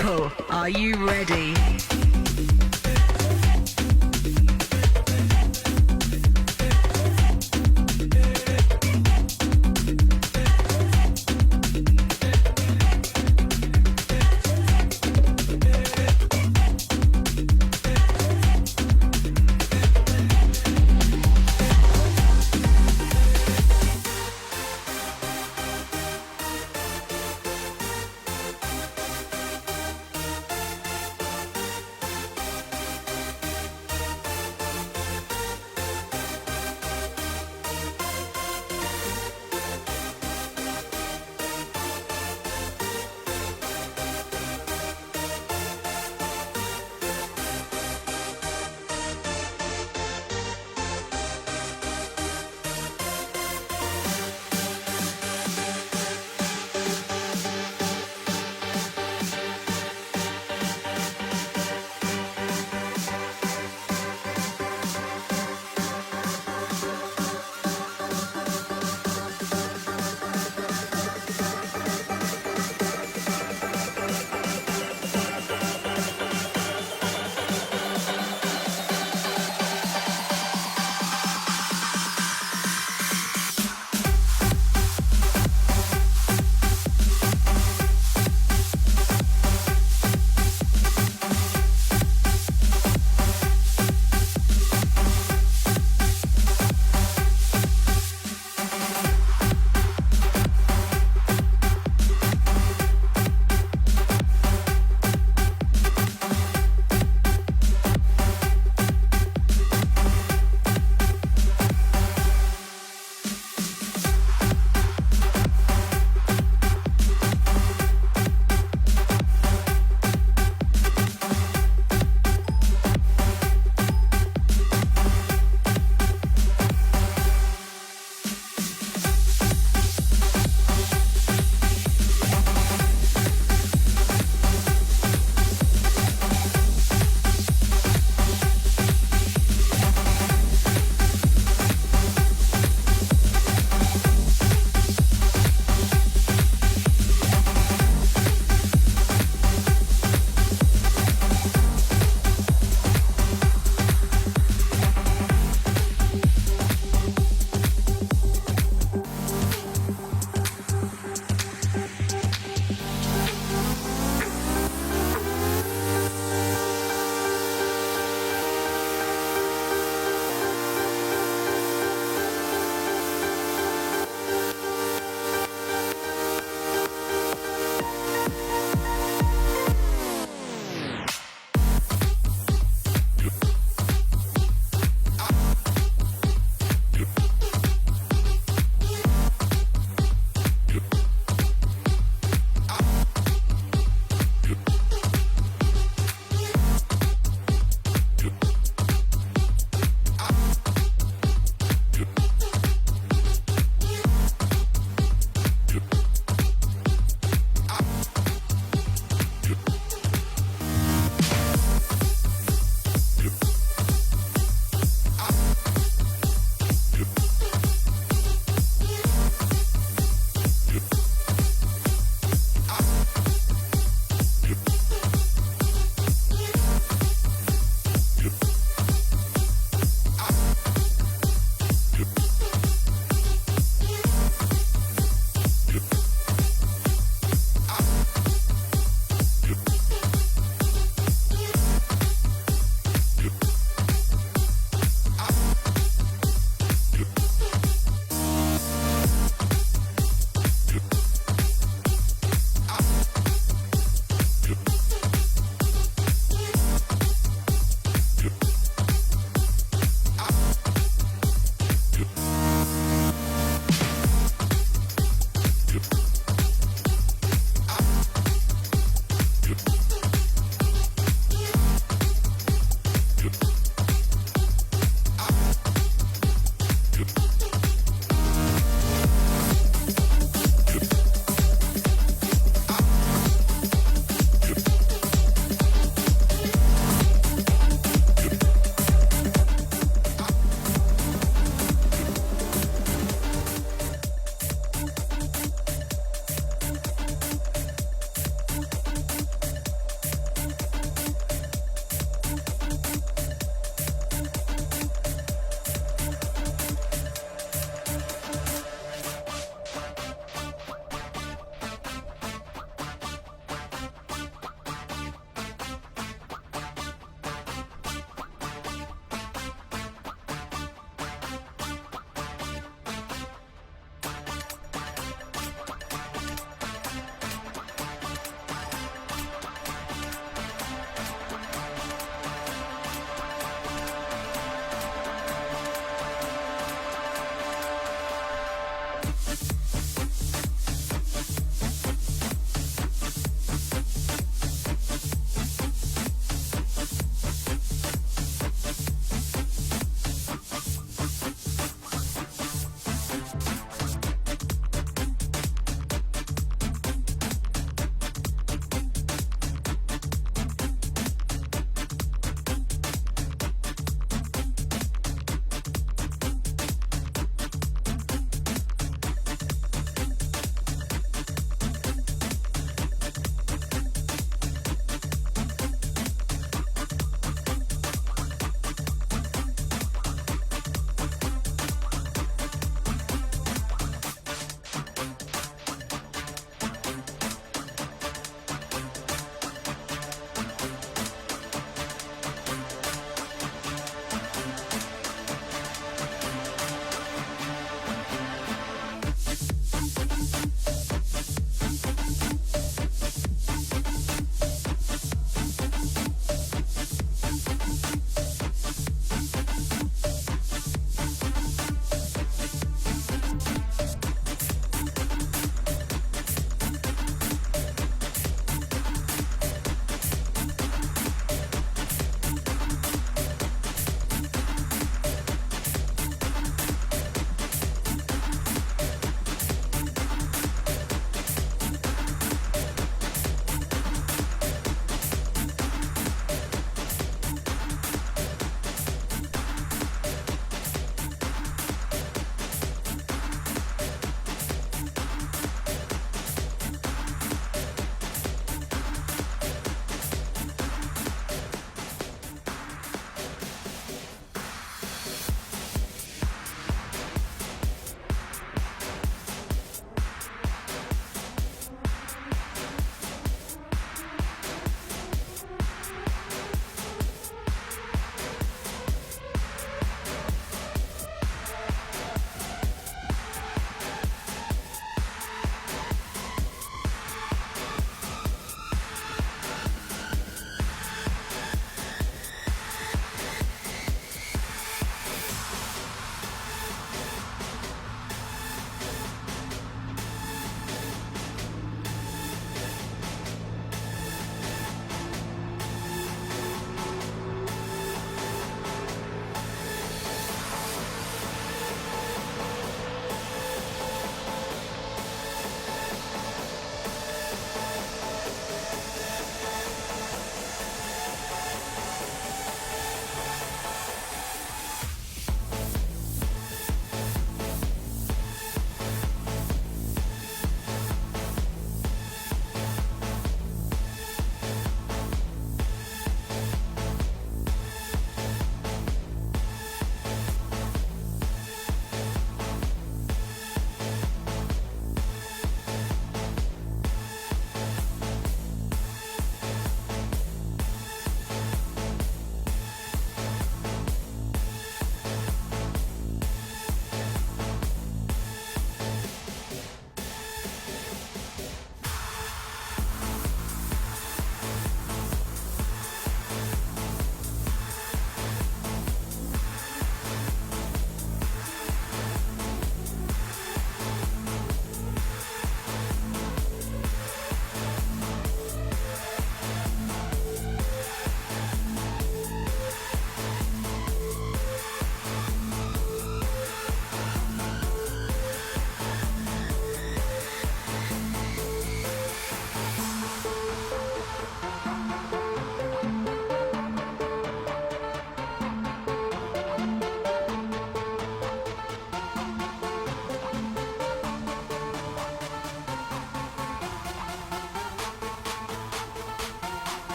People, are you ready?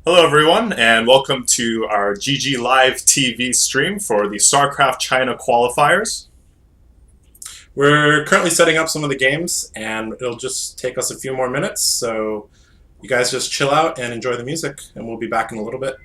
Hello everyone, and welcome to our GG Live TV stream for the StarCraft China Qualifiers. We're currently setting up some of the games, and it'll just take us a few more minutes, so you guys just chill out and enjoy the music, and we'll be back in a little bit.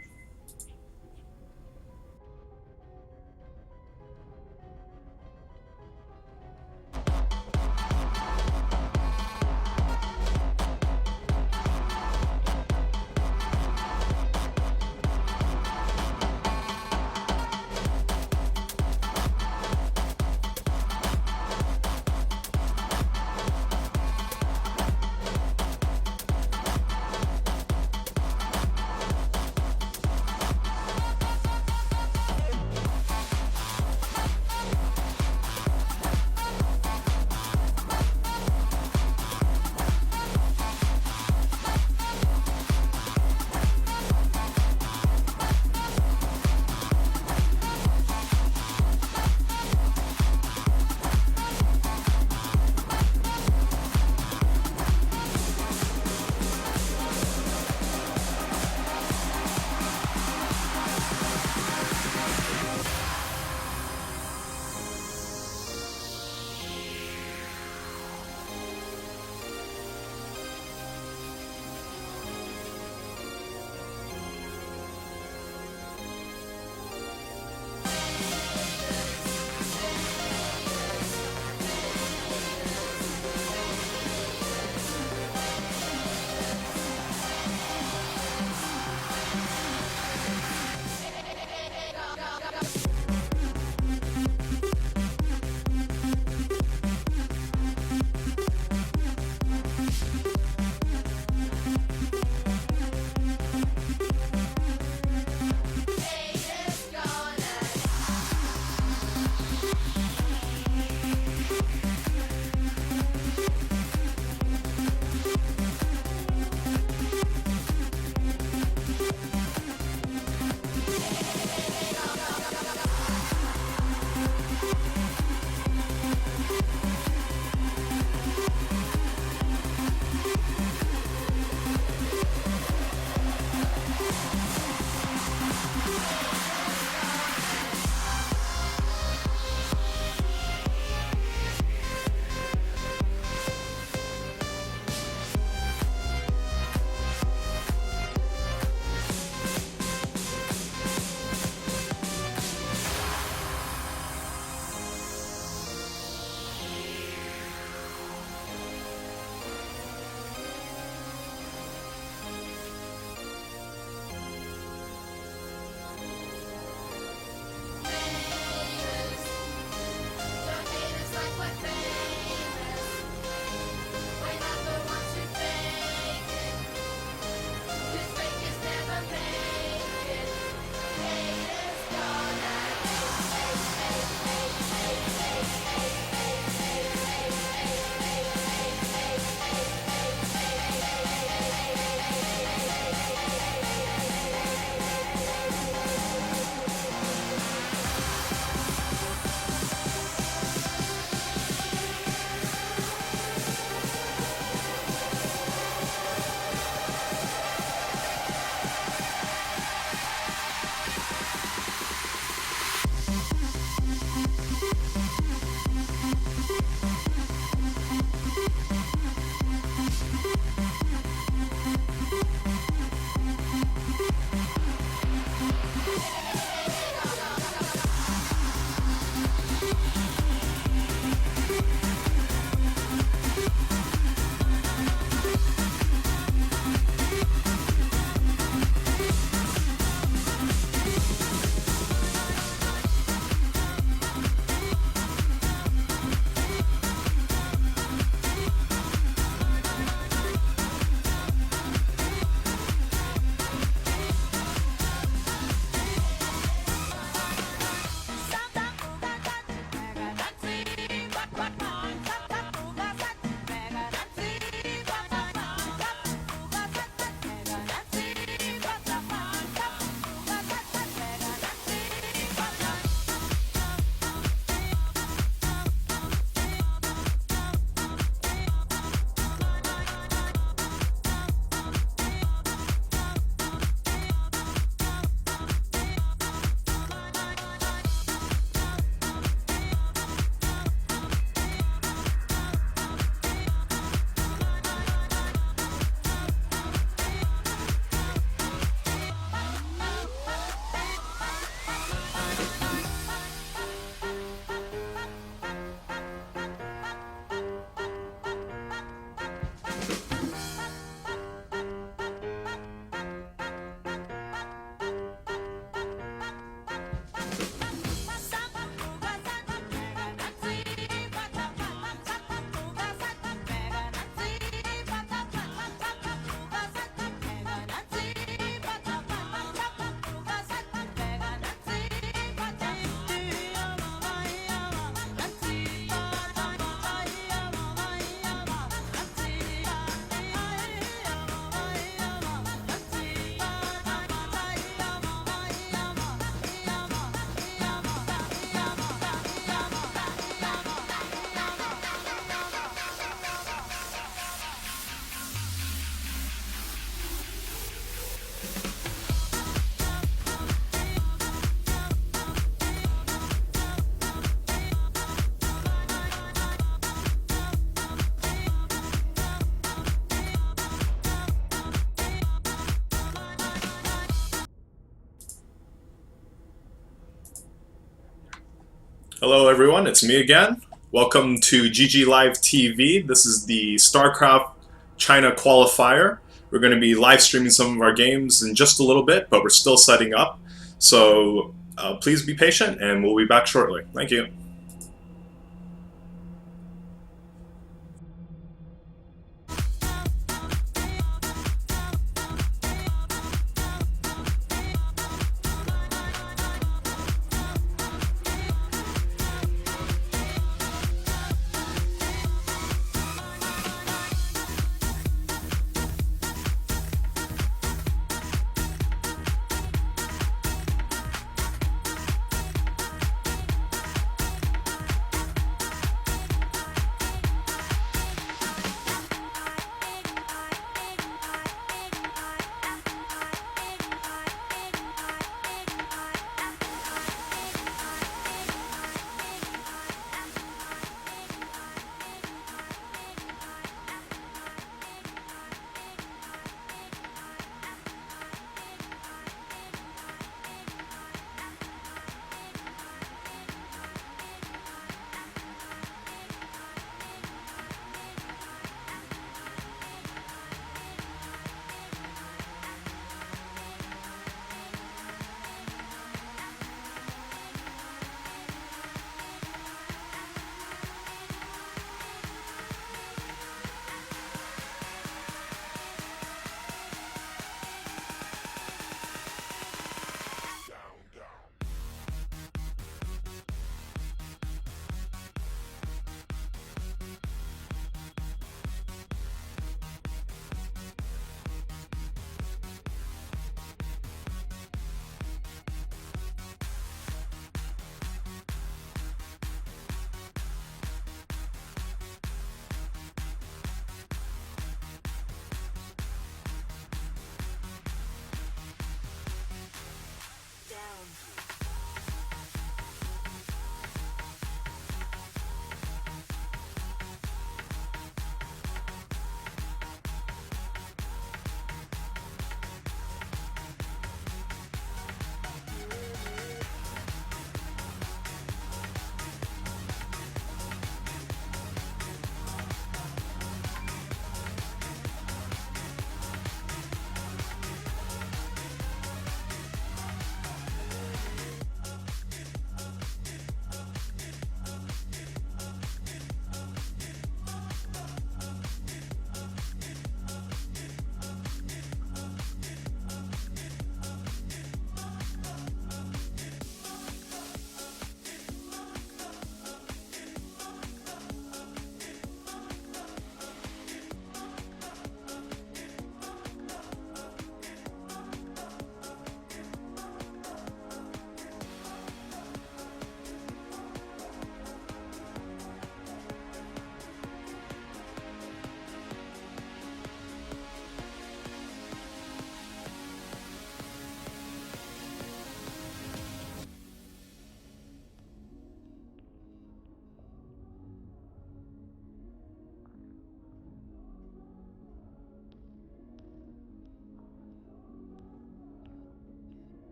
Hello everyone, it's me again. Welcome to GG Live TV. This is the StarCraft China Qualifier. We're going to be live streaming some of our games in just a little bit, but we're still setting up. So please be patient and we'll be back shortly. Thank you.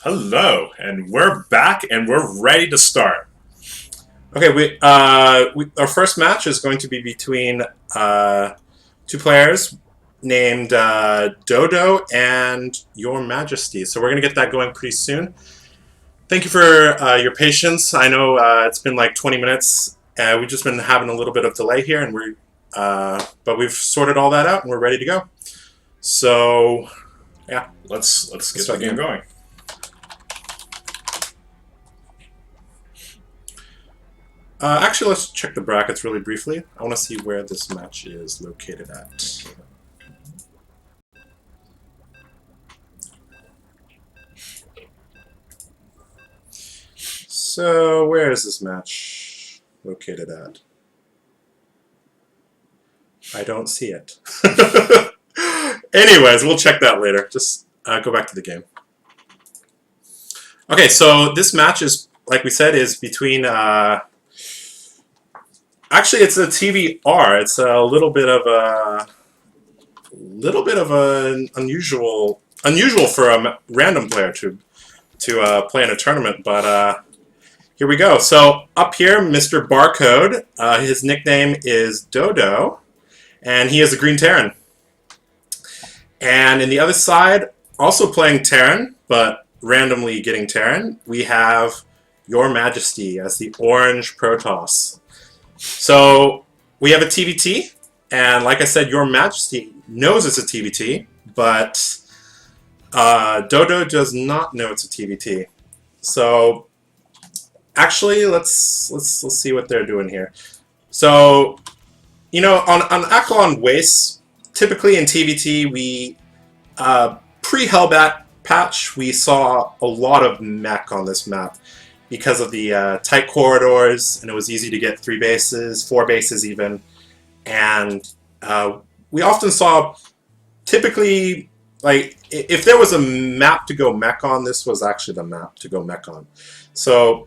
Hello, and we're back, and we're ready to start. Okay, our first match is going to be between two players named Dodo and Your Majesty. So we're going to get that going pretty soon. Thank you for your patience. I know it's been like 20 minutes. We've just been having a little bit of delay here, and but we've sorted all that out, and we're ready to go. So, yeah, let's get the game going. Actually, let's check the brackets really briefly. I want to see where this match is located at. So, where is this match located at? I don't see it. Anyways, we'll check that later. Just go back to the game. Okay, so this match is, like we said, is between... Actually, it's a TVR. It's a little bit of an unusual for a random player to play in a tournament. But here we go. So up here, Mr. Barcode. His nickname is Dodo, and he is a green Terran. And in the other side, also playing Terran, but randomly getting Terran, we have Your Majesty as the orange Protoss. So we have a TVT, and like I said, Your Majesty knows it's a TVT, but Dodo does not know it's a TVT. So actually, let's see what they're doing here. So, you know, on Aklon Waste, typically in TVT, we pre-Hellbat patch, we saw a lot of mech on this map, because of the tight corridors, and it was easy to get 3 bases, 4 bases even. And we often saw, typically, like, if there was a map to go mech on, this was actually the map to go mech on. So,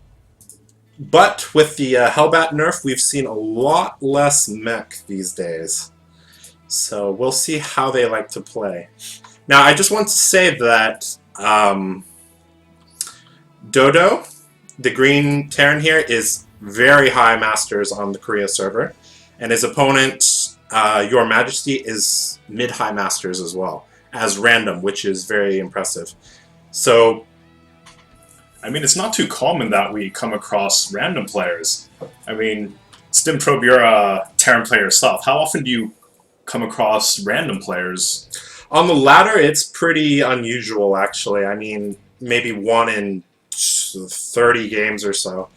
but with the Hellbat nerf, we've seen a lot less mech these days. So we'll see how they like to play. Now, I just want to say that Dodo, the green Terran here, is very high masters on the Korea server, and his opponent, Your Majesty, is mid-high masters as well, as random, which is very impressive. So, I mean, it's not too common that we come across random players. I mean, StimProbe, you're a Terran player yourself. How often do you come across random players? On the ladder, it's pretty unusual, actually. I mean, maybe 1 in 30 games or so.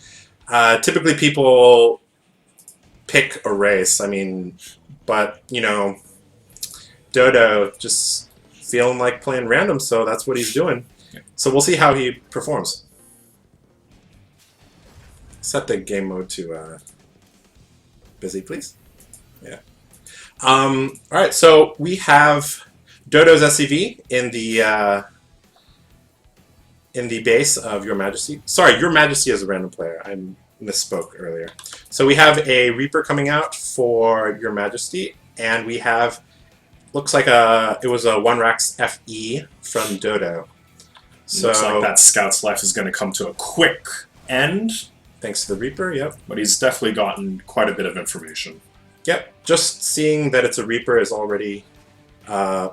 Typically people pick a race, I mean, but, you know, Dodo just feeling like playing random, so that's what he's doing. So we'll see how he performs. Set the game mode to busy, please. Yeah. Alright, so we have Dodo's SCV in the base of Your Majesty. Sorry, Your Majesty is a random player. I misspoke earlier. So we have a Reaper coming out for Your Majesty, and we have, looks like it was a 1-Rax FE from Dodo. So looks like that Scout's life is going to come to a quick end. Thanks to the Reaper, yep. But he's definitely gotten quite a bit of information. Yep, just seeing that it's a Reaper is already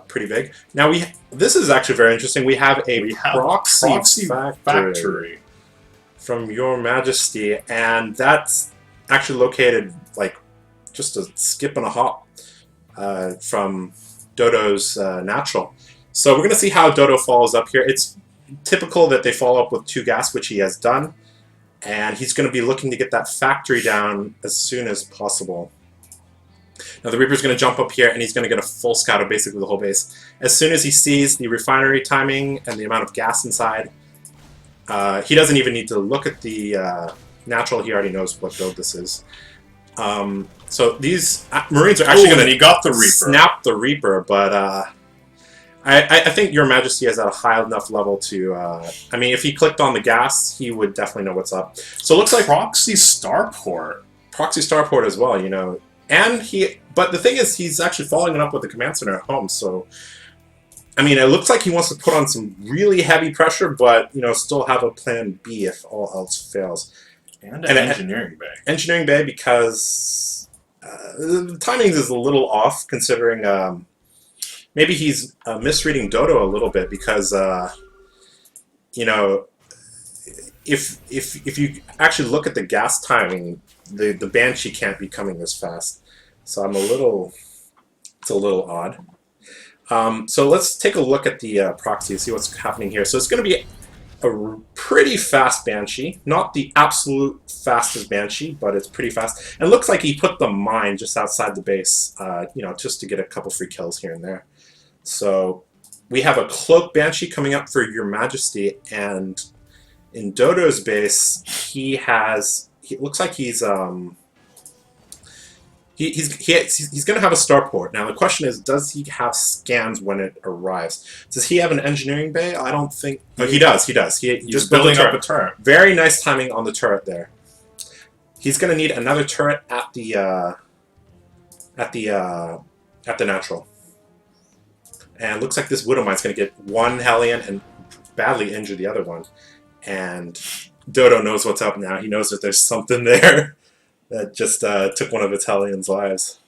pretty big. Now this is actually very interesting. We have a proxy factory from Your Majesty, and that's actually located like just a skip and a hop from Dodo's natural. So we're going to see how Dodo follows up here. It's typical that they follow up with 2 gas, which he has done, and he's going to be looking to get that factory down as soon as possible. Now the Reaper's going to jump up here, and he's going to get a full scout of basically the whole base. As soon as he sees the refinery timing and the amount of gas inside, he doesn't even need to look at the natural. He already knows what build this is. So these Marines are actually going to snap the Reaper, but I think Your Majesty is at a high enough level to... I mean, if he clicked on the gas, he would definitely know what's up. So it looks like... Proxy Starport. Proxy Starport as well, you know. And but the thing is, he's actually following it up with the command center at home, so I mean, it looks like he wants to put on some really heavy pressure, but, still have a plan B if all else fails. And an engineering bay. Engineering bay because the timing is a little off, considering maybe he's misreading Dodo a little bit because, if you actually look at the gas timing, the Banshee can't be coming this fast. So it's a little odd. So let's take a look at the proxy and see what's happening here. So it's going to be a pretty fast Banshee. Not the absolute fastest Banshee, but it's pretty fast. And it looks like he put the mine just outside the base, just to get a couple free kills here and there. So we have a Cloak Banshee coming up for Your Majesty, and in Dodo's base, he looks like he's going to have a starport. Now the question is, does he have scans when it arrives? Does he have an engineering bay? I don't think. Oh, he does. He He's just building up a turret. Very nice timing on the turret there. He's going to need another turret at the natural. And it looks like this Widow Mine's going to get one Hellion and badly injure the other one. And Dodo knows what's up now. He knows that there's something there that just took one of its Hellions' lives.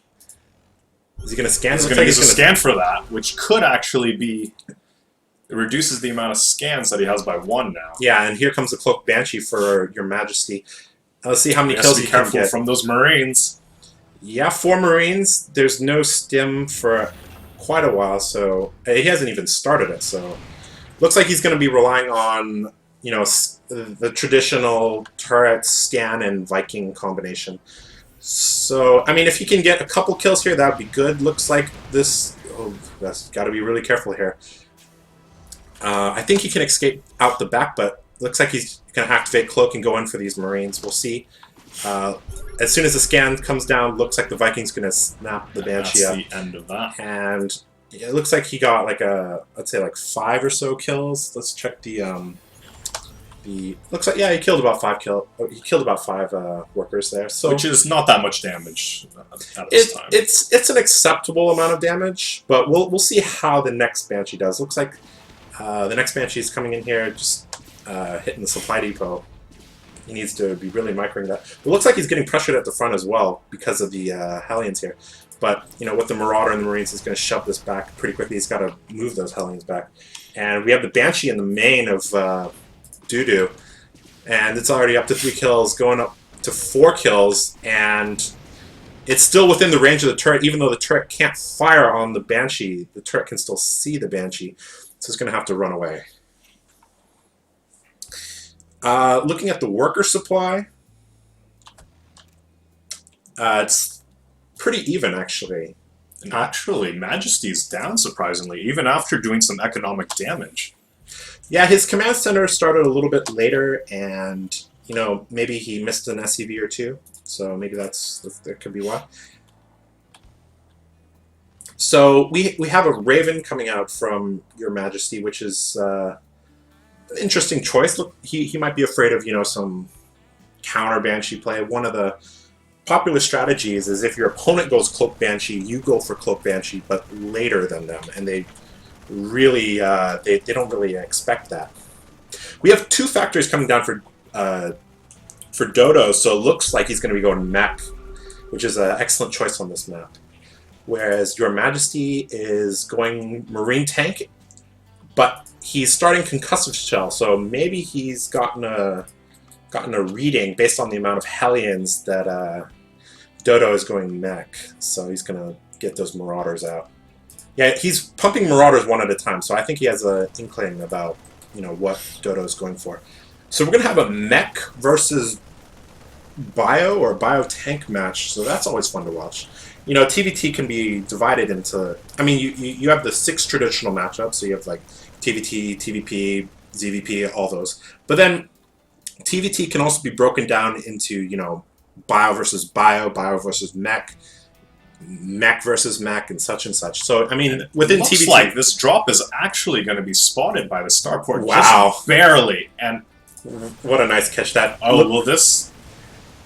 Is he going to scan? He's going to use a scan for that, which could actually be... It reduces the amount of scans that he has by 1 now. Yeah, and here comes the Cloak Banshee for Your Majesty. Let's see how many kills he can get. From those Marines. Yeah, 4 Marines. There's no stim for quite a while, so he hasn't even started it. So looks like he's going to be relying on the traditional turret, scan, and Viking combination. So I mean, if he can get a couple kills here, that would be good. Looks like this. Oh, that's got to be really careful here. I think he can escape out the back, but looks like he's going to activate Cloak and go in for these Marines. We'll see. As soon as the scan comes down, looks like the Viking's going to snap the Banshee up. That's the end of that. And it looks like he got let's say 5 or so kills. Let's check the looks like, yeah, he killed about 5 workers there. So which is not that much damage at this time. It's an acceptable amount of damage, but we'll see how the next Banshee does. Looks like the next Banshee is coming in here, just hitting the supply depot. He needs to be really microing that. It looks like he's getting pressured at the front as well because of the Hellions here. But, with the Marauder and the Marines, he's going to shove this back pretty quickly. He's got to move those Hellions back. And we have the Banshee in the main of Dodo. And it's already up to 3 kills, going up to 4 kills. And it's still within the range of the turret, even though the turret can't fire on the Banshee. The turret can still see the Banshee. So it's going to have to run away. Looking at the worker supply, it's pretty even, actually. And actually, Majesty's down, surprisingly, even after doing some economic damage. Yeah, his command center started a little bit later, and, maybe he missed an SCV or 2, so maybe that could be why. So we have a Raven coming out from Your Majesty, which is... interesting choice. Look, he might be afraid of some counter Banshee play. One of the popular strategies is if your opponent goes Cloak Banshee, you go for Cloak Banshee, but later than them, and they really they don't really expect that. We have 2 factories coming down for Dodo, so it looks like he's going to be going mech, which is an excellent choice on this map. Whereas Your Majesty is going Marine Tank, but he's starting Concussive Shell, so maybe he's gotten a reading based on the amount of Hellions that Dodo is going mech. So he's going to get those Marauders out. Yeah, he's pumping Marauders one at a time, so I think he has an inkling about what Dodo is going for. So we're going to have a mech versus bio or bio tank match, so that's always fun to watch. TVT can be divided into... I mean, you have the 6 traditional matchups, so you have TVT, TVP, ZVP, all those. But then TVT can also be broken down into, bio versus bio, bio versus mech, mech versus mech, and such. So, I mean, within looks TVT... like this drop is actually going to be spotted by the starport. Wow. Just barely. And what a nice catch that...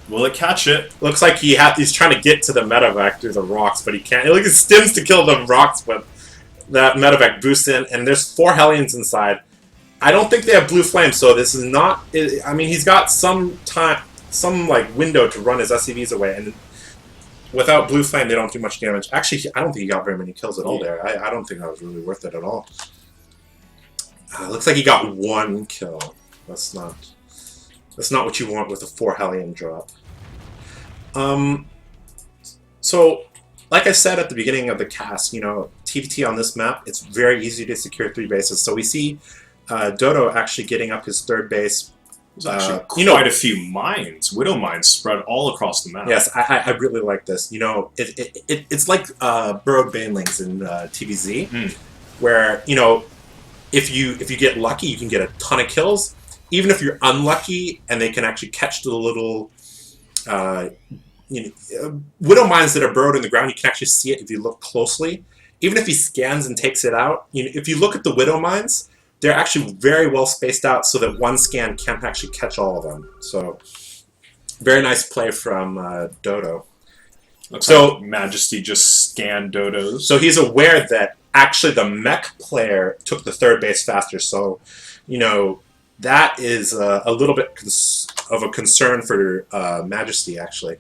Will it catch it? Looks like he's trying to get to the medevac through the rocks, but he can't. He stims to kill the rocks, but that medevac boost in, and there's 4 Hellions inside. I don't think they have blue flame, so this is not. I mean, he's got some time, some like window to run his SCVs away, and without blue flame, they don't do much damage. Actually, I don't think he got very many kills at all there. I don't think that was really worth it at all. Looks like he got 1 kill. That's not what you want with a 4 Hellion drop. So, like I said at the beginning of the cast, you know, TVT on this map, it's very easy to secure 3 bases. So we see Dodo actually getting up his 3rd base. There's actually quite a few mines, Widow mines, spread all across the map. Yes, I really like this. You know, it's like burrowed banelings in TVZ, where, you know, if you get lucky, you can get a ton of kills. Even if you're unlucky and they can actually catch the little Widow mines that are burrowed in the ground, you can actually see it if you look closely. Even if he scans and takes it out, you know, if you look at the Widow mines, they're actually very well spaced out so that one scan can't actually catch all of them. So, very nice play from Dodo. Looks like Majesty just scanned Dodos. So he's aware that actually the mech player took the 3rd base faster. So, you know, that is a little bit of a concern for Majesty, actually.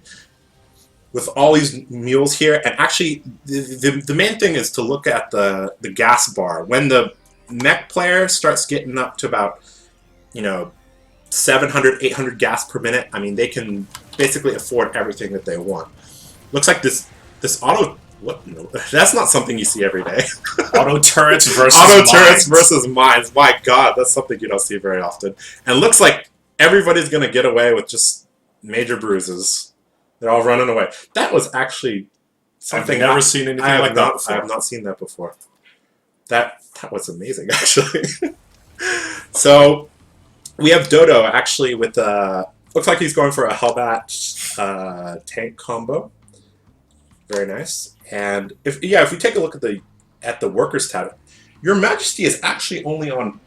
With all these mules here, and actually, the main thing is to look at the gas bar. When the mech player starts getting up to about, you know, 700, 800 gas per minute, I mean, they can basically afford everything that they want. Looks like this auto... What? No, that's not something you see every day. Auto turrets versus turrets versus mines. My God, that's something you don't see very often. And looks like everybody's going to get away with just major bruises. They're all running away. That was actually something I've never seen anything like that before. I have not seen that before. That was amazing, actually. So we have Dodo actually with looks like he's going for a Hellbat tank combo. Very nice. And if we take a look at the workers tab, Your Majesty is actually only on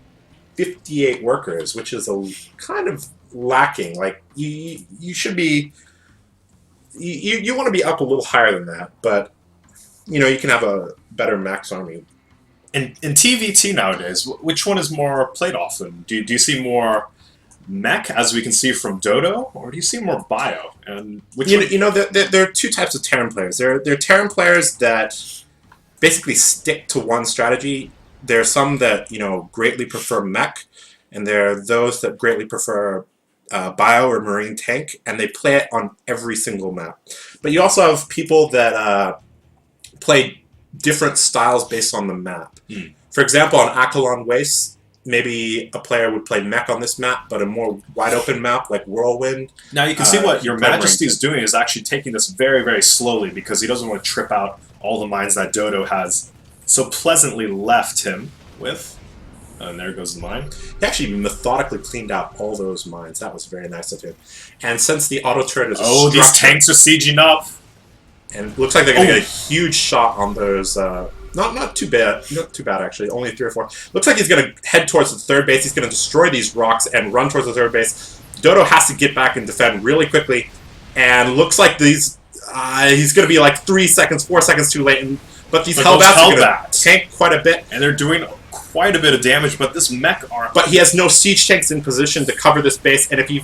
58 workers, which is a kind of lacking. Like you should be you want to be up a little higher than that, but you know, you can have a better max army. In TVT nowadays, which one is more played often? Do you see more mech, as we can see from Dodo, or do you see more bio? And which you know, there are 2 types of Terran players. There are Terran players that basically stick to one strategy. There are some that, you know, greatly prefer mech, and there are those that greatly prefer bio or marine tank, and they play it on every single map. But you also have people that play different styles based on the map. For example, on Akalon Waste, maybe a player would play mech on this map, but a more wide open map like Whirlwind. Now you can see what Your Majesty is doing is actually taking this very, very slowly, because he doesn't want to trip out all the mines that Dodo has so pleasantly left him with. And there goes the mine. He actually methodically cleaned out all those mines. That was very nice of him. And since the auto turret is these tanks are sieging up. And it looks like they're going to get a huge shot on those. Not too bad. Not too bad, actually. Only 3 or 4. Looks like he's going to head towards the 3rd base. He's going to destroy these rocks and run towards the 3rd base. Dodo has to get back and defend really quickly. And looks like these... he's going to be like 3 seconds, 4 seconds too late. But these Hellbats are going to tank quite a bit. And they're doing quite a bit of damage, but this mech arm... But he has no siege tanks in position to cover this base. And if he...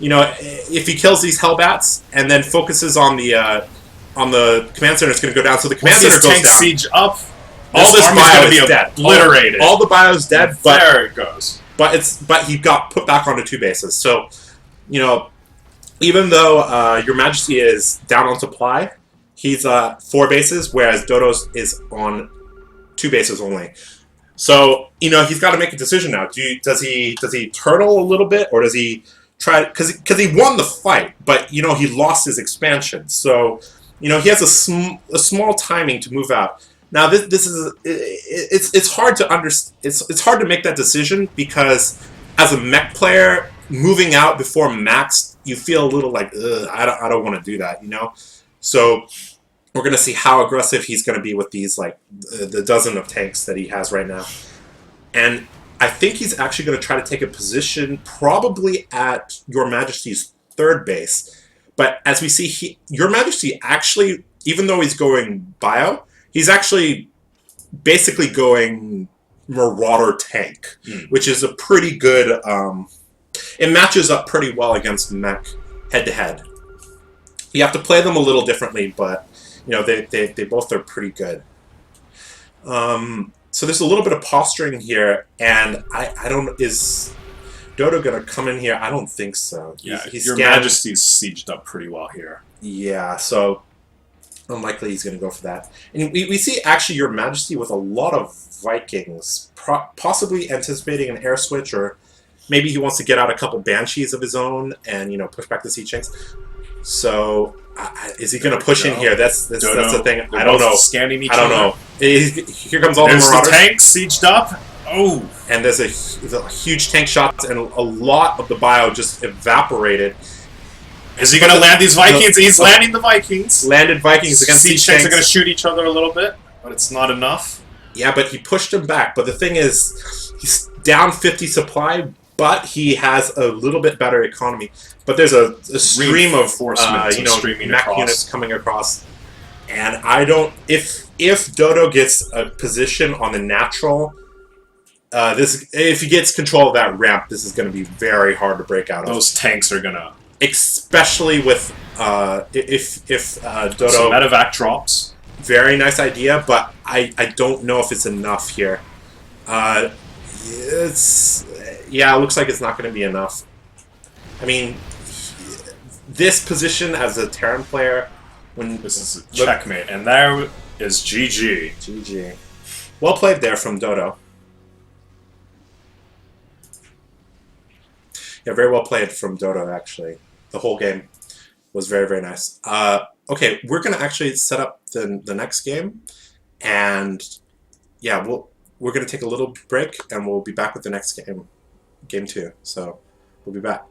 You know, if he kills these Hellbats and then focuses on the command center, it's going to go down. So the command center goes down. Siege up. All this bio is dead. Obliterated. All the bio's dead. But there it goes. But he got put back onto 2 bases. So, you know, even though Your Majesty is down on supply, he's 4 bases, whereas Dodo's is on 2 bases only. So, you know, he's got to make a decision now. Does he turtle a little bit, or does he try? Because he won the fight, but you know, he lost his expansion. So, you know, he has a small timing to move out. Now, this is it's hard to it's hard to make that decision, because as a mech player, moving out before max, you feel a little like, ugh, I don't want to do that, you know. So we're going to see how aggressive he's going to be with these, like the dozen of tanks that he has right now. And I think he's actually going to try to take a position probably at Your Majesty's 3rd base. But as we see, Your Majesty actually, even though he's going bio, he's actually basically going Marauder tank, which is a pretty good. It matches up pretty well against mech head-to-head. You have to play them a little differently, but they both are pretty good. So there's a little bit of posturing here, and I don't is Dodo gonna come in here? I don't think so. Yeah, your Majesty's sieged up pretty well here. Yeah, so unlikely he's gonna go for that. And we see actually your Majesty with a lot of Vikings, possibly anticipating an air switch, or maybe he wants to get out a couple Banshees of his own and push back the siege tanks. So is he going to push in here? That's the thing. I don't know. Scanning each I don't know. Here comes all there's the Marauders. The tanks sieged up. Oh, and there's a huge tank shots, and a lot of the bio just evaporated. Is he going to land these Vikings? He's landing the Vikings. Landed Vikings against siege tanks. Are going to shoot each other a little bit, but it's not enough. Yeah, but he pushed him back. But the thing is, he's down 50 supply, but he has a little bit better economy. But there's a stream of mech units coming across, and I don't. If Dodo gets a position on the natural, if he gets control of that ramp, this is going to be very hard to break out of. Those tanks are gonna, especially with if Dodo. So medevac drops. Very nice idea, but I don't know if it's enough here. It looks like it's not going to be enough. I mean, this position as a Terran player, this is a checkmate, and there is GG. GG. Well played there from Dodo. Yeah, very well played from Dodo, actually. The whole game was very, very nice. Okay, we're going to actually set up the next game, and yeah, we're going to take a little break, and we'll be back with the next game, game 2. So we'll be back.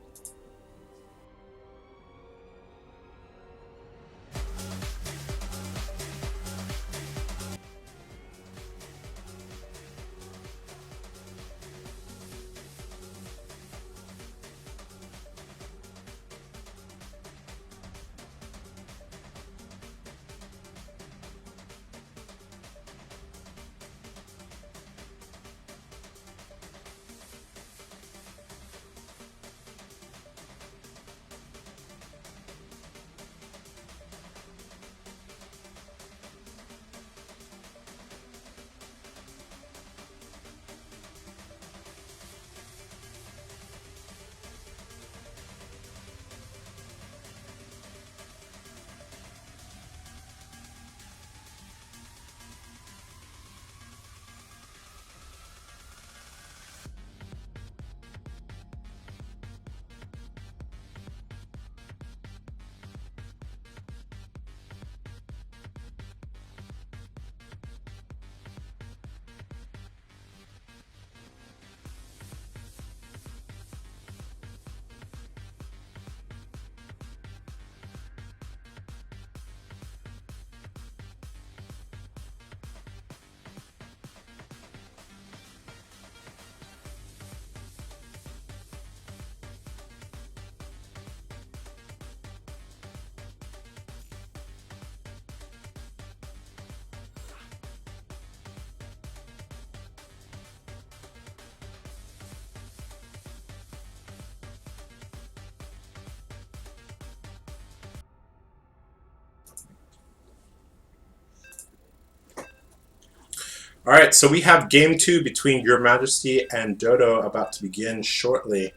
Alright, so we have game 2 between Your Majesty and Dodo about to begin shortly.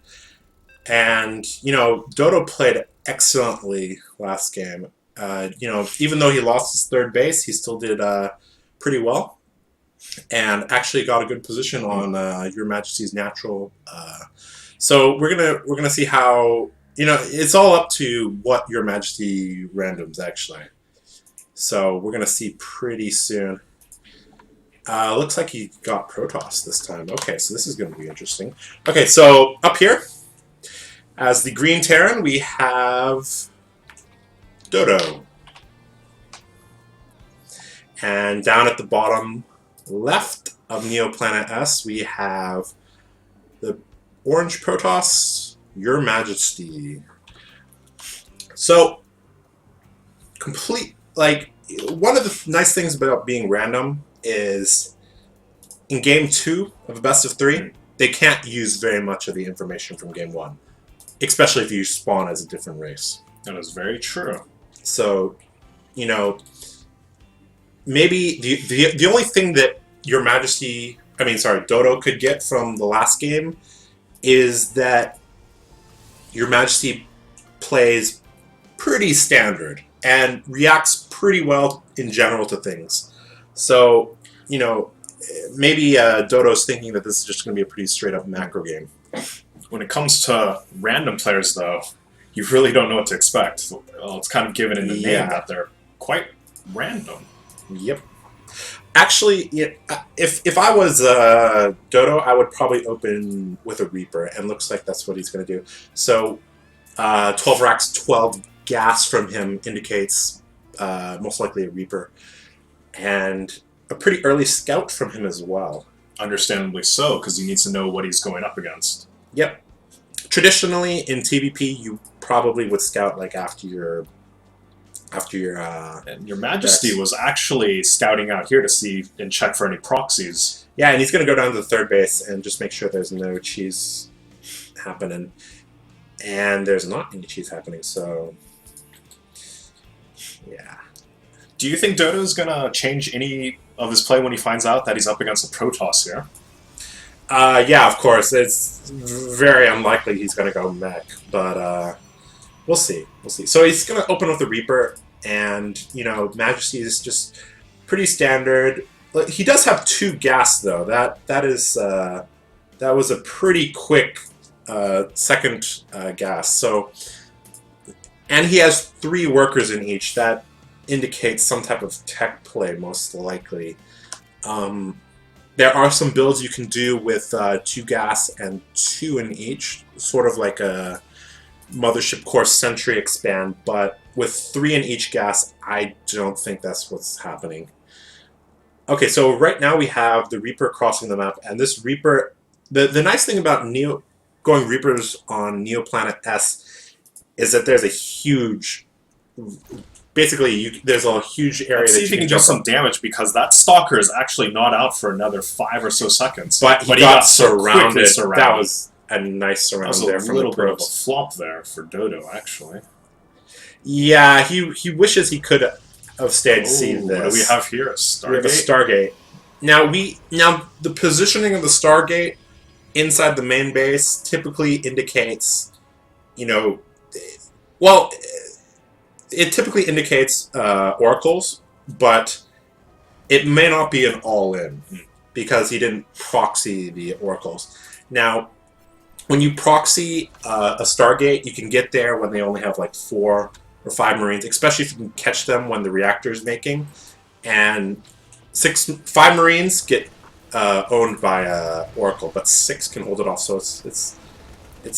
And, Dodo played excellently last game. Even though he lost his third base, he still did pretty well. And actually got a good position on Your Majesty's natural. So we're gonna see how, it's all up to what Your Majesty randoms, actually. So we're gonna see pretty soon. Looks like he got Protoss this time. Okay, so this is going to be interesting. Okay, so up here, as the Green Terran, we have Dodo. And down at the bottom left of Neoplanet S, we have the Orange Protoss, Your Majesty. So, one of the nice things about being random is in game 2 of a best of 3, they can't use very much of the information from game 1, especially if you spawn as a different race. That is very true. So, you know, maybe the only thing that Your Majesty, Dodo could get from the last game is that Your Majesty plays pretty standard and reacts pretty well in general to things. So, you know, maybe Dodo's thinking that this is just going to be a pretty straight-up macro game. When it comes to random players, though, you really don't know what to expect. Well, it's kind of given in the name that they're quite random. Yep. Actually, if I was Dodo, I would probably open with a Reaper, and looks like that's what he's going to do. So, 12 racks, 12 gas from him indicates most likely a Reaper. And a pretty early scout from him as well. Understandably so, because he needs to know what he's going up against. Yep. Traditionally, in TVP, you probably would scout like after your and Your Majesty was actually scouting out here to see and check for any proxies. Yeah, and he's going to go down to the third base and just make sure there's no cheese happening. And there's not any cheese happening, so yeah. Do you think Dodo's going to change any of his play when he finds out that he's up against a Protoss here? Yeah, of course. It's very unlikely he's going to go mech, but we'll see. We'll see. So he's going to open with the Reaper, and, you know, Majesty is just pretty standard. He does have 2 gas, though. That was a pretty quick second gas. So, and he has 3 workers in each. That indicates some type of tech play, most likely. There are some builds you can do with 2 gas and 2 in each, sort of like a Mothership Core Sentry expand, but with 3 in each gas, I don't think that's what's happening. Okay, so right now we have the Reaper crossing the map, and this Reaper, the nice thing about going Reapers on Neoplanet S is that there's a huge, basically there's a huge area. Let's see if he can do some damage, because that Stalker is actually not out for another 5 or so seconds. But he got surrounded. That was a nice surround there from the a little bit of a flop there for Dodo, actually. Yeah, he wishes he could have stayed to see this. What do we have here? A Stargate? We have a Stargate. Now the positioning of the Stargate inside the main base typically indicates, you know, well, it typically indicates oracles, but it may not be an all-in because he didn't proxy the oracles. Now, when you proxy a Stargate, you can get there when they only have like 4 or 5 Marines, especially if you can catch them when the reactor is making. And 5 Marines get owned by Oracle, but 6 can hold it off. So it's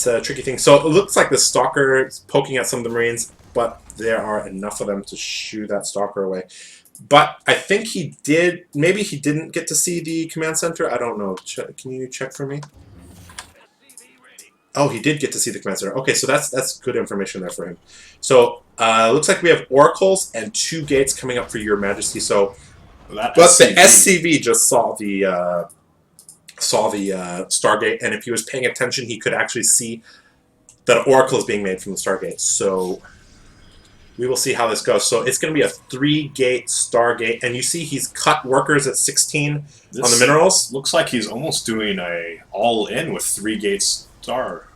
a tricky thing. So it looks like the Stalker is poking at some of the Marines, but there are enough of them to shoo that Stalker away. But I think he did. Maybe he didn't get to see the command center. I don't know. Can you check for me? Oh, he did get to see the command center. Okay, so that's good information there for him. So looks like we have oracles and 2 gates coming up for Your Majesty. So, but the SCV just saw the Stargate, and if he was paying attention, he could actually see that oracle is being made from the Stargate. So we will see how this goes. So it's going to be a 3-gate Stargate, and you see he's cut workers at 16 on the minerals. Looks like he's almost doing a all-in with 3 gates.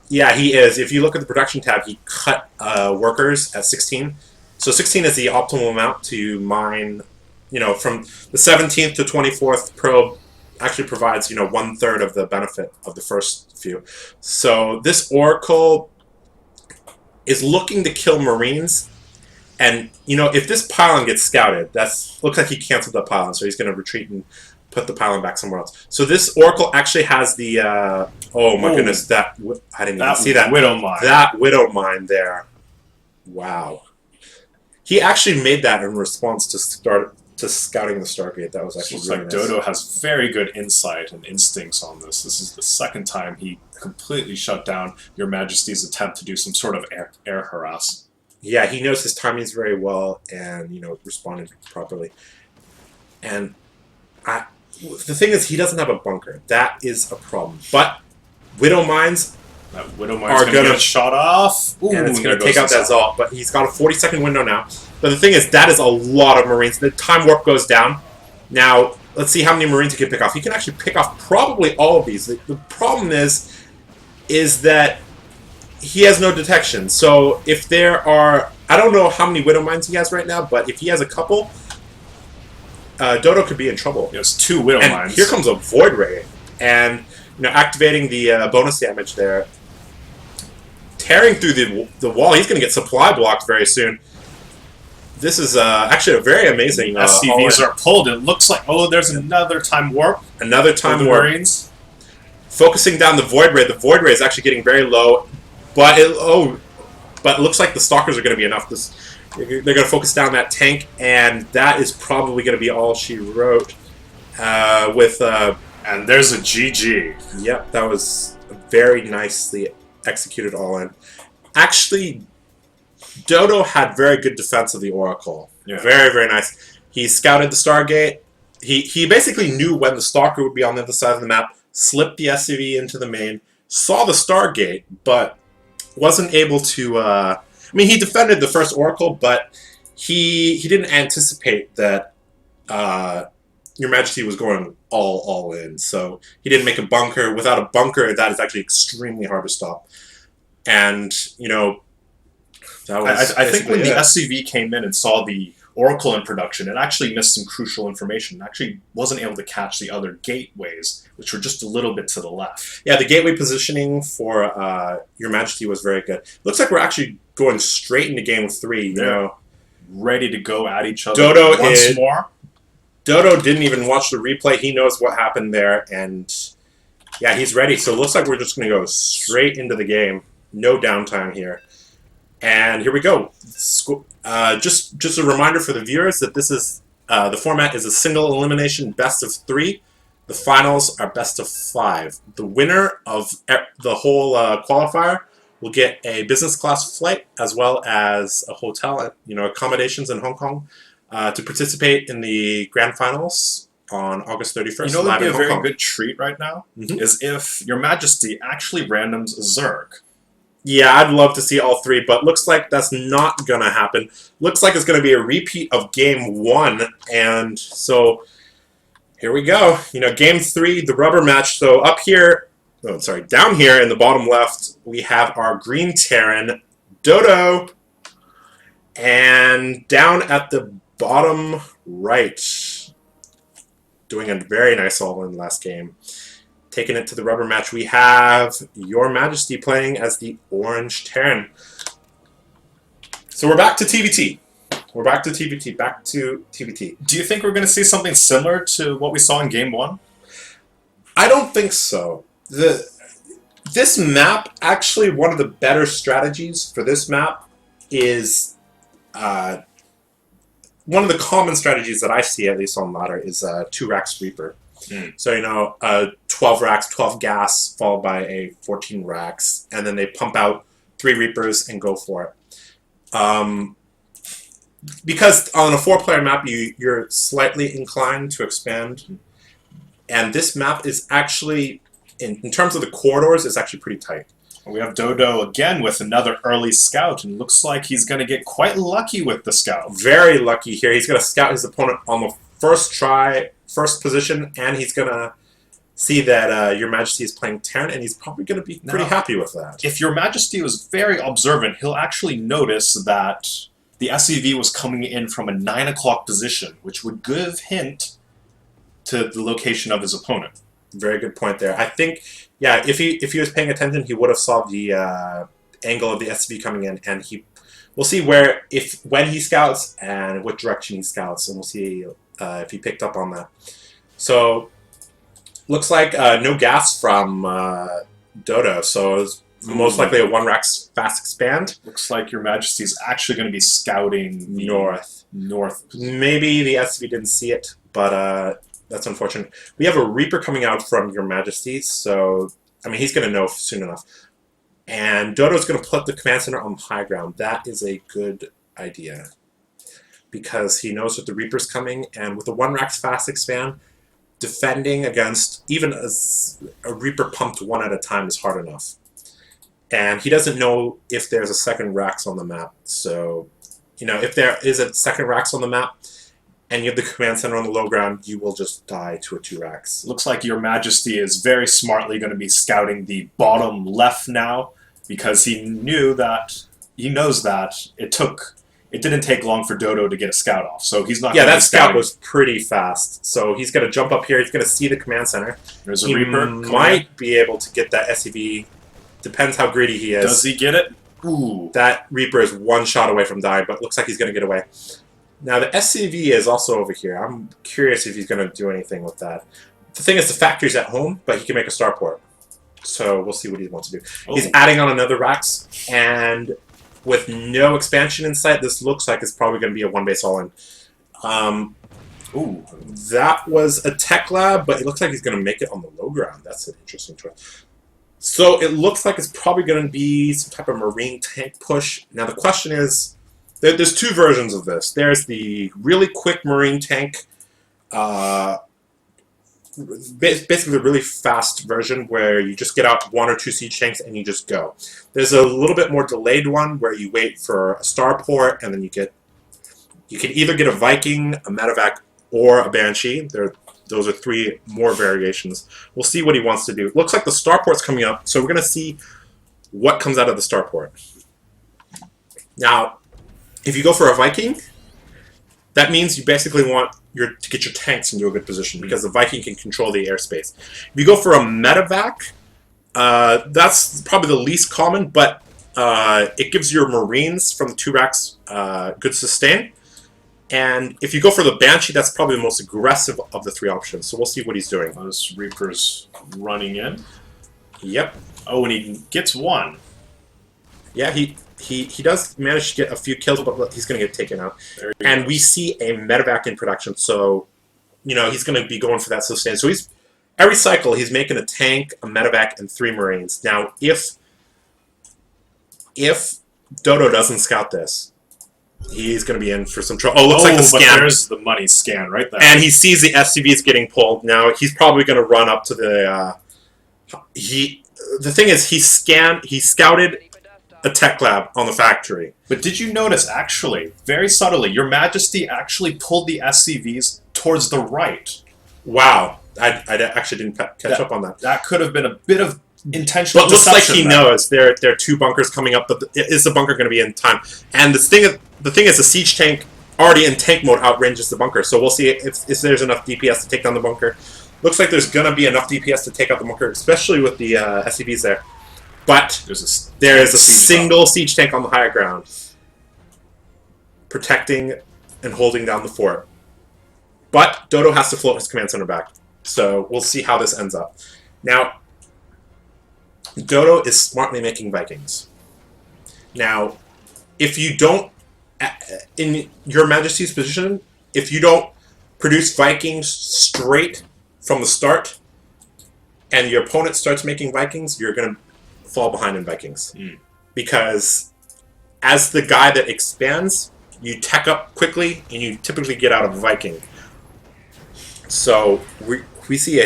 Yeah, he is. If you look at the production tab, he cut workers at 16. So 16 is the optimal amount to mine, you know, from the 17th to 24th probe actually provides, you know, 1/3 of the benefit of the first few. So this Oracle is looking to kill Marines. And, you know, if this pylon gets scouted, looks like he canceled that pylon, so he's going to retreat and put the pylon back somewhere else. So this Oracle actually has the, oh my goodness, I didn't even see that. Widow Mine. That Widow Mine there. Wow. He actually made that in response to scouting the Stargate. That was actually Looks really like nice. Dodo has very good insight and instincts on this. This is the second time he completely shut down Your Majesty's attempt to do some sort of air harass. Yeah, he knows his timings very well and, you know, responded properly. And The thing is, he doesn't have a bunker. That is a problem. But Widow Mines That Widow Mine's going to get shot off. Ooh, and it's going to take out that Zalt. But he's got a 40-second window now. But the thing is, that is a lot of Marines. The time warp goes down. Now, let's see how many Marines he can pick off. He can actually pick off probably all of these. The problem is that he has no detection. So if there are... I don't know how many Widow Mines he has right now, but if he has a couple, Dodo could be in trouble. He has 2 Widow Mines. Here comes a Void Ray. And, activating the bonus damage there. Tearing through the wall. He's going to get supply blocked very soon. This is actually a very amazing... SCVs are pulled. It looks like... Oh, there's another time warp. Another time warp. Marines. Focusing down the Void Ray. The Void Ray is actually getting very low. But it looks like the Stalkers are going to be enough. They're going to focus down that tank, and that is probably going to be all she wrote. And there's a GG. Yep, that was very nicely executed all-in. Actually, Dodo had very good defense of the Oracle. Yeah. Very, very nice. He scouted the Stargate. He basically knew when the Stalker would be on the other side of the map, slipped the SCV into the main, saw the Stargate, but wasn't able to... he defended the first Oracle, but he didn't anticipate that Your Majesty was going all in. So he didn't make a bunker. Without a bunker, that is actually extremely hard to stop. And, that was I think when the SCV came in and saw the Oracle in production, it actually missed some crucial information. It actually wasn't able to catch the other gateways, which were just a little bit to the left. Yeah, the gateway positioning for Your Majesty was very good. Looks like we're actually going straight into Game 3, ready to go at each other Dodo once more. Dodo didn't even watch the replay. He knows what happened there, and yeah, he's ready. So it looks like we're just going to go straight into the game. No downtime here. And here we go. Just a reminder for the viewers that this is the format is a single elimination best of 3. The finals are best of 5. The winner of the whole qualifier will get a business class flight as well as a hotel, accommodations in Hong Kong to participate in the grand finals on August 31st. What would be a very good treat right now is if Your Majesty actually randoms Zerg. Yeah, I'd love to see all 3, but looks like that's not going to happen. Looks like it's going to be a repeat of Game 1, and so here we go. Game 3, the rubber match. So down here in the bottom left, we have our Green Terran, Dodo, and down at the bottom right, doing a very nice all-in last game. Taking it to the rubber match, we have Your Majesty playing as the Orange Terran. So we're back to TVT. Back to TVT. Do you think we're going to see something similar to what we saw in Game 1? I don't think so. This map, actually, one of the better strategies for this map is... one of the common strategies that I see, at least on ladder, is 2 racks Reaper. So, 12 racks, 12 gas, followed by a 14 racks, and then they pump out 3 Reapers and go for it. Because on a 4-player map, you're slightly inclined to expand, and this map is actually, in terms of the corridors, is actually pretty tight. We have Dodo again with another early scout, and looks like he's going to get quite lucky with the scout. Very lucky here. He's going to scout his opponent on the first try, first position, and he's going to see that Your Majesty is playing Terran, and he's probably going to be pretty happy with that. If Your Majesty was very observant, he'll actually notice that the SCV was coming in from a 9 o'clock position, which would give hint to the location of his opponent. Very good point there. I think, yeah, if he was paying attention, he would have saw the angle of the SCV coming in, and we'll see when he scouts and what direction he scouts, and we'll see if he picked up on that. So, looks like no gas from Dodo, so it's most likely a 1 rack fast expand. Looks like Your Majesty is actually going to be scouting north. Maybe the SCV didn't see it, but that's unfortunate. We have a Reaper coming out from Your Majesty, so he's going to know soon enough. And Dodo's going to put the command center on high ground. That is a good idea, because he knows that the Reaper's coming, and with the 1 rack fast expand, defending against even a Reaper pumped one at a time is hard enough. And he doesn't know if there's a second Rax on the map. So, you know, if there is a second Rax on the map and you have the command center on the low ground, you will just die to a 2 Rax. Looks like your Majesty is very smartly going to be scouting the bottom left now, because he knows that it didn't take long for Dodo to get a scout off. So he's not. Yeah, gonna that be scout scouting. was pretty fast. So he's going to jump up here. He's going to see the command center. There's a He Reaper. might be able to get that SCV. Depends how greedy he is. Does he get it? Ooh. That Reaper is 1 shot away from dying, but looks like he's going to get away. Now, the SCV is also over here. I'm curious if he's going to do anything with that. The thing is, the factory's at home, but he can make a starport. So we'll see what he wants to do. Oh. He's adding on another Rax, and with no expansion in sight, this looks like it's probably going to be a 1-base all-in. Ooh. That was a tech lab, but it looks like he's going to make it on the low ground. That's an interesting choice. So it looks like it's probably going to be some type of marine tank push. Now the question is, there's 2 versions of this. There's the really quick marine tank, basically the really fast version where you just get out 1 or 2 siege tanks and you just go. There's a little bit more delayed one where you wait for a starport and then you can either get a Viking, a medevac, or a Banshee. Those are 3 more variations. We'll see what he wants to do. Looks like the starport's coming up, so we're going to see what comes out of the starport. Now, if you go for a Viking, that means you basically want to get your tanks into a good position, because the Viking can control the airspace. If you go for a medevac, that's probably the least common, but it gives your Marines from the 2 racks good sustain. And if you go for the Banshee, that's probably the most aggressive of the 3 options. So we'll see what he's doing. This Reaper's running in. Yep. Oh, and he gets 1. Yeah, he does manage to get a few kills, but he's going to get taken out. And we see a medevac in production, so you know he's going to be going for that sustain. So every cycle he's making a tank, a medevac, and 3 Marines. Now, if Dodo doesn't scout this, he's going to be in for some trouble. Oh, looks like the but scan. there's the money scan right there. And he sees the SCVs getting pulled. Now he's probably going to run up to the. The thing is, he scouted a tech lab on the factory. But did you notice, actually, very subtly, your Majesty actually pulled the SCVs towards the right? Wow, I actually didn't catch up on that. That could have been a bit of intentional. But it looks like he knows there are 2 bunkers coming up. But is the bunker going to be in time? And the thing is, the siege tank already in tank mode outranges the bunker. So we'll see if there's enough DPS to take down the bunker. Looks like there's going to be enough DPS to take out the bunker, especially with the SCVs there. But there is a single siege tank on the higher ground, protecting and holding down the fort. But Dodo has to float his command center back. So we'll see how this ends up. Now, Dodo is smartly making Vikings. Now, if you don't, in your Majesty's position, if you don't produce Vikings straight from the start, and your opponent starts making Vikings, you're going to fall behind in Vikings. Because as the guy that expands, you tech up quickly, and you typically get out of a Viking. So we see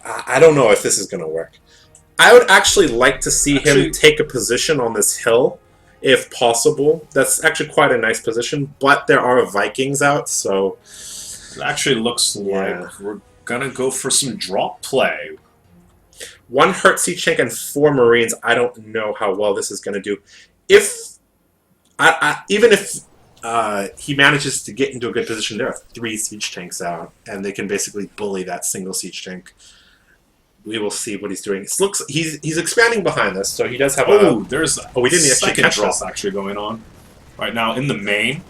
I don't know if this is going to work. I would actually like to see him take a position on this hill, if possible. That's actually quite a nice position, but there are Vikings out, so... It actually looks like we're going to go for some drop play. 1 hurt siege tank and 4 Marines. I don't know how well this is going to do. Even if he manages to get into a good position, there are 3 siege tanks out, and they can basically bully that single siege tank. We will see what he's doing. It looks he's expanding behind this, so he does have there's we didn't actually catch drop this. actually going on right now in the main.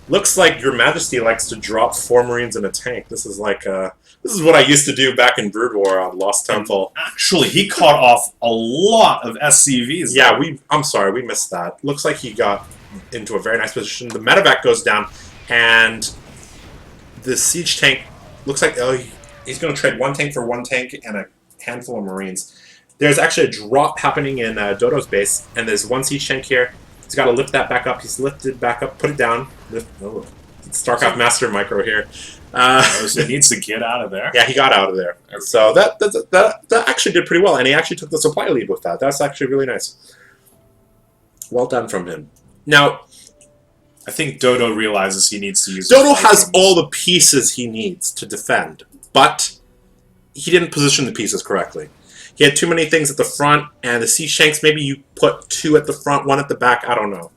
Looks like your Majesty likes to drop 4 Marines in a tank. This is like this is what I used to do back in Brood War on Lost Temple. Actually, he caught off a lot of SCVs. Yeah, I'm sorry, we missed that. Looks like he got into a very nice position. The medevac goes down, and the siege tank looks like he's going to trade 1 tank for 1 tank and a handful of Marines. There's actually a drop happening in Dodo's base, and there's 1 siege tank here. He's got to lift that back up. He's lifted back up, put it down. StarCraft Master Micro here. So he needs to get out of there. Yeah, he got out of there. So that actually did pretty well, and he actually took the supply lead with that. That's actually really nice. Well done from him. Now, I think Dodo realizes he needs to use... Dodo has all the pieces he needs to defend, but he didn't position the pieces correctly. He had too many things at the front, and the sea shanks, maybe you put 2 at the front, 1 at the back, I don't know.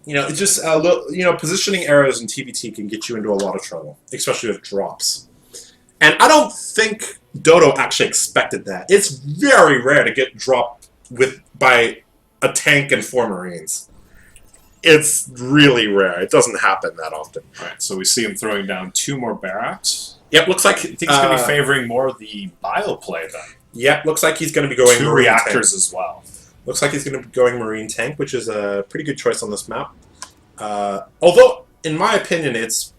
It's just a little, positioning errors in TVT can get you into a lot of trouble, especially with drops. And I don't think Dodo actually expected that. It's very rare to get dropped by a tank and 4 Marines. It's really rare. It doesn't happen that often. All right, so we see him throwing down 2 more barracks. Yep, looks like... I think he's going to be favoring more of the bio play then. Yep, looks like he's going to be going 2 Marine reactors tank. as well. Looks like he's going to be going Marine tank, which is a pretty good choice on this map. Although, in my opinion, it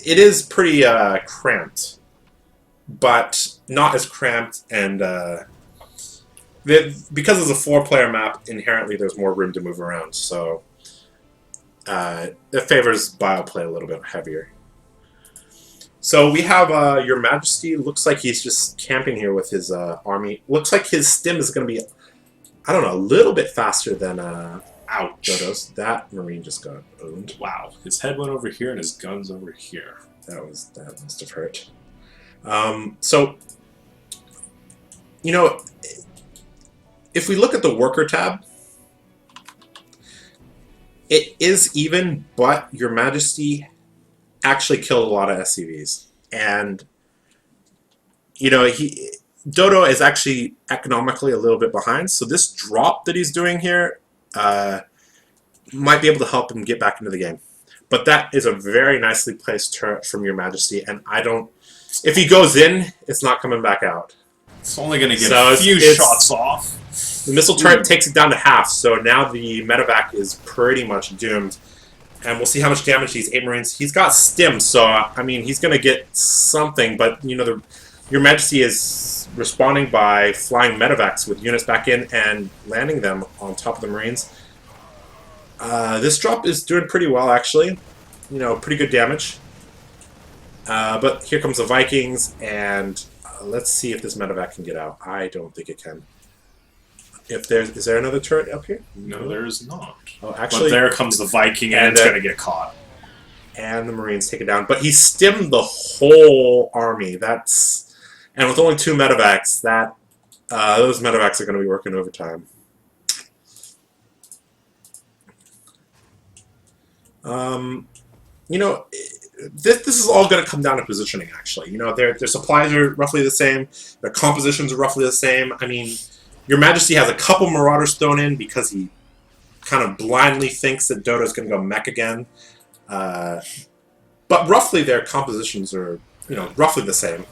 is pretty cramped, but not as cramped, and because it's a 4-player map, inherently there's more room to move around, so it favors bio play a little bit heavier. So we have Your Majesty. Looks like he's just camping here with his army. Looks like his stim is going to be, I don't know, a little bit faster than Dodo's. That Marine just got owned. Wow, his head went over here and his gun's over here. That must have hurt. If we look at the worker tab, it is even, but Your Majesty actually killed a lot of SCVs. And, Dodo is actually economically a little bit behind, so this drop that he's doing here might be able to help him get back into the game. But that is a very nicely placed turret from Your Majesty, and if he goes in, it's not coming back out. It's only going to get a few shots off. The missile turret takes it down to half, so now the medevac is pretty much doomed. And we'll see how much damage these 8 Marines... He's got stim, so, I mean, he's going to get something, but, Your Majesty is responding by flying medevacs with units back in and landing them on top of the Marines. This drop is doing pretty well, actually. Pretty good damage. But here comes the Vikings, and let's see if this medevac can get out. I don't think it can. Is there another turret up here? No, there is not. Oh, actually, but there comes the Viking, and it's going to get caught. And the Marines take it down. But he stimmed the whole army. And with only 2 medevacs, those medevacs are going to be working overtime. This is all going to come down to positioning, actually. Their supplies are roughly the same. Their compositions are roughly the same. I mean, Your Majesty has a couple Marauders thrown in because he kind of blindly thinks that Dodo's going to go mech again. But roughly their compositions are, roughly the same.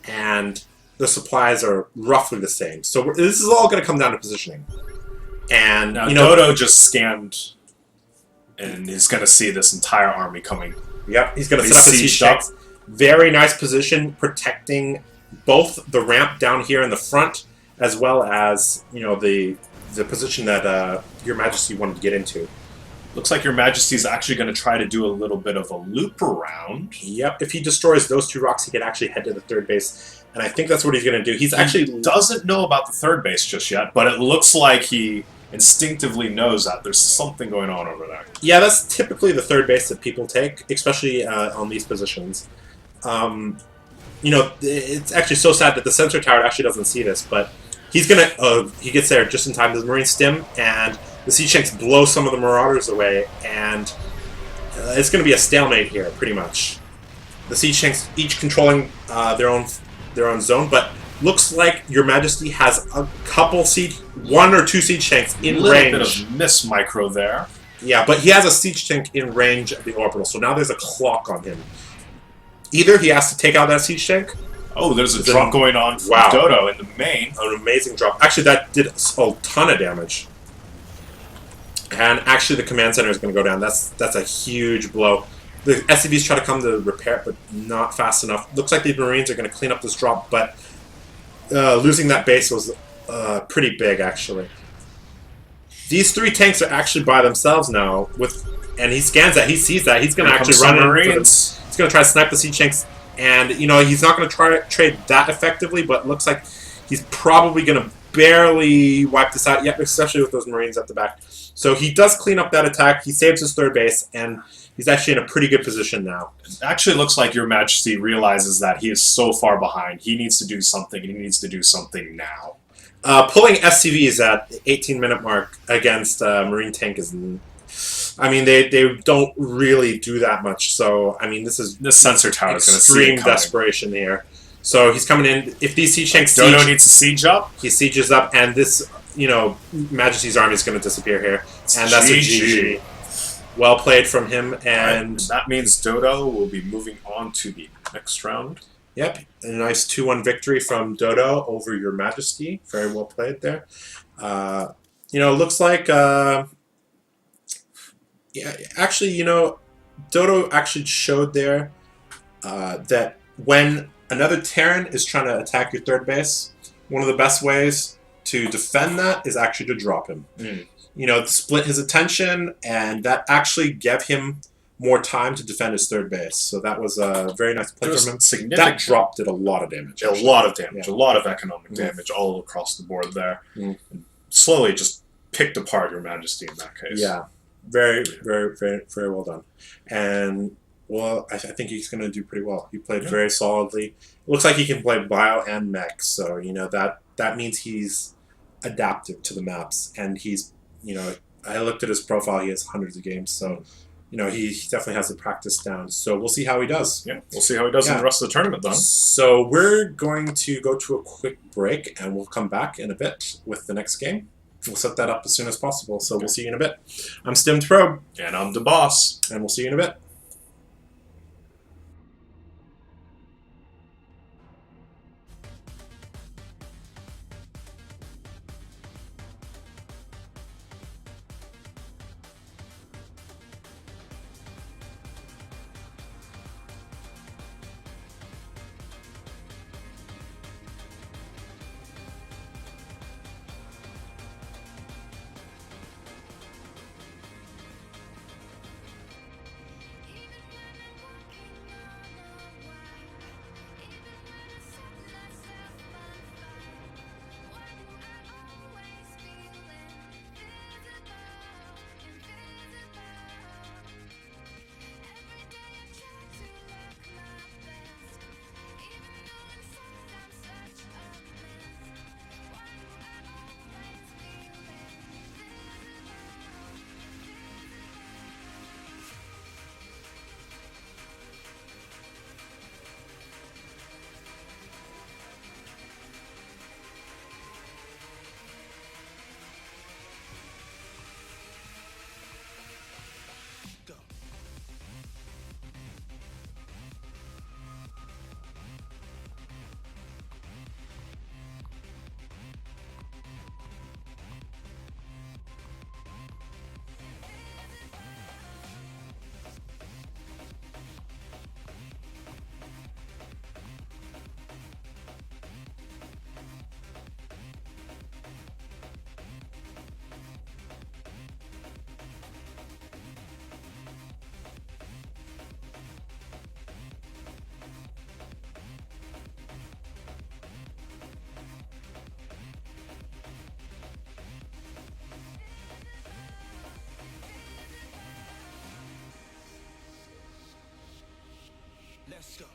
And the supplies are roughly the same. So this is all going to come down to positioning. And, now, Dodo just scanned, and he's going to see this entire army coming. Yep, he's going to set up his siege tanks. Very nice position, protecting both the ramp down here in the front, as well as, the position that Your Majesty wanted to get into. Looks like Your Majesty's actually going to try to do a little bit of a loop around. Yep, if he destroys those 2 rocks, he can actually head to the 3rd base, and I think that's what he's going to do. He doesn't know about the 3rd base just yet, but it looks like he instinctively knows that there's something going on over there. Yeah, that's typically the 3rd base that people take, especially on these positions. It's actually so sad that the sensor tower actually doesn't see this, but he's gonna. He gets there just in time. The Marine stim, and the Sea Shanks blow some of the Marauders away, and it's gonna be a stalemate here, pretty much. The Sea Shanks each controlling their own zone, but looks like Your Majesty has a couple 1 or 2 siege tanks in range. A little bit of miss micro there. Yeah, but he has a siege tank in range of the orbital, so now there's a clock on him. Either he has to take out that siege tank. Oh, there's a drop going on from Dodo in the main. An amazing drop. Actually, that did a ton of damage. And actually, the command center is going to go down. That's a huge blow. The SCVs try to come to repair it, but not fast enough. Looks like these Marines are going to clean up this drop, but losing that base was pretty big, actually. These 3 tanks are actually by themselves now. And he scans that. He sees that. He's going to actually some run in. Marines. He's going to try to snipe the siege tanks. And, you know, he's not going to try to trade that effectively, but it looks like he's probably going to barely wipe this out, yet, especially with those Marines at the back. So he does clean up that attack. He saves his 3rd base, and he's actually in a pretty good position now. It actually looks like Your Majesty realizes that he is so far behind. He needs to do something, and he needs to do something now. Pulling SCVs at the 18-minute mark against Marine tank is... I mean, they don't really do that much. So, I mean, this is... This sensor tower is going to see extreme it coming. desperation here. So he's coming in. If these siege tanks Dodo needs to siege up. he sieges up, and this, you know, Majesty's army is going to disappear here. And that's a GG. Well played from him, and that means Dodo will be moving on to the next round. Yep, a nice 2-1 victory from Dodo over Your Majesty. Very well played there. You know, looks like... yeah, actually, you know, Dodo actually showed there that when another Terran is trying to attack your 3rd base, one of the best ways to defend that is actually to drop him. You know, split his attention, and that actually gave him more time to defend his 3rd base. So that was a very nice play from him. That drop did a lot of damage. A lot of damage. Yeah. A lot of economic damage all across the board there. Slowly just picked apart Your Majesty in that case. Yeah. Very, very, very, very well done. And, well, I think he's going to do pretty well. He played very solidly. It looks like he can play Bio and Mech, so, you know, that means he's adaptive to the maps. And he's, you know, I looked at his profile. He has hundreds of games, so, you know, he definitely has the practice down. So we'll see how he does. Yeah, we'll see how he does in the rest of the tournament, then. So we're going to go to a quick break, and we'll come back in a bit with the next game. We'll set that up as soon as possible, so we'll see you in a bit. I'm Stimmed Probe. And I'm the boss. And we'll see you in a bit. Let's go.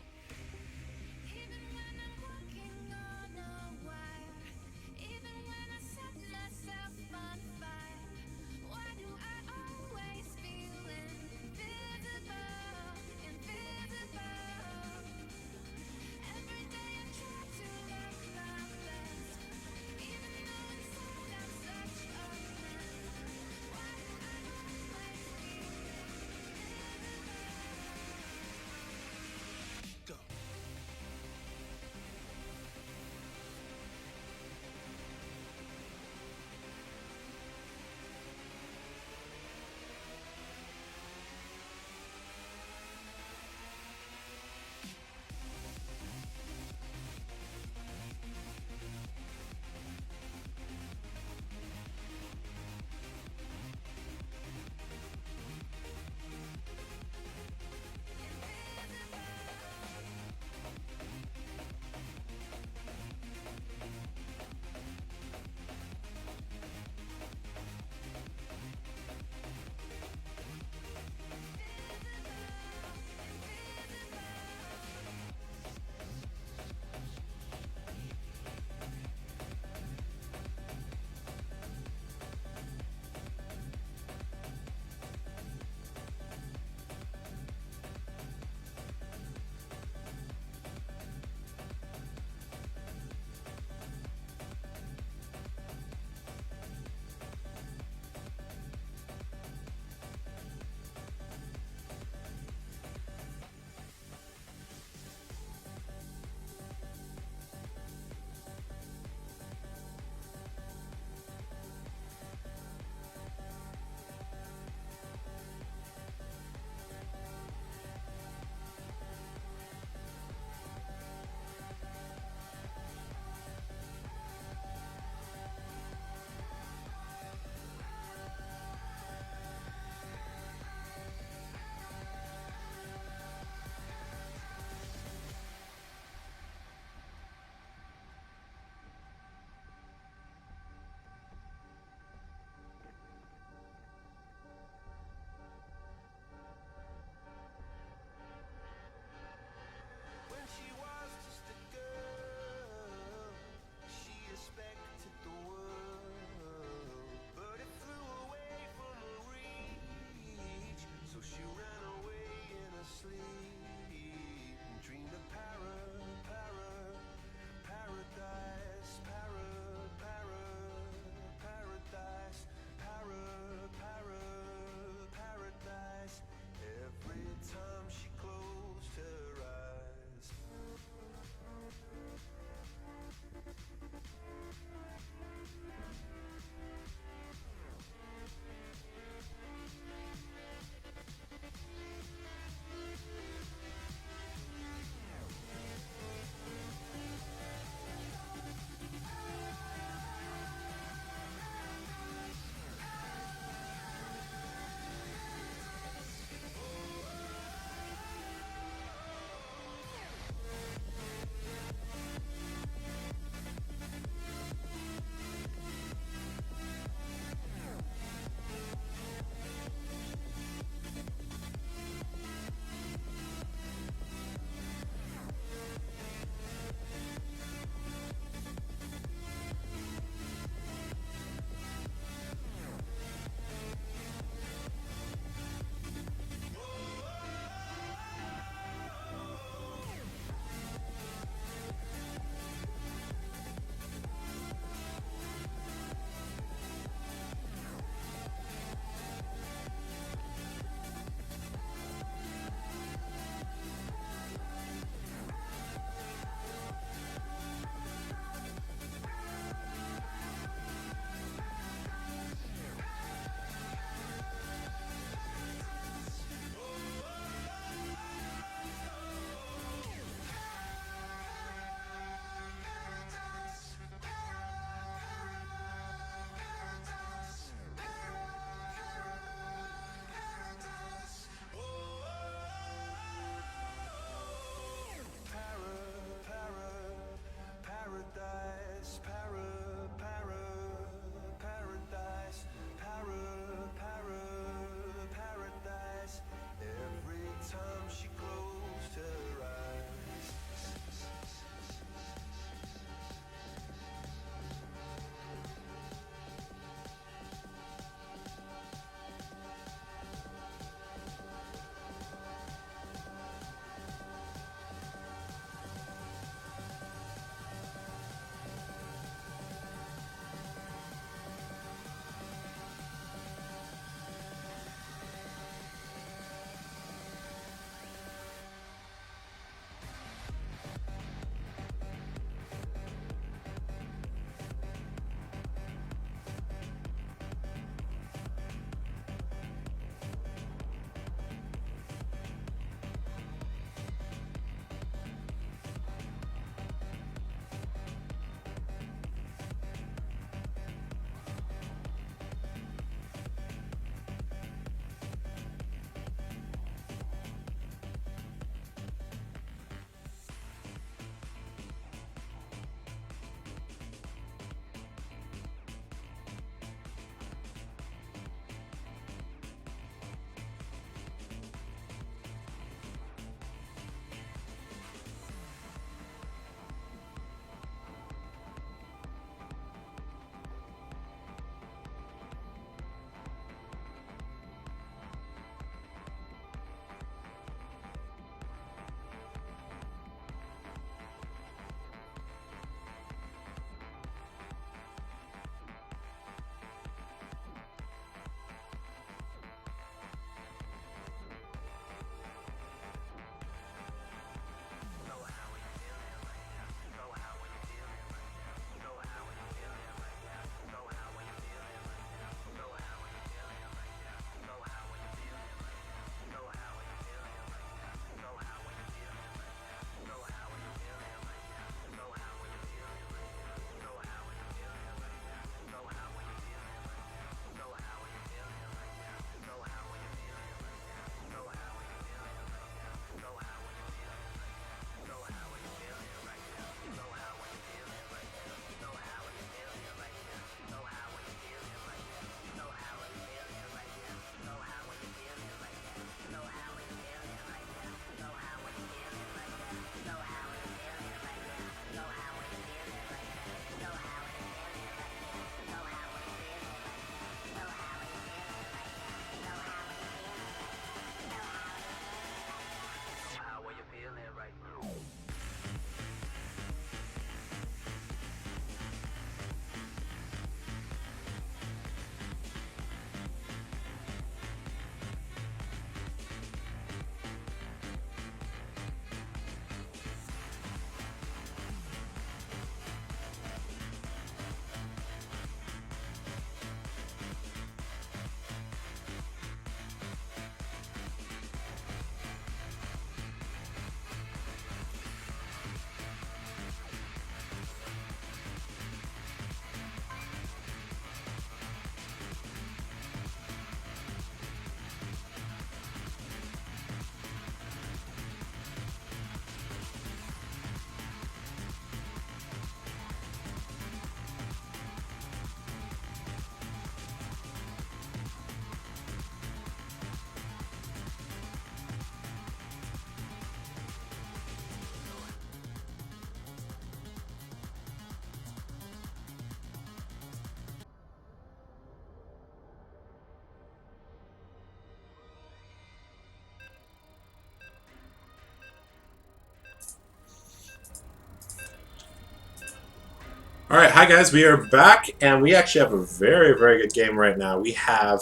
Alright, hi guys, we are back, and we actually have a very, very good game right now. We have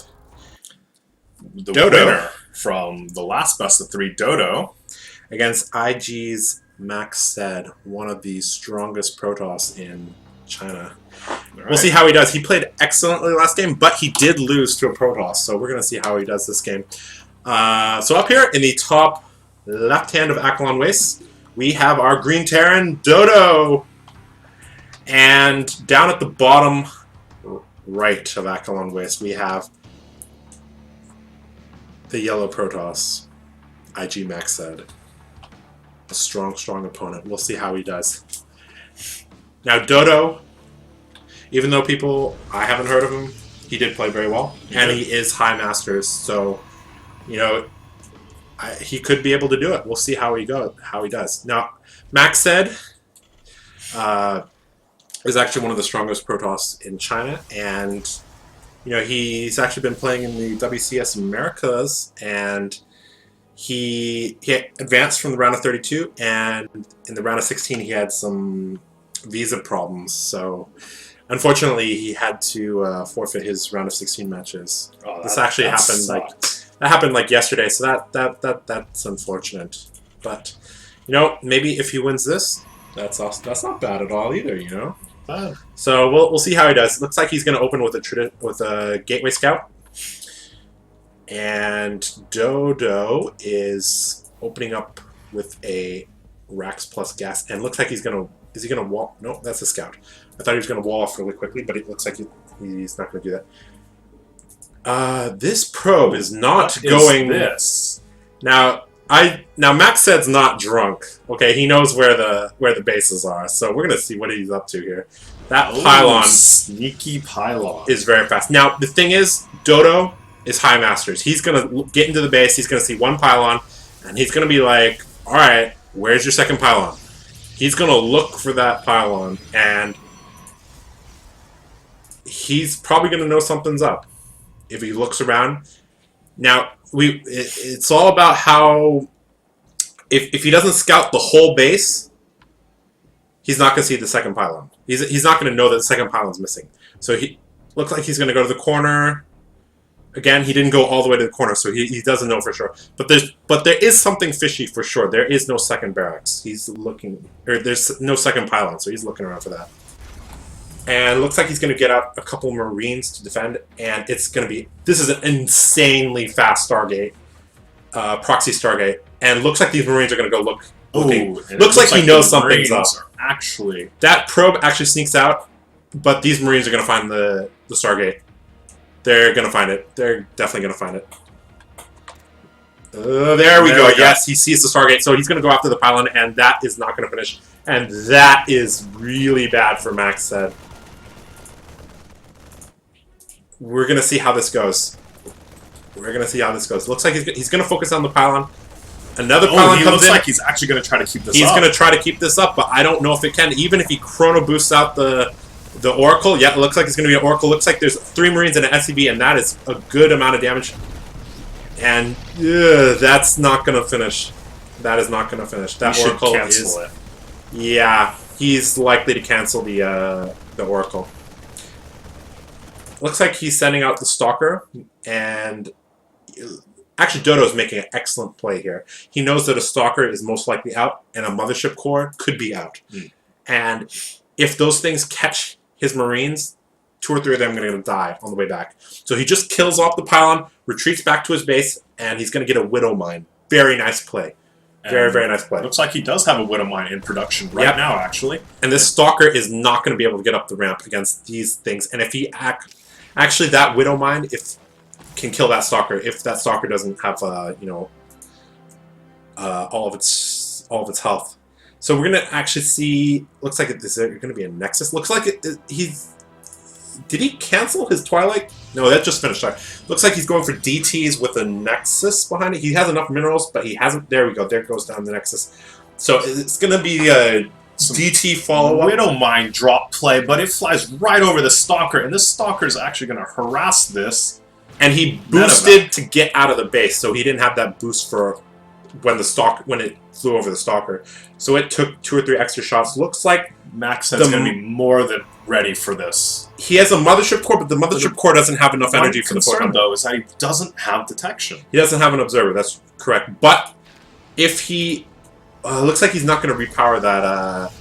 The Dodo winner from the last best of 3, Dodo, against IG's MaxHead, one of the strongest Protoss in China. Right. We'll see how he does. He played excellently last game, but he did lose to a Protoss, so we're going to see how he does this game. So up here in the top left hand of Acheron Waste, we have our Green Terran, Dodo. And down at the bottom right of Acheron Waste, we have the yellow Protoss, IG MaxHead. A strong, strong opponent. We'll see how he does. Now, Dodo, even though I haven't heard of him, he did play very well. And he is High Masters, so, you know, he could be able to do it. We'll see how he does. Now, MaxHead is actually one of the strongest Protoss in China, and you know he's actually been playing in the WCS Americas, and he advanced from the round of 32, and in the round of 16 he had some visa problems, so unfortunately he had to forfeit his round of 16 matches. Oh, this actually happened like yesterday, so that's unfortunate. But you know, maybe if he wins this, that's not bad at all either, you know. So we'll see how he does. Looks like he's going to open with a Gateway Scout, and Dodo is opening up with a Rax plus Gas, and looks like he's going to. Is he going to wall? No, that's a Scout. I thought he was going to wall off really quickly, but it looks like he's not going to do that. This probe is not going. This Now MaxHead's not drunk. Okay, he knows where the bases are, so we're gonna see what he's up to here. That pylon, sneaky pylon, is very fast. Now the thing is, Dodo is High Masters. He's gonna get into the base. He's gonna see one pylon, and he's gonna be like, "All right, where's your second pylon?" He's gonna look for that pylon, and he's probably gonna know something's up if he looks around. Now, it's all about how, if he doesn't scout the whole base, he's not going to see the second pylon. He's not going to know that the second pylon's missing. So he looks like he's going to go to the corner. Again, he didn't go all the way to the corner, so he doesn't know for sure. But there is something fishy for sure. There is no second barracks. He's looking, or there's no second pylon, so he's looking around for that. And it looks like he's going to get out a couple Marines to defend, and it's going to be... This is an insanely fast Stargate, proxy Stargate, and looks like these Marines are going to go look. Looks like he knows something's up. Actually, that probe actually sneaks out, but these Marines are going to find the Stargate. They're going to find it. They're definitely going to find it. There we go. Yes, he sees the Stargate, so he's going to go after the pylon, and that is not going to finish. And that is really bad for MaxHead. We're going to see how this goes. Looks like he's going to focus on the pylon. Another pylon comes in. Looks like he's actually going to try to keep this up. He's going to try to keep this up, but I don't know if it can. Even if he chrono boosts out the Oracle, yeah, it looks like it's going to be an Oracle. Looks like there's 3 Marines and an SCV, and that is a good amount of damage. And that's not going to finish. That is not going to finish. That Oracle cancel it. Yeah, he's likely to cancel the Oracle. Looks like he's sending out the Stalker, and actually Dodo's making an excellent play here. He knows that a Stalker is most likely out, and a Mothership Core could be out. And if those things catch his Marines, 2 or 3 of them are going to die on the way back. So he just kills off the pylon, retreats back to his base, and he's going to get a Widow Mine. Very nice play. Very, very nice play. Looks like he does have a Widow Mine in production right now, actually. And this Stalker is not going to be able to get up the ramp against these things. And if he actually, that Widow Mine can kill that Stalker if that Stalker doesn't have you know, all of its health. So we're going to actually see. Looks like is there going to be a Nexus? Looks like did he cancel his Twilight? No, that just finished. Sorry. Looks like he's going for DTs with a Nexus behind it. He has enough minerals, but he hasn't. There we go. There goes down the Nexus. So it's going to be a DT follow-up. Widow Mine drop play, but it flies right over the Stalker, and this Stalker is actually going to harass this. And he boosted to get out of the base, so he didn't have that boost for when it flew over the Stalker. So it took 2 or 3 extra shots. Looks like MaxHead's going to be more than ready for this. He has a mothership core, but the mothership core doesn't have enough energy for the concern, photon. though, is that he doesn't have detection. He doesn't have an observer. That's correct. But if he, looks like he's not going to repower that.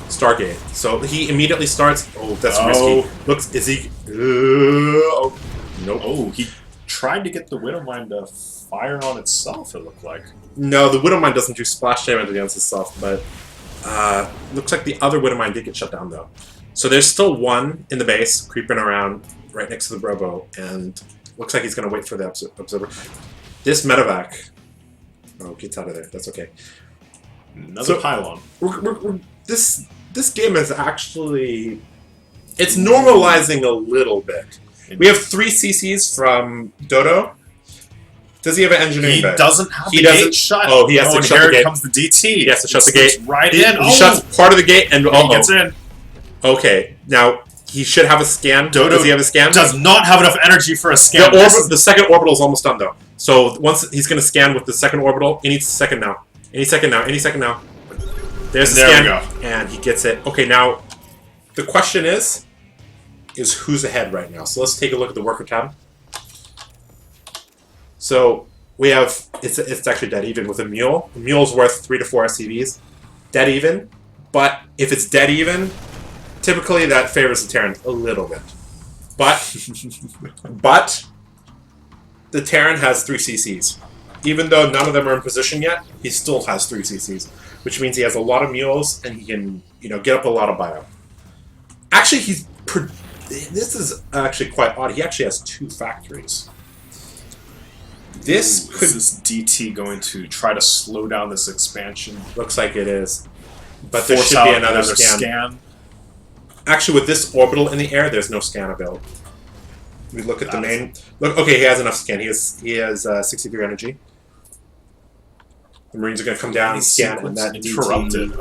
Stargate. So he immediately starts. Oh, that's risky. Looks. Is he? Oh, nope. Oh, he tried to get the Widowmine to fire on itself. It looked like. No, the Widowmine doesn't do splash damage against itself, but looks like the other Widowmine did get shut down though. So there's still one in the base, creeping around right next to the Robo, and looks like he's going to wait for the observer. This medevac. Oh, gets out of there. That's okay. Another pylon. This game is actually... It's normalizing a little bit. We have 3 CCs from Dodo. Does he have an engineering bed? He doesn't have the gate shut. Oh, he has to shut the gate. Here comes the DT. He has to shut the gate. Right He shuts part of the gate and... He gets in. Okay, now he should have a scan. Dodo does he have a scan? Does not have enough energy for a scan. The second orbital is almost done though. So once he's going to scan with the second orbital, any second now. Any second now. Any second now. There's the scan. There we go. And he gets it. Okay, now the question is who's ahead right now? So let's take a look at the worker tab. So we have it's actually dead even with a mule. A mule's worth 3 to 4 SCVs. Dead even. But if it's dead even, typically that favors the Terran a little bit. But the Terran has 3 CCs. Even though none of them are in position yet, he still has 3 CCs, which means he has a lot of mules and he can, get up a lot of bio. Actually, this is actually quite odd. He actually has 2 factories. Is this DT going to try to slow down this expansion? Looks like it is. But there should be another scan. Actually, with this orbital in the air, there's no scan available. We look at the main. Look, okay, he has enough scan. He has 63 energy. The Marines are going to come down and scan, and that interrupted.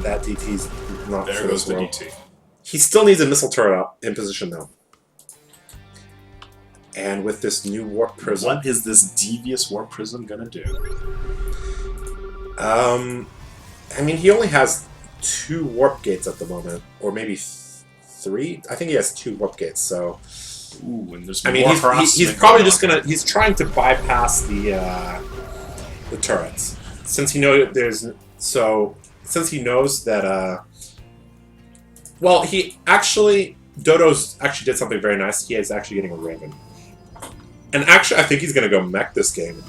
That DT's not. There goes the DT. He still needs a missile turret up in position though. And with this new warp prism, what is this devious warp prism going to do? I mean, he only has 2 warp gates at the moment, or maybe 3. I think he has 2 warp gates. So, and there's he's probably just gonna. He's trying to bypass the turrets since he knows since he knows that. Well, Dodo's actually did something very nice. He is actually getting a Raven, and actually, I think he's gonna go mech this game.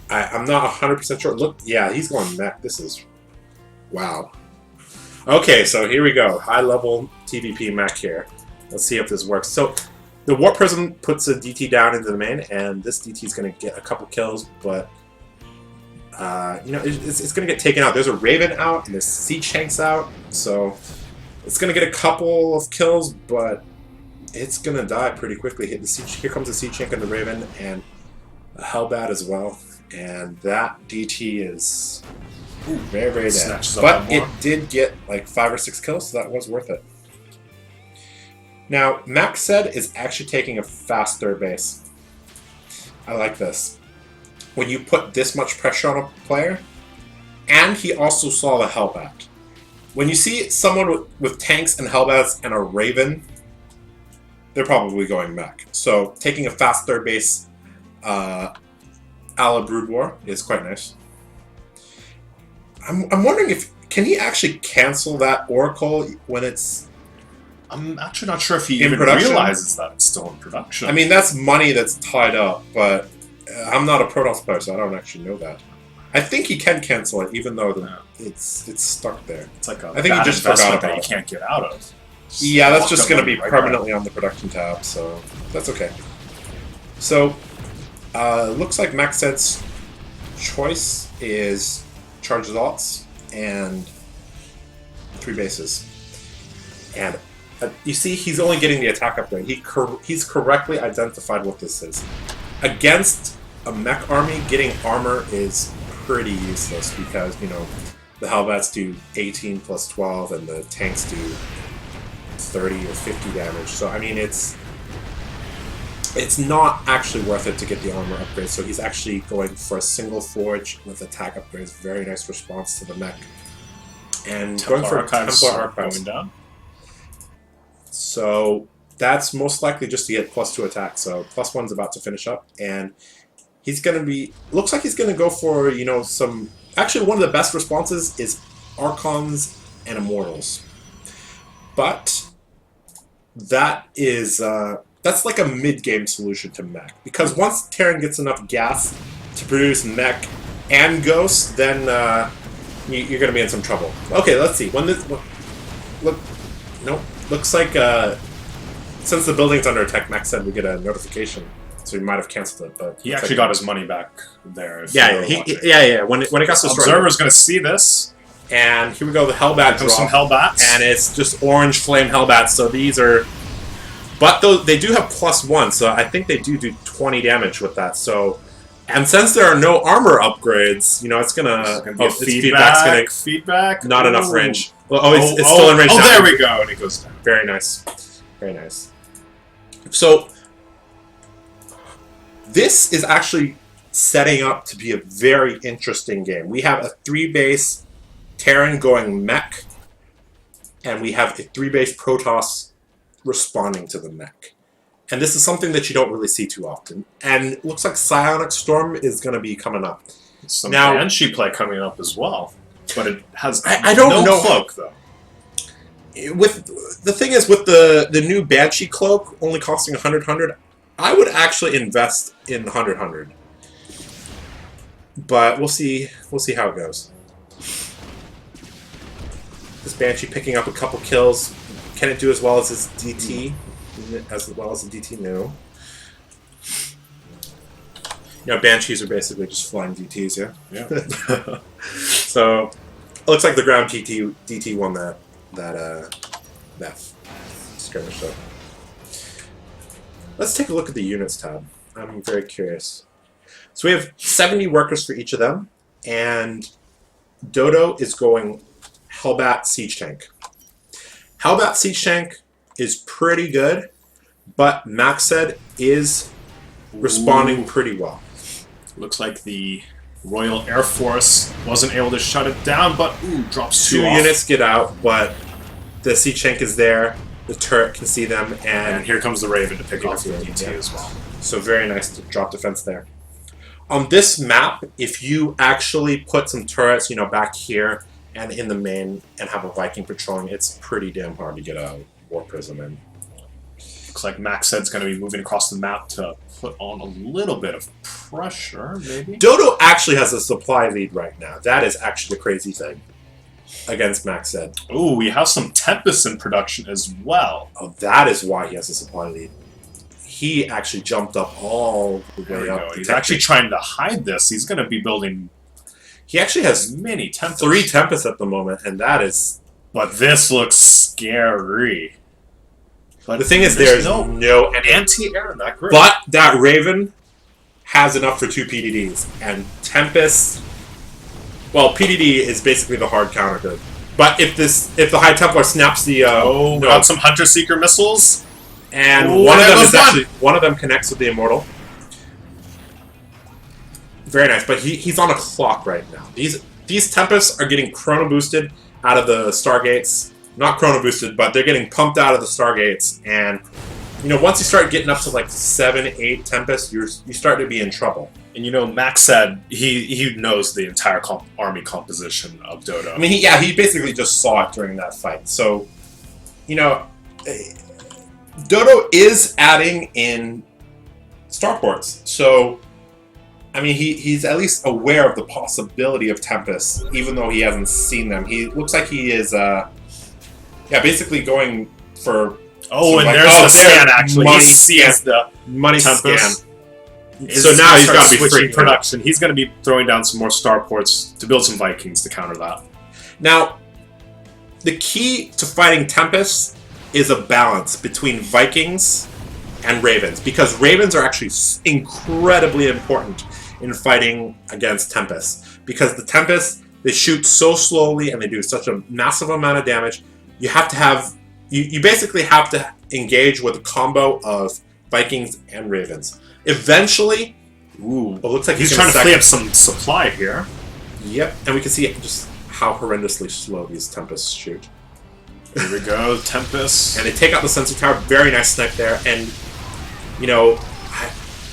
I'm not 100% sure. Look, yeah, he's going mech. This is... Wow. Okay, so here we go. High-level TVP mech here. Let's see if this works. So, the Warp Prism puts a DT down into the main, and this DT is going to get a couple kills, but... it's going to get taken out. There's a Raven out, and there's Siege Tanks out, so... It's going to get a couple of kills, but... It's going to die pretty quickly. Here comes the Siege Tank and the Raven, and... a Hellbat as well. And that DT is very, very dead. But it did get like 5 or 6 kills, so that was worth it. Now, MaxHead is actually taking a fast third base. I like this. When you put this much pressure on a player, and he also saw the Hellbat. When you see someone with tanks and Hellbats and a Raven, they're probably going mech. So taking a fast third base a la Brood War is quite nice. I'm wondering can he actually cancel that Oracle when it's... I'm actually not sure if he even realizes that it's still in production. I mean, that's money that's tied up, but I'm not a Protoss player, so I don't actually know that. I think he can cancel it, even though it's stuck there. It's like I think he just forgot about it. He can't get out of. Yeah, that's just going to be permanently on the production tab, so that's okay. So... looks like MaxHead's choice is charge alts and 3 bases. And you see, he's only getting the attack upgrade. He's correctly identified what this is. Against a mech army, getting armor is pretty useless because, the Hellbats do 18 plus 12 and the tanks do 30 or 50 damage. So, I mean, it's not actually worth it to get the armor upgrade, so he's actually going for a single forge with attack upgrades. Very nice response to the mech. And Templar going for Archives Templar Archives. going down. So that's most likely just to get +2 attack. So +1's about to finish up, and he's going to be... Looks like he's going to go for, you know, some... Actually, one of the best responses is Archons and Immortals. But that is... that's like a mid-game solution to Mech. Because once Terran gets enough gas to produce Mech and Ghost, then you're going to be in some trouble. Okay, let's see. When this... Look... Nope. Looks like... since the building's under attack, Max said we get a notification. So he might have canceled it, but... He actually got his money back there. Yeah, yeah. When it got destroyed. Observer's going to see this. And here we go, the Hellbat drop. Some Hellbats. And it's just orange flame Hellbats, so these are... But they do have +1, so I think they do 20 damage with that, so... And since there are no armor upgrades, you know, it's gonna be feedback. Not enough range. Well, it's still in range now. Oh, there we go, and it goes down. Very nice. Very nice. So... This is actually setting up to be a very interesting game. We have a 3-base Terran going Mech, and we have a 3-base Protoss responding to the Mech. And this is something that you don't really see too often. And it looks like Psionic Storm is going to be coming up. Some Banshee play coming up as well. But it has I don't know cloak, though. The thing is, with the new Banshee cloak only costing 100, I would actually invest in 100. But we'll see how it goes. This Banshee picking up a couple kills. Can it do as well as his DT? As well as the DT? No. You know, Banshees are basically just flying DTs, yeah? Yeah. So, it looks like the ground DT won that skirmish, though. Let's take a look at the units tab. I'm very curious. So we have 70 workers for each of them, and Dodo is going Hellbat Siege Tank. Hellbat Siege Tank is pretty good, but MaxHead is responding pretty well. Looks like the Royal Air Force wasn't able to shut it down, but drops 2 off. units get out, but the Siege Tank is there. The turret can see them, and here comes the Raven to pick off the DT as well. So very nice to drop defense there. On this map, if you actually put some turrets, you know, back here and in the main and have a Viking patrolling, it's pretty damn hard to get a War Prism in. Looks like MaxHead's going to be moving across the map to put on a little bit of pressure, maybe? Dodo actually has a supply lead right now. That is actually the crazy thing against MaxHead. Ooh, we have some Tempest in production as well. Oh, that is why he has a supply lead. He actually jumped up all the way up. He's actually trying to hide this. He's going to be building... He actually has many Tempests. 3 Tempests at the moment, and that is... But this looks scary. But the thing is, there's no anti-air in that group. But that Raven has enough for 2 PDDs. And Tempest... Well, PDD is basically the hard counter to... But if the High Templar snaps the... got some Hunter Seeker missiles. And one of them connects with the Immortal. Very nice, but he's on a clock right now. These Tempests are getting chrono boosted out of the Stargates. Not chrono boosted, but they're getting pumped out of the Stargates. And you know, once you start getting up to like 7, 8 Tempests, you start to be in trouble. And you know, Max said he knows the entire army composition of Dodo. I mean, he basically just saw it during that fight. So, you know, Dodo is adding in starports. So, I mean, he's at least aware of the possibility of Tempests, even though he hasn't seen them. He looks like he is, basically going for... Oh, and there's the scan, actually. He sees the money Tempest. Scan. So now he's got to be switching production. He's going to be throwing down some more starports to build some Vikings to counter that. Now, the key to fighting Tempests is a balance between Vikings and Ravens, because Ravens are actually incredibly important in fighting against Tempests, because the Tempests, they shoot so slowly and they do such a massive amount of damage. You have to have... You basically have to engage with a combo of Vikings and Ravens. Eventually, it looks like he's trying to free up some supply here. Yep, and we can see just how horrendously slow these Tempests shoot. Here we go, Tempest. And they take out the sensor tower. Very nice snipe there. And, you know,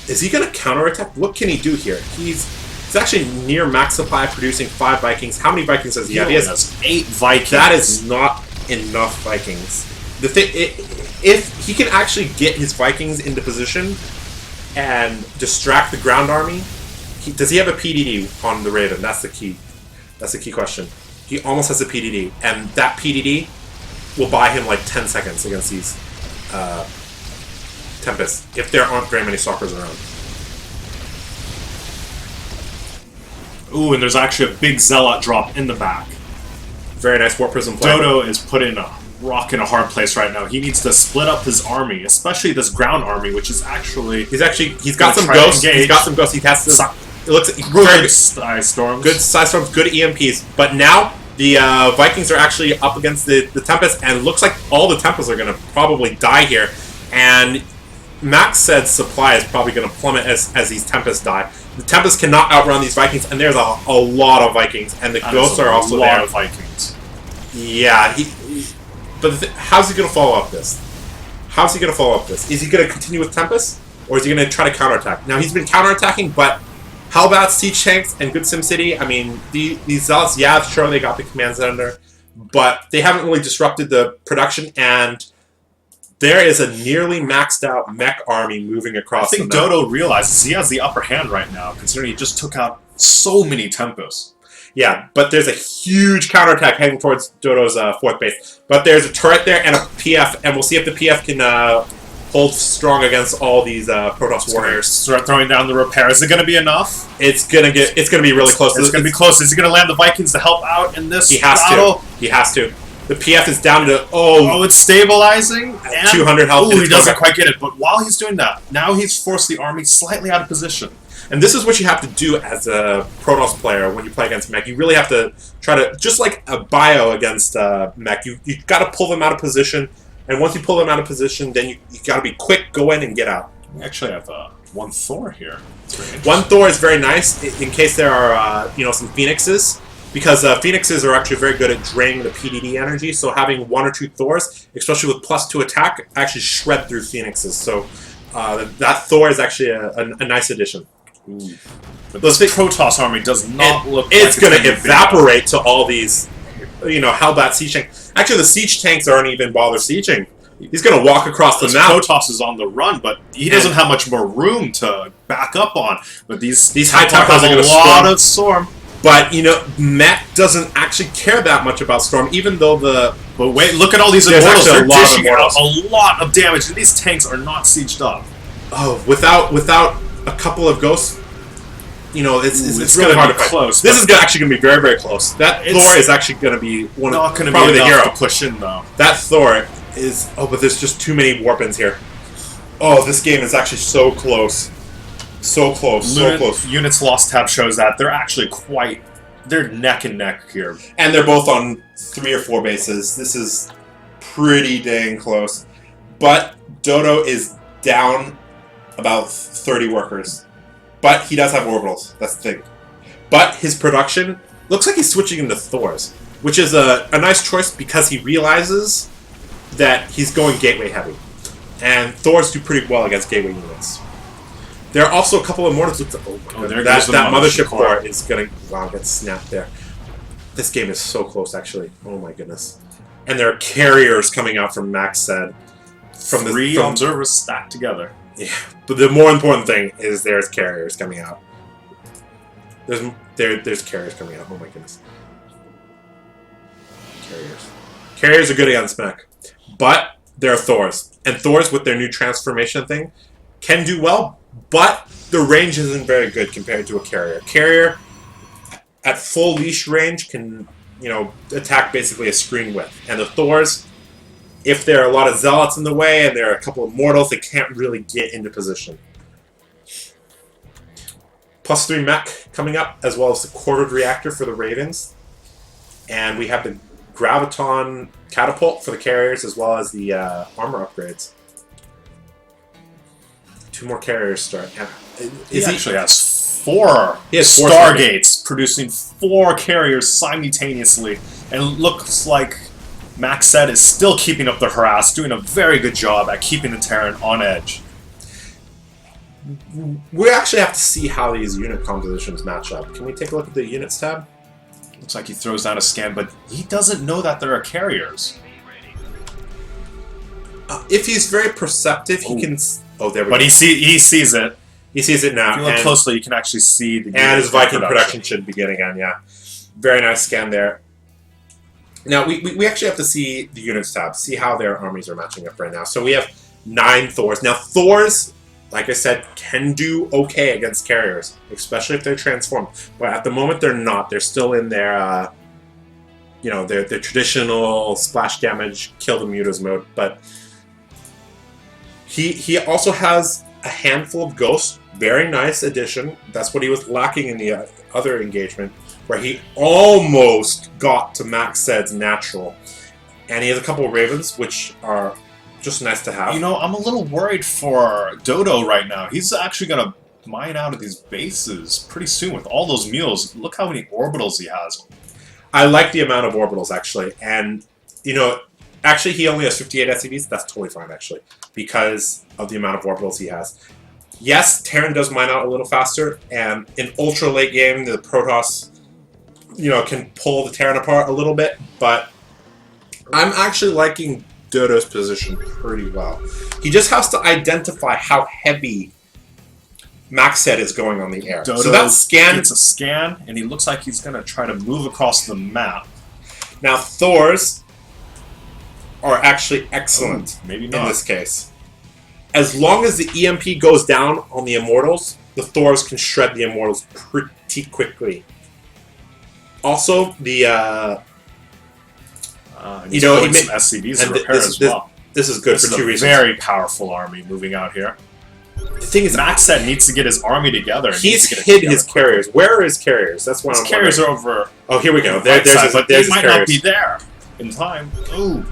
is he going to counterattack? What can he do here? He's actually near max supply, producing 5 Vikings. How many Vikings does he have? He has 8 Vikings. That is not enough Vikings. The thing, if he can actually get his Vikings into position and distract the ground army, does he have a PDD on the Raven? That's the key. That's the key question. He almost has a PDD, and that PDD will buy him like 10 seconds against these Tempests, if there aren't very many stalkers around. Ooh, and there's actually a big Zealot drop in the back. Very nice Warp Prism play. Dodo is put in a rock in a hard place right now. He needs to split up his army, especially this ground army, which is actually... He's got some ghosts. He's got some ghosts. He has to... It looks good Side Storms. Good Side Storms, good EMPs. But now the Vikings are actually up against the Tempest, and it looks like all the Tempests are going to probably die here. And MaxHead's supply is probably going to plummet as these Tempests die. The Tempest cannot outrun these Vikings, and there's a lot of Vikings, and the ghosts are also there. A lot of Vikings. Yeah, but how's he going to follow up this? How's he going to follow up this? Is he going to continue with Tempest, or is he going to try to counterattack? Now, he's been counterattacking, but how about Siege Tanks and good SimCity? I mean, these Zealots, yeah, sure, they got the command center, but they haven't really disrupted the production, and there is a nearly maxed out mech army moving across the map. I think Dodo realizes he has the upper hand right now, considering he just took out so many Tempests. Yeah, but there's a huge counterattack heading towards Dodo's 4th base. But there's a turret there and a PF, and we'll see if the PF can hold strong against all these Protoss warriors. Start throwing down the repair. Is it going to be enough? It's gonna be really close. It's going to be close. Is he going to land the Vikings to help out in this battle? He has to. The PF is down to it's stabilizing. 200 health. Oh, he doesn't quite get it. But while he's doing that, now he's forced the army slightly out of position. And this is what you have to do as a Protoss player when you play against mech. You really have to try to, just like a bio against mech, you got to pull them out of position. And once you pull them out of position, then you got to be quick, go in and get out. We actually have one Thor here. One Thor is very nice in case there are some Phoenixes, because Phoenixes are actually very good at draining the PDD energy. So having 1 or 2 Thors, especially with +2 attack, actually shred through Phoenixes. So that Thor is actually a nice addition. Ooh. But this Protoss army does not look like it's going to evaporate to all these, Hellbat siege tanks. Actually, the siege tanks aren't even bother sieging. He's going to walk across the map. Protoss is on the run, but he doesn't have much more room to back up on. But these high Templars are going to lot of storm. But Mech doesn't actually care that much about storm, even though But wait, look at all these immortals. They're dishing out a lot of damage, and these tanks are not sieged up. Oh, without a couple of ghosts, it's really hard to fight. Close. This is actually going to be very, very close. That Thor is actually going to be probably the hero. To push in though. That Thor is. Oh, but there's just too many warp-ins here. Oh, this game is actually so close. So close. So close. Units Lost tab shows that they're actually they're neck and neck here. And they're both on 3 or 4 bases. This is pretty dang close. But Dodo is down about 30 workers. But he does have orbitals. That's the thing. But his production looks like he's switching into Thors, which is a nice choice because he realizes that he's going gateway heavy. And Thors do pretty well against gateway units. There are also a couple of mortars. Oh my god, that mothership core is going to get snapped there. This game is so close, actually. Oh my goodness. And there are carriers coming out from MaxHead. From 3 observers stacked together. Yeah, but the more important thing is there's carriers coming out. There's carriers coming out. Oh my goodness. Carriers are good against mech. But there are Thors. And Thors, with their new transformation thing, can do well, but the range isn't very good compared to a carrier. Carrier, at full leash range, can attack basically a screen width. And the Thors, if there are a lot of Zealots in the way and there are a couple of Mortals, they can't really get into position. +3 mech coming up, as well as the quartered reactor for the Ravens. And we have the Graviton catapult for the carriers, as well as the armor upgrades. 2 more carriers start. He actually has 4 He has 4 Stargates, producing 4 carriers simultaneously. And it looks like MaxHead is still keeping up the harass, doing a very good job at keeping the Terran on edge. We actually have to see how these unit compositions match up. Can we take a look at the units tab? Looks like he throws down a scan, but he doesn't know that there are carriers. If he's very perceptive, he can... Oh, there we go. But he sees it. He sees it now. If you look closely, you can actually see the... And his Viking production should begin again, yeah. Very nice scan there. Now, we actually have to see the units tab, see how their armies are matching up right now. So we have 9 Thors. Now, Thors, like I said, can do okay against carriers, especially if they're transformed. But at the moment, they're not. They're still in their, you know, their traditional splash damage, kill the mutas mode. But he also has a handful of ghosts. Very nice addition. That's what he was lacking in the other engagement, where he almost got to MaxHead's natural. And he has a couple of Ravens, which are just nice to have. You know, I'm a little worried for Dodo right now. He's actually going to mine out of these bases pretty soon with all those mules. Look how many orbitals he has. I like the amount of orbitals, actually. And, you know, actually he only has 58 SCVs. That's totally fine, actually, because of the amount of orbitals he has. Yes, Terran does mine out a little faster, and in ultra late game, the Protoss, you know, can pull the Terran apart a little bit, but I'm actually liking Dodo's position pretty well. He just has to identify how heavy MaxHead is going on the air. Dodo so that scan... It's a scan, and he looks like he's going to try to move across the map. Now, Thors are actually excellent maybe not. in this case. As long as the EMP goes down on the Immortals, the Thors can shred the Immortals pretty quickly. Also, the... you know, he some SCVs to repair as well. This is good for 2 reasons. This is a very powerful army moving out here. The thing is, MaxHead needs to get his army together. He's hid his carriers. Where are his carriers? That's what his carriers are over. Oh, here we go. There's his might carriers. not be there in time. Ooh,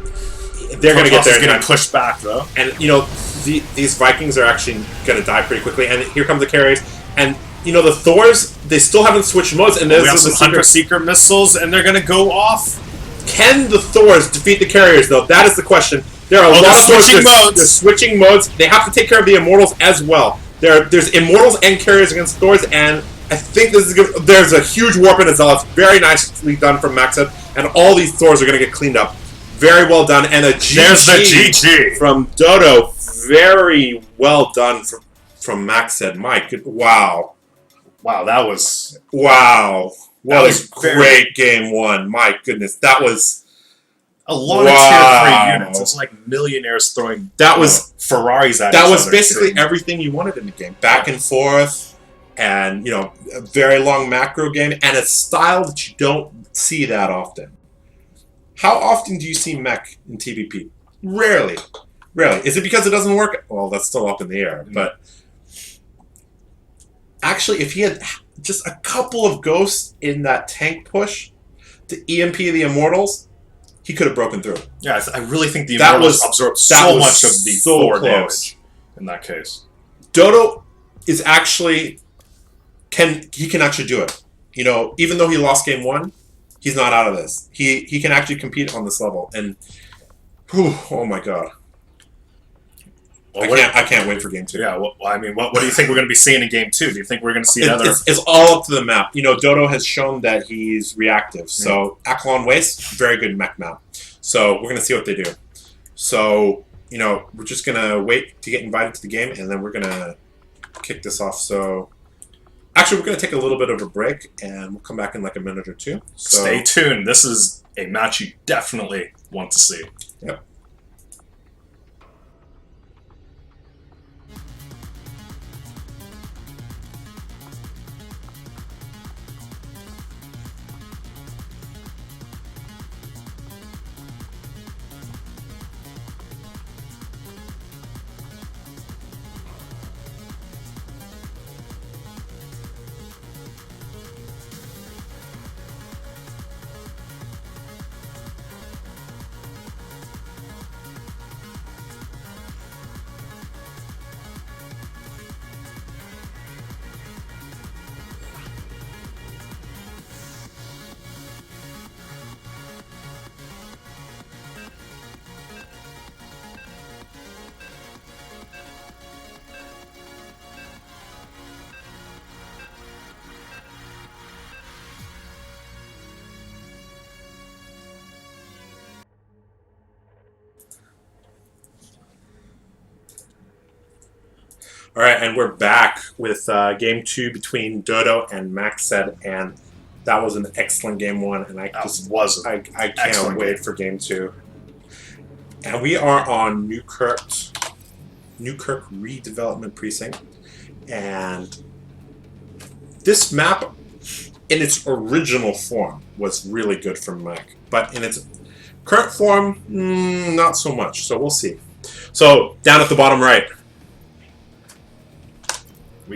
they're going to get there. Getting pushed back though. And you know, these Vikings are actually going to die pretty quickly. And here come the carriers. And you know, the Thors, they still haven't switched modes. And we have some Hunter Seeker missiles, and they're going to go off. Can the Thors defeat the carriers, though? That is the question. There are a lot of switching modes. They're switching modes. They have to take care of the Immortals as well. There's Immortals and carriers against Thors, and I think this is good. There's a huge warp in Zealots. Very nicely done from MaxHead, and all these Thors are going to get cleaned up. Very well done, and a GG. There's the GG from Dodo. Very well done from MaxHead. Mike, wow. Wow, that was... Wow. What a great game 1. My goodness, that was... A lot of tier 3 units. It's like millionaires throwing Ferraris at each other. That was basically everything you wanted in the game. Back and forth, and, you know, a very long macro game, and a style that you don't see that often. How often do you see mech in TVP? Rarely. Rarely. Is it because it doesn't work? Well, that's still up in the air. But actually, if he had just a couple of ghosts in that tank push to EMP the Immortals, he could have broken through. Yeah, I really think the Immortals absorbed so much of the Thor damage in that case. Dodo is actually... He can actually do it. You know, even though he lost game 1, he's not out of this. He can actually compete on this level. And, whew, oh my god. Well, I can't wait for game 2. Yeah, well, I mean, what do you think we're going to be seeing in game 2? Do you think we're going to see another... It's all up to the map. You know, Dodo has shown that he's reactive. So, Aklon Waste, very good mech map. So, we're going to see what they do. So, you know, we're just going to wait to get invited to the game, and then we're going to kick this off. So, actually, we're going to take a little bit of a break, and we'll come back in like a minute or 2. So, stay tuned. This is a match you definitely want to see. Yep. All right, and we're back with game 2 between Dodo and MaxHead, and that was an excellent game 1, and I can't wait for game 2. And we are on Newkirk Redevelopment Precinct, and this map, in its original form, was really good for Mech, but in its current form, not so much. So we'll see. So down at the bottom right.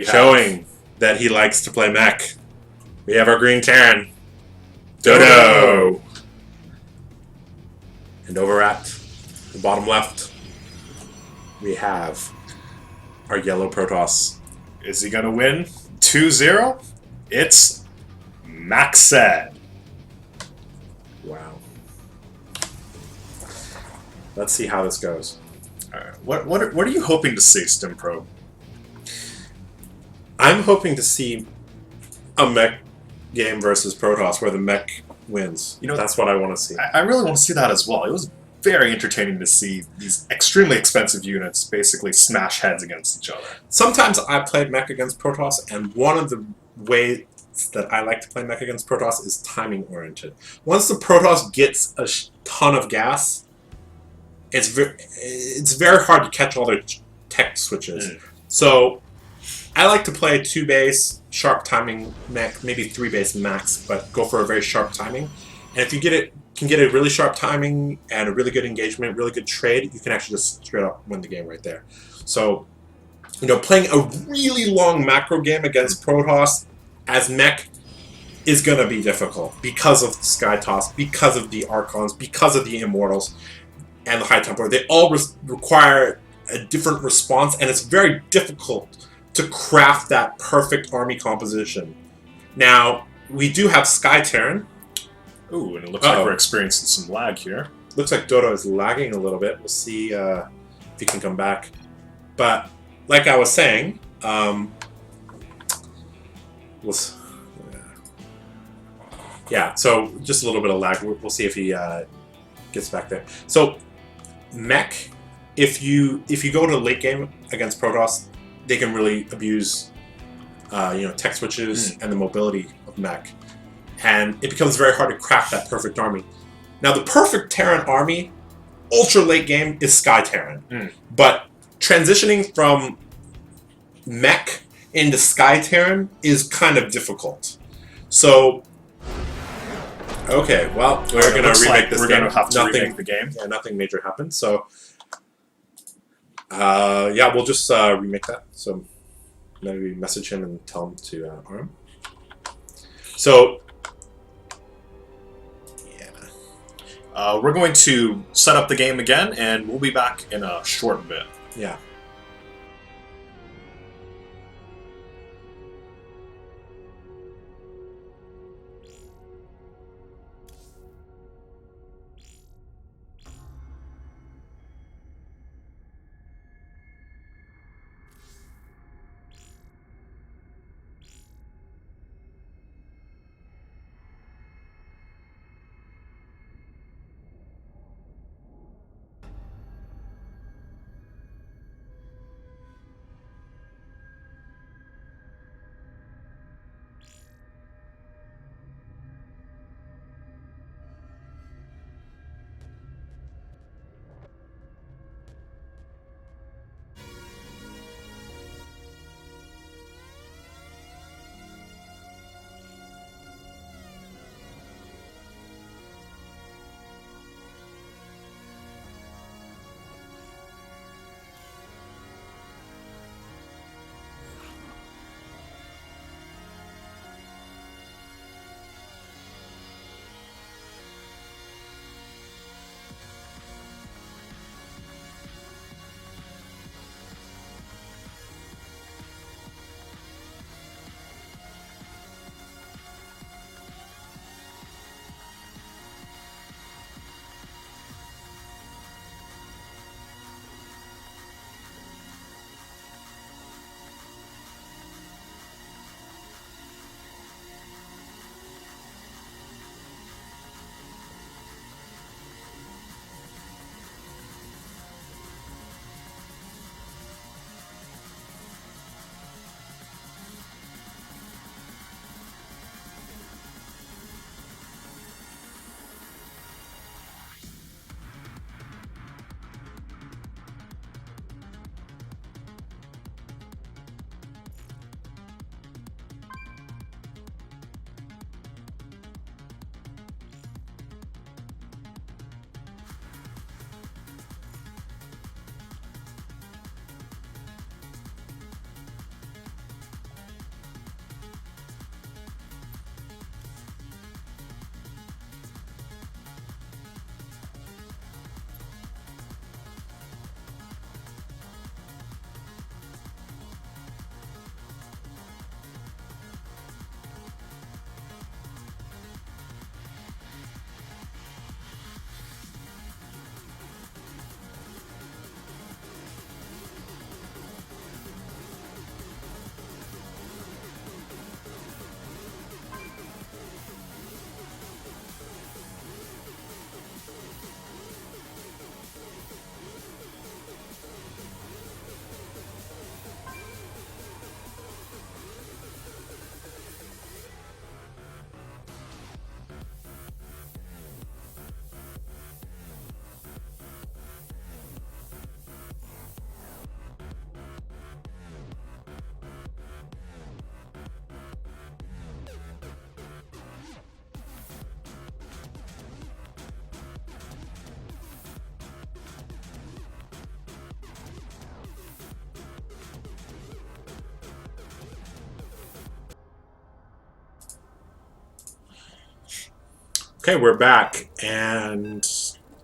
Showing that he likes to play mech. We have our green Terran, Dodo. And over at the bottom left, we have our yellow Protoss. Is he going to win 2-0? It's MaxHead. Wow. Let's see how this goes. All right. What are you hoping to see, StimPro? I'm hoping to see a mech game versus Protoss where the mech wins. You know, that's what I want to see. I really want to see that as well. It was very entertaining to see these extremely expensive units basically smash heads against each other. Sometimes I played mech against Protoss, and one of the ways that I like to play mech against Protoss is timing oriented. Once the Protoss gets a ton of gas, it's very hard to catch all their tech switches. So I like to play 2 base, sharp timing mech, maybe 3 base max, but go for a very sharp timing. And if you can get a really sharp timing and a really good engagement, really good trade, you can actually just straight up win the game right there. So, playing a really long macro game against Protoss as mech is going to be difficult because of the Sky Toss, because of the Archons, because of the Immortals, and the High Templar. They all require a different response, and it's very difficult to craft that perfect army composition. Now, we do have Sky Terran. Ooh, and it looks like we're experiencing some lag here. Looks like Dodo is lagging a little bit. We'll see if he can come back. But, like I was saying, yeah, so just a little bit of lag. We'll see if he gets back there. So, mech, if you go to late game against Protoss, they can really abuse, tech switches and the mobility of mech, and it becomes very hard to craft that perfect army. Now, the perfect Terran army, ultra late game, is Sky Terran, but transitioning from mech into Sky Terran is kind of difficult. So, okay, well, we're going to remake this game. We're going to have to remake the game. Yeah, nothing major happened, so yeah, we'll just remake that. So maybe message him and tell him to arm. So yeah, we're going to set up the game again, and we'll be back in a short bit. Yeah. Okay, we're back, and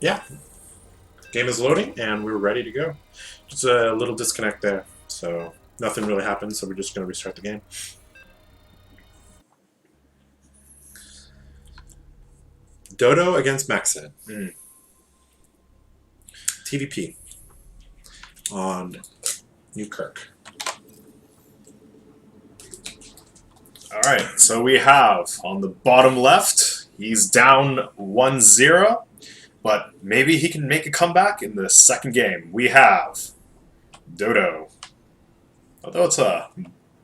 yeah, game is loading, and we're ready to go. Just a little disconnect there, so nothing really happened, so we're just going to restart the game. Dodo against MaxHead. TVP on Newkirk. Alright, so we have on the bottom left, he's down 1-0, but maybe he can make a comeback in the second game. We have Dodo. Although it's a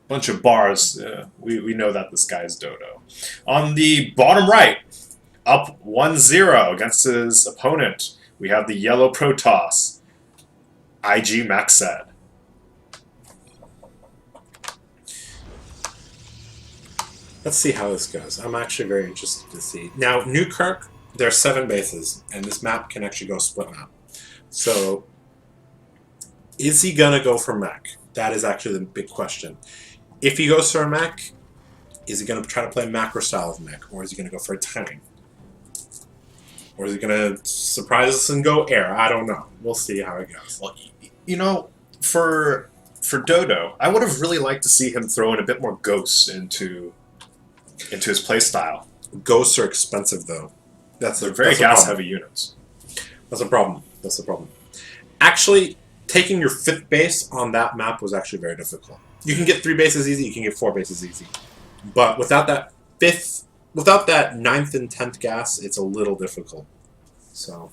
bunch of bars, we know that this guy is Dodo. On the bottom right, up 1-0 against his opponent, we have the yellow Protoss, IG MaxHead. Let's see how this goes. I'm actually very interested to see. Now, Newkirk, there are 7 bases, and this map can actually go split map. So, is he going to go for mech? That is actually the big question. If he goes for a mech, is he going to try to play macro style of mech, or is he going to go for a tank? Or is he going to surprise us and go air? I don't know. We'll see how it goes. Well, you know, for Dodo, I would have really liked to see him throw in a bit more ghosts into his playstyle. Ghosts are expensive, though. They're very gas-heavy units. That's a problem. That's the problem. Actually, taking your 5th base on that map was actually very difficult. You can get 3 bases easy, you can get 4 bases easy. But without that 9th and 10th gas, it's a little difficult. So,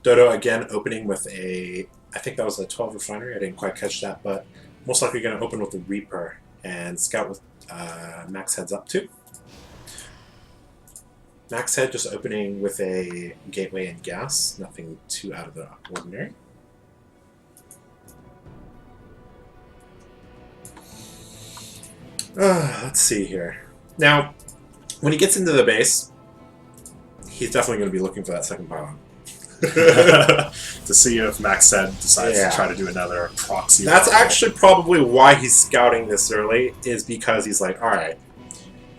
Dodo again opening with a, I think that was a 12 refinery. I didn't quite catch that, but most likely going to open with a Reaper and scout with MaxHead's up to. MaxHead just opening with a gateway and gas, nothing too out of the ordinary. Let's see here. Now, when he gets into the base, he's definitely going to be looking for that second pylon. To see if MaxHead decides to try to do another proxy. That's actually probably why he's scouting this early, is because he's like, alright,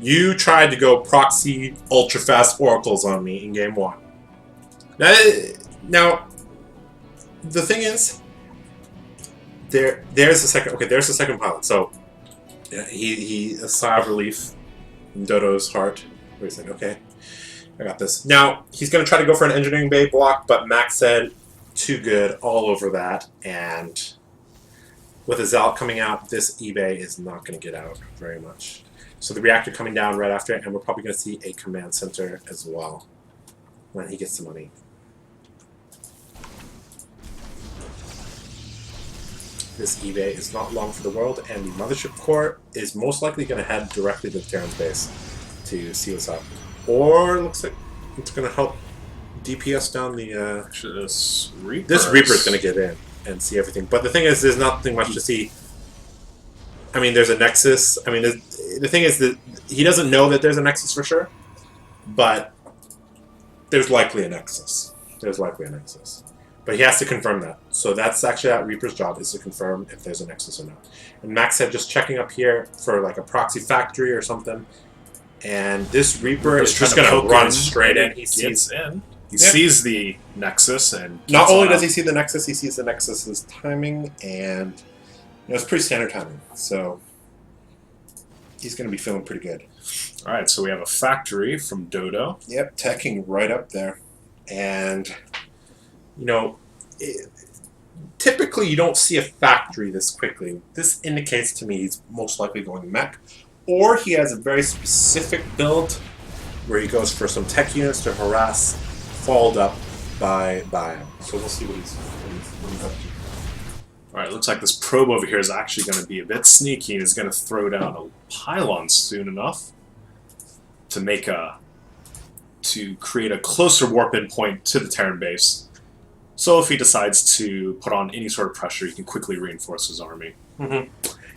you tried to go proxy ultra-fast oracles on me in game 1. Now, the thing is, there's the second pylon. So, he a sigh of relief in Dodo's heart, where he's like, okay, I got this. Now, he's going to try to go for an engineering bay block, but MaxHead, too good, all over that, and with a Zealot coming out, this eBay is not going to get out very much. So the reactor coming down right after it, and we're probably going to see a command center as well when he gets the money. This eBay is not long for the world, and the Mothership Core is most likely going to head directly to the Terran's base to see what's up. Or looks like it's going to help DPS down the... Actually, this Reaper is going to get in and see everything. But the thing is, there's nothing much to see. I mean, there's a Nexus. I mean, the thing is that he doesn't know that there's a Nexus for sure, but there's likely a Nexus. There's likely a Nexus. But he has to confirm that. So that's actually that Reaper's job, is to confirm if there's a Nexus or not. And MaxHead just checking up here for like a proxy factory or something. And this Reaper is just going to run straight in. He sees the Nexus, and not only does he see the Nexus, he sees the Nexus's timing, and it's pretty standard timing. So he's going to be feeling pretty good. All right, so we have a factory from Dodo. Yep, teching right up there, and typically you don't see a factory this quickly. This indicates to me he's most likely going mech. Or he has a very specific build where he goes for some tech units to harass, followed up by him. So we'll see what he's up to. Alright, looks like this probe over here is actually going to be a bit sneaky and is going to throw down a pylon soon enough to create a closer warp-in point to the Terran base. So if he decides to put on any sort of pressure, he can quickly reinforce his army. Mm-hmm.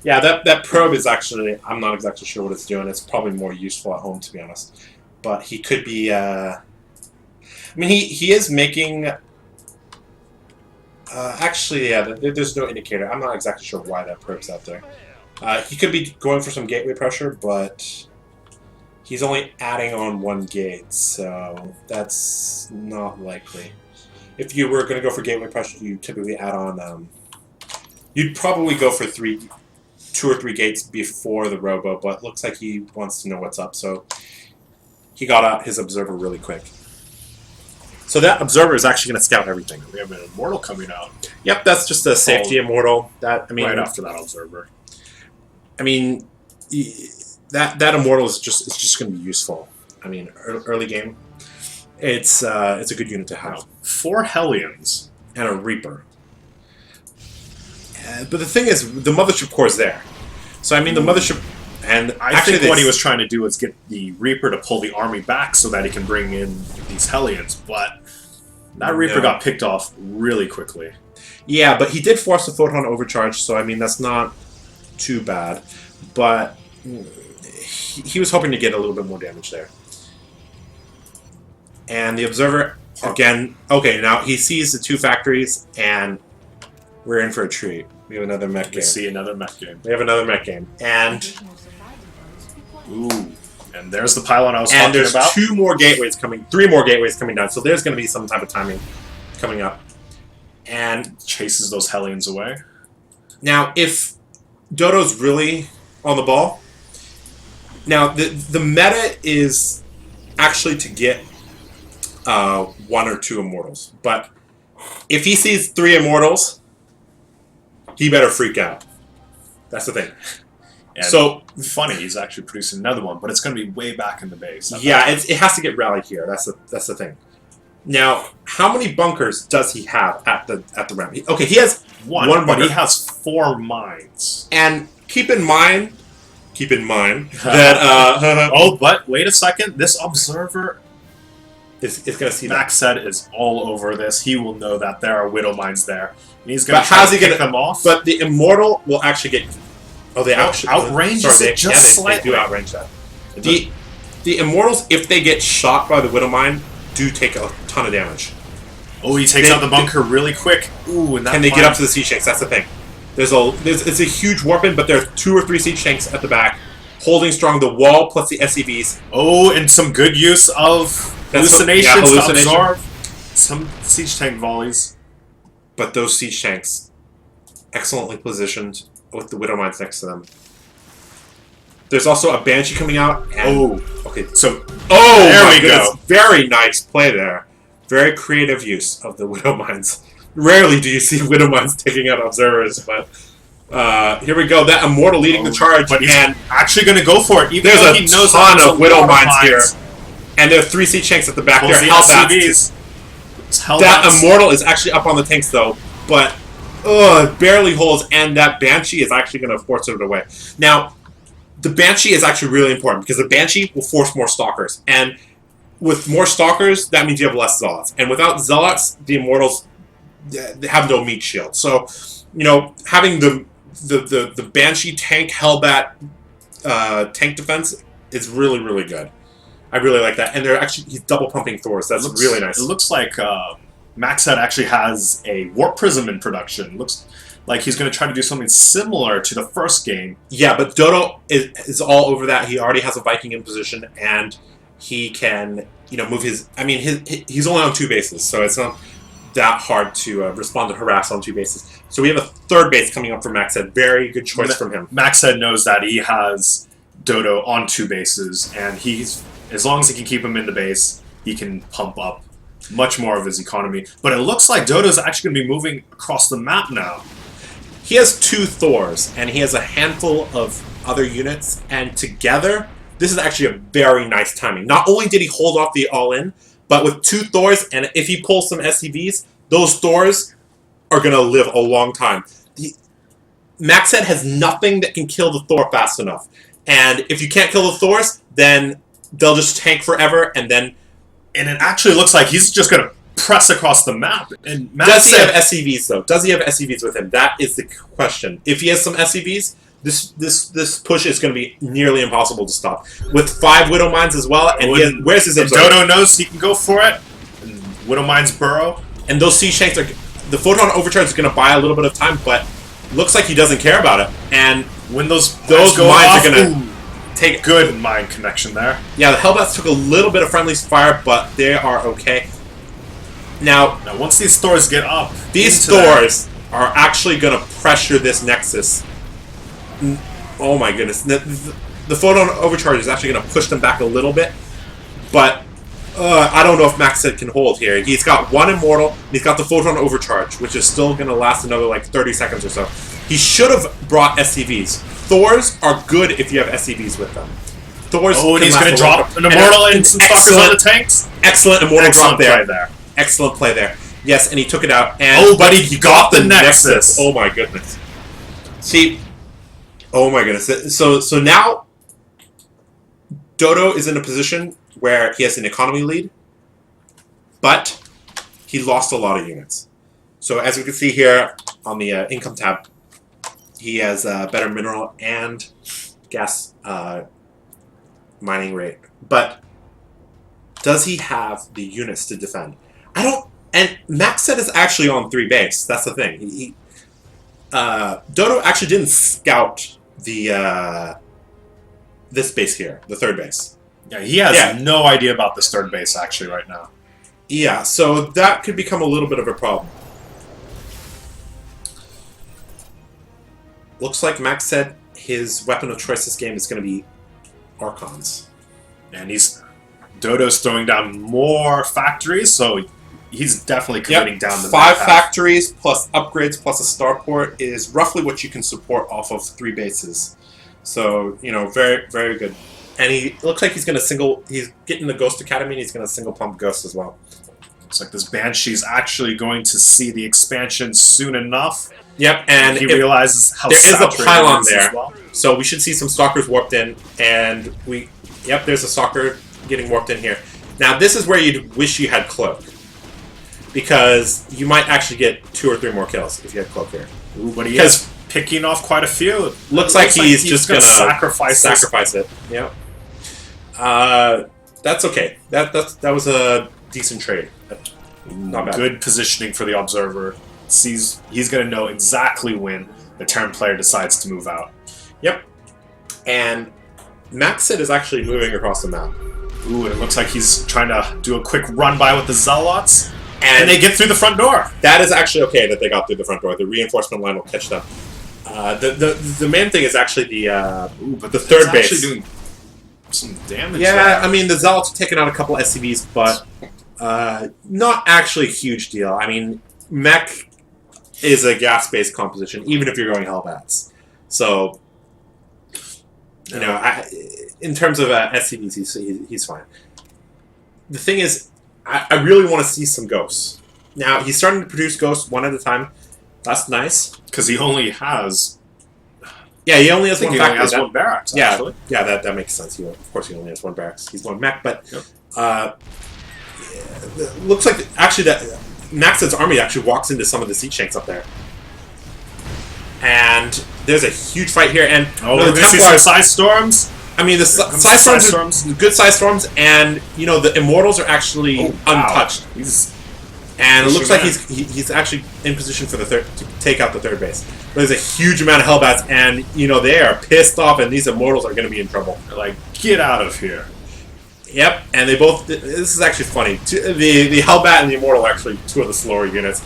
Yeah, that probe is actually, I'm not exactly sure what it's doing. It's probably more useful at home, to be honest. But he could be, I mean, he is making, actually, yeah, there's no indicator. I'm not exactly sure why that probe's out there. He could be going for some gateway pressure, but He's only adding on 1 gate, so that's not likely. If you were going to go for gateway pressure, you typically add on. You'd probably go for 2 or 3 gates before the robo, but looks like he wants to know what's up, so he got out his observer really quick. So that observer is actually going to scout everything. We have an immortal coming out. Yep, that's just a safety immortal. That right after that observer. I mean, that immortal is just going to be useful. I mean, early game, it's a good unit to have. 4 Hellions and a Reaper. But the thing is, the Mothership Core is there. So I mean, the Mothership, and I think what he was trying to do was get the Reaper to pull the army back so that he can bring in these Hellions, but that Reaper got picked off really quickly. Yeah, but he did force a Photon Overcharge, so I mean, that's not too bad. But he was hoping to get a little bit more damage there. And the Observer, again, okay, now he sees the 2 factories, and we're in for a treat. We have another mech game. We see another mech game. We have another mech game. And... ooh. And there's the pylon I was talking about. And there's 3 more gateways coming down, so there's going to be some type of timing coming up. And... chases those Hellions away. Now, if Dodo's really on the ball... Now, the meta is actually to get 1 or 2 Immortals. But if he sees 3 Immortals, he better freak out. That's the thing. And so funny, he's actually producing another one, but it's going to be way back in the base. Yeah, it has to get rallied here. That's the thing. Now, how many bunkers does he have at the ramp? Okay, he has one bunker. But he has 4 mines. And keep in mind that oh, but wait a second. This observer is going to see MaxHead is all over this. He will know that there are Widow mines there. And he's going to try to get them off. But the Immortal will actually get... oh, they outrange it just slightly. They do outrange that. The Immortals, if they get shot by the Widow mine, do take a ton of damage. Oh, he takes out the bunker really quick. Ooh, and that can they get up to the siege tanks? That's the thing. It's a huge warping, but there are 2 or 3 siege tanks at the back, holding strong the wall plus the SCVs. Oh, and some good use of hallucinations to absorb some siege tank volleys. But those siege tanks, excellently positioned with the Widow mines next to them. There's also a Banshee coming out. And, okay. So, there we go. Very nice play there. Very creative use of the Widow mines. Rarely do you see Widow mines taking out observers, but here we go. That Immortal leading the charge, but he's and actually going to go for it. Even there's though a he knows ton of Widow mines here, and there are 3 siege tanks at the back. There are Hellbats. That Immortal is actually up on the tanks though, but it barely holds, and that Banshee is actually going to force it away. Now, the Banshee is actually really important because the Banshee will force more Stalkers, and with more Stalkers, that means you have less Zealots, and without Zealots, the Immortals they have no meat shield. So, you know, having the Banshee tank Hellbat tank defense is really, really good. I really like that. And he's double pumping Thors. That's really nice. It looks like MaxHead actually has a Warp Prism in production. Looks like he's going to try to do something similar to the first game. Yeah, but Dodo is all over that. He already has a Viking in position, and he can, you know, move his... I mean, he's only on 2 bases, so it's not that hard to respond to harass on 2 bases. So we have a 3rd base coming up for MaxHead. Very good choice from him. MaxHead knows that he has Dodo on 2 bases, and as long as he can keep him in the base, he can pump up much more of his economy. But it looks like Dodo's actually going to be moving across the map now. He has 2 Thors, and he has a handful of other units, and together, this is actually a very nice timing. Not only did he hold off the all-in, but with 2 Thors, and if he pulls some SCVs, those Thors are going to live a long time. MaxHead has nothing that can kill the Thor fast enough. And if you can't kill the Thors, then they'll just tank forever, and then... And it actually looks like he's just going to press across the map. And does he have SCVs, though? Does he have SCVs with him? That is the question. If he has some SCVs, this push is going to be nearly impossible to stop. With 5 Widow Mines as well, and where's his observer? Dodo knows he can go for it. And Widow Mines burrow. And those siege tanks are... The Photon Overcharge is going to buy a little bit of time, but looks like he doesn't care about it. And when those mines are going to... take good mind connection there. Yeah, the Hellbats took a little bit of friendly fire, but they are okay. Now once these Thors get up, these Thors are actually going to pressure this Nexus. Oh my goodness. The photon overcharge is actually going to push them back a little bit, but I don't know if MaxHead can hold here. He's got one Immortal, and he's got the photon overcharge, which is still going to last another like 30 seconds or so. He should have brought SCVs. Thors are good if you have SCVs with them. Thors and he's going to drop an Immortal and some Stalkers on the tanks. Excellent Immortal drop there. Play there. Excellent play there. Yes, and he took it out. And but he got the Nexus. Oh my goodness. See, oh my goodness. So now Dodo is in a position where he has an economy lead, but he lost a lot of units. So as we can see here on the income tab, he has a better mineral and gas mining rate. But does he have the units to defend? I don't. And MaxHead is actually on 3 base. That's the thing. Dodo actually didn't scout the this base here, the 3rd base. Yeah, he has no idea about this 3rd base actually right now. Yeah, so that could become a little bit of a problem. Looks like MaxHead, his weapon of choice this game is going to be Archons. And Dodo's throwing down more factories, so he's definitely committing down the 5 factories plus upgrades plus a starport is roughly what you can support off of 3 bases. So, you know, very, very good. And he looks like he's getting the Ghost Academy and he's going to single pump Ghost as well. Looks like this Banshee's actually going to see the expansion soon enough. Yep, and he realizes how there is a pylon there. Well. So we should see some Stalkers warped in, and there's a Stalker getting warped in here. Now this is where you'd wish you had Cloak, because you might actually get 2 or 3 more kills if you had Cloak here. Ooh, but he is picking off quite a few. Looks like he's just gonna sacrifice it. Yep. That's okay. That was a decent trade. Not bad. Good positioning for the Observer. He's going to know exactly when the Terran player decides to move out. Yep. And MaxHead is actually moving across the map. Ooh, and it looks like he's trying to do a quick run by with the Zealots. And they get through the front door. That is actually okay that they got through the front door. The reinforcement line will catch them. The main thing is actually the 3rd base. Actually doing some damage. Yeah, there. I mean the Zealots are taking out a couple SCVs, but not actually a huge deal. I mean, mech is a gas-based composition, even if you're going Hellbats. So, you know, in terms of SCVs, he's fine. The thing is, I really want to see some Ghosts. Now, he's starting to produce Ghosts one at a time. That's nice. Because he only has... Yeah, he only has one factory. He only has one barracks, actually. Yeah, that makes sense. Of course, he only has one barracks. He's one mech, but... looks like, actually, that MaxHead's army actually walks into some of the Sea Shanks up there. And there's a huge fight here, and... Oh, we're going to see some Side Storms? I mean, the Side Storms are good Side Storms, and, you know, the Immortals are actually untouched. And it looks like he's actually in position for to take out the 3rd base. There's a huge amount of Hellbats, and, you know, they are pissed off, and these Immortals are going to be in trouble. They're like, get out of here. Yep, and they both... This is actually funny. The Hellbat and the Immortal are actually 2 of the slower units.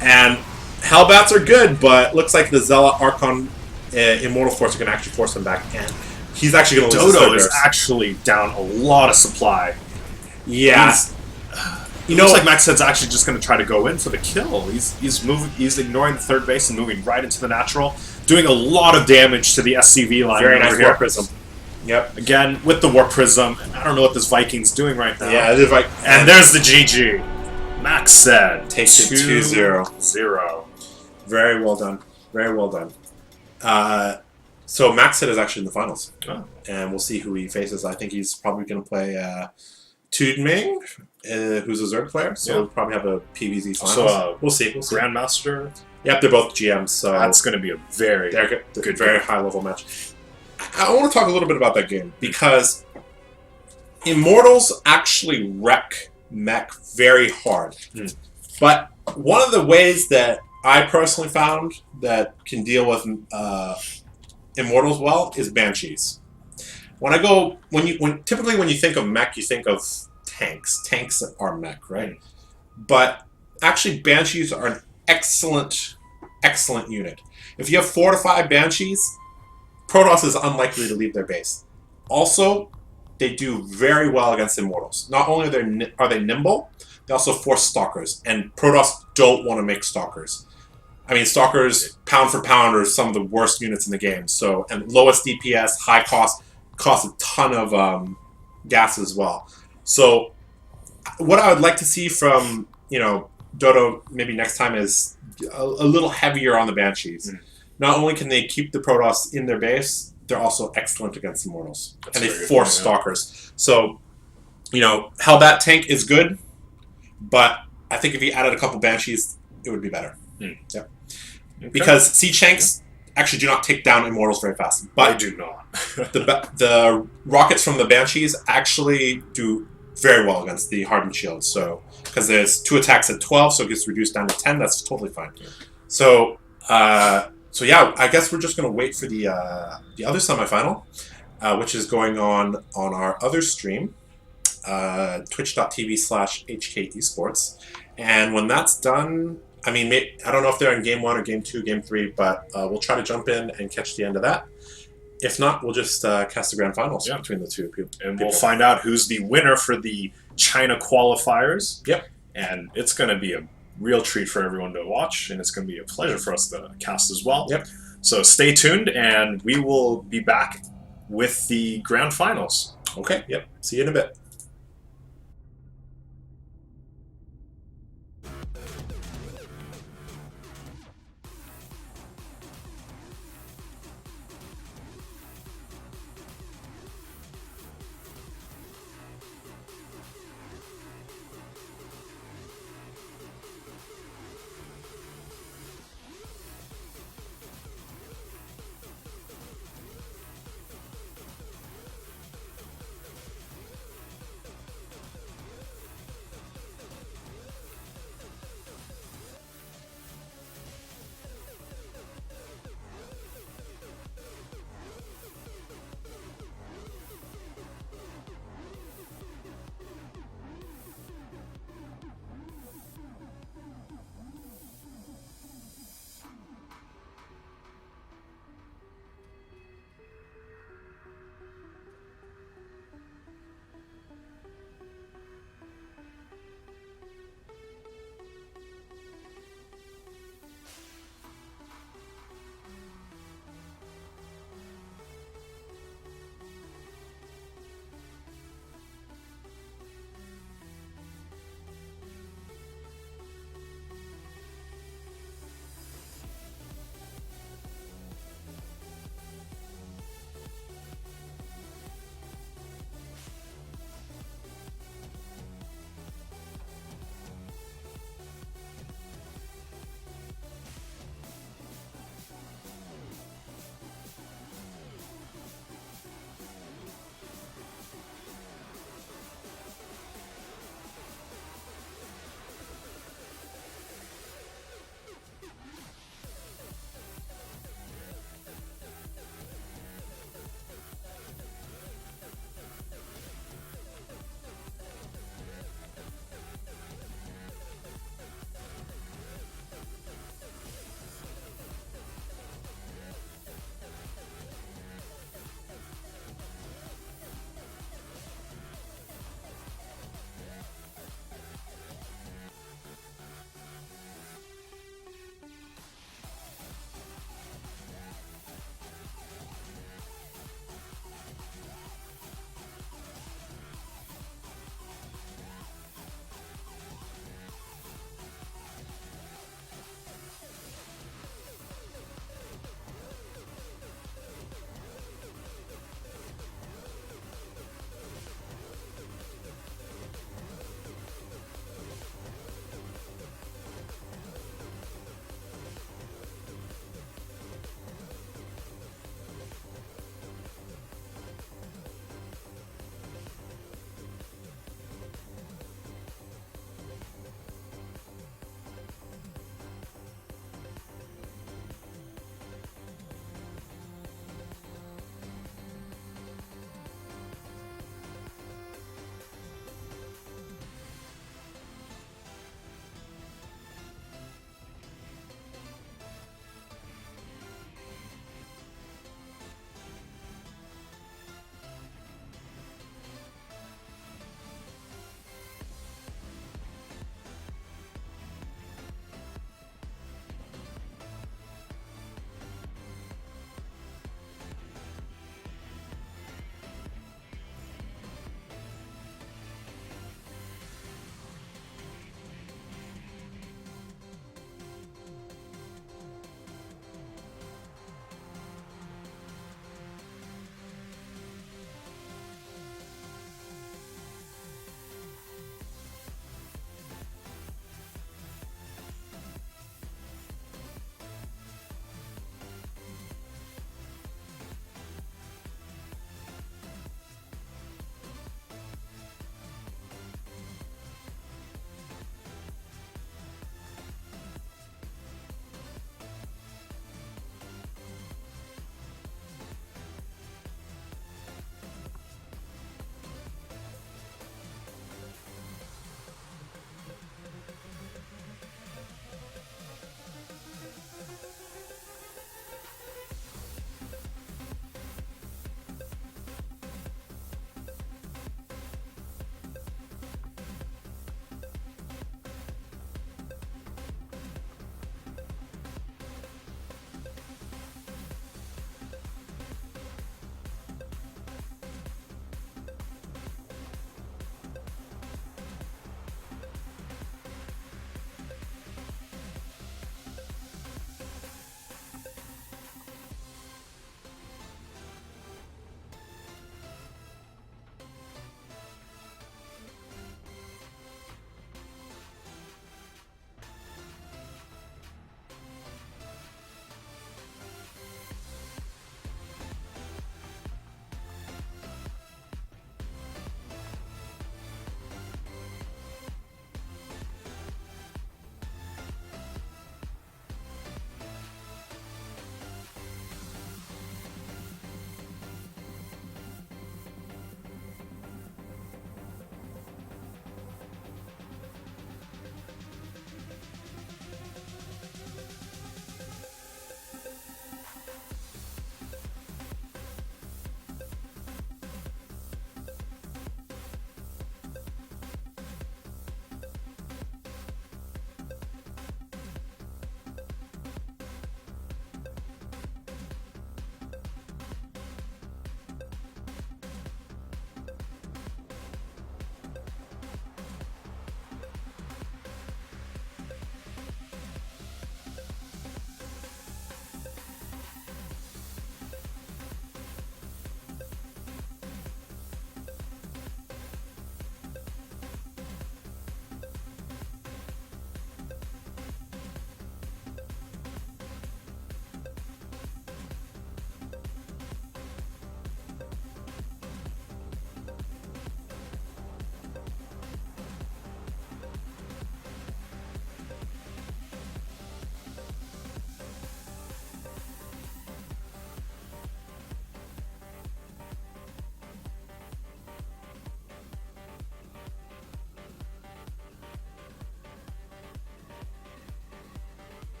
And Hellbats are good, but looks like the Zealot Archon Immortal Force are going to actually force them back. And he's actually going to lose Dodo is actually down a lot of supply. Yeah. It looks like MaxHead's actually just going to try to go in for the kill. He's ignoring the 3rd base and moving right into the natural, doing a lot of damage to the SCV line. Very nice Warp Prism. Yep. Again, with the Warp Prism. I don't know what this Viking's doing right now. Yeah, and there's the GG. MaxHead takes it 2-0. 0. Very well done. Very well done. So MaxHead is actually in the finals. Oh. And we'll see who he faces. I think he's probably going to play Tudming, who's a Zerg player. So we'll probably have a PvZ finals. So we'll see. Grandmaster. Yep, they're both GMs. So that's going to be a very good, very high-level match. I want to talk a little bit about that game, because Immortals actually wreck mech very hard. But one of the ways that I personally found that can deal with Immortals well is Banshees. typically when you think of mech, you think of tanks. Tanks are mech, right? But actually, Banshees are an excellent unit. If you have 4 to 5 Banshees, Protoss is unlikely to leave their base. Also, they do very well against Immortals. Not only are they nimble, they also force Stalkers, and Protoss don't want to make Stalkers. I mean, Stalkers, pound for pound, are some of the worst units in the game. So, and lowest DPS, high cost a ton of gas as well. So, what I would like to see from Dodo maybe next time is a little heavier on the Banshees. Not only can they keep the Protoss in their base, they're also excellent against Immortals. And they force Stalkers. So, Hellbat tank is good, but I think if you added a couple Banshees, it would be better. Yep. Okay. Because Siege tanks actually do not take down Immortals very fast. But they do not. the rockets from the Banshees actually do very well against the Hardened Shield. So, because there's 2 attacks at 12, so it gets reduced down to 10, that's totally fine. So, yeah, I guess we're just going to wait for the other semifinal, which is going on our other stream, twitch.tv/HK-Esports. And when that's done, I mean, I don't know if they're in Game 1 or Game 2, Game 3, but we'll try to jump in and catch the end of that. If not, we'll just cast the grand finals between the two people. And we'll find out who's the winner for the China qualifiers. Yep. And it's going to be a real treat for everyone to watch, and it's going to be a pleasure for us to cast as well. Yep. So stay tuned, and we will be back with the grand finals. Okay, yep. See you in a bit.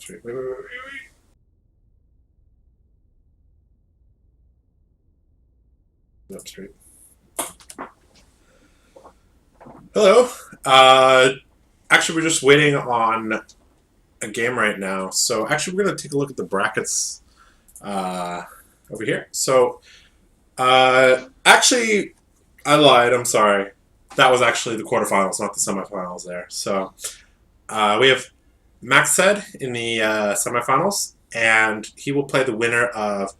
Wait. Up straight. Hello. Actually, we're just waiting on a game right now. So actually, we're going to take a look at the brackets over here. So actually, I lied. I'm sorry. That was actually the quarterfinals, not the semifinals there. So we have MaxHead in the semifinals, and he will play the winner of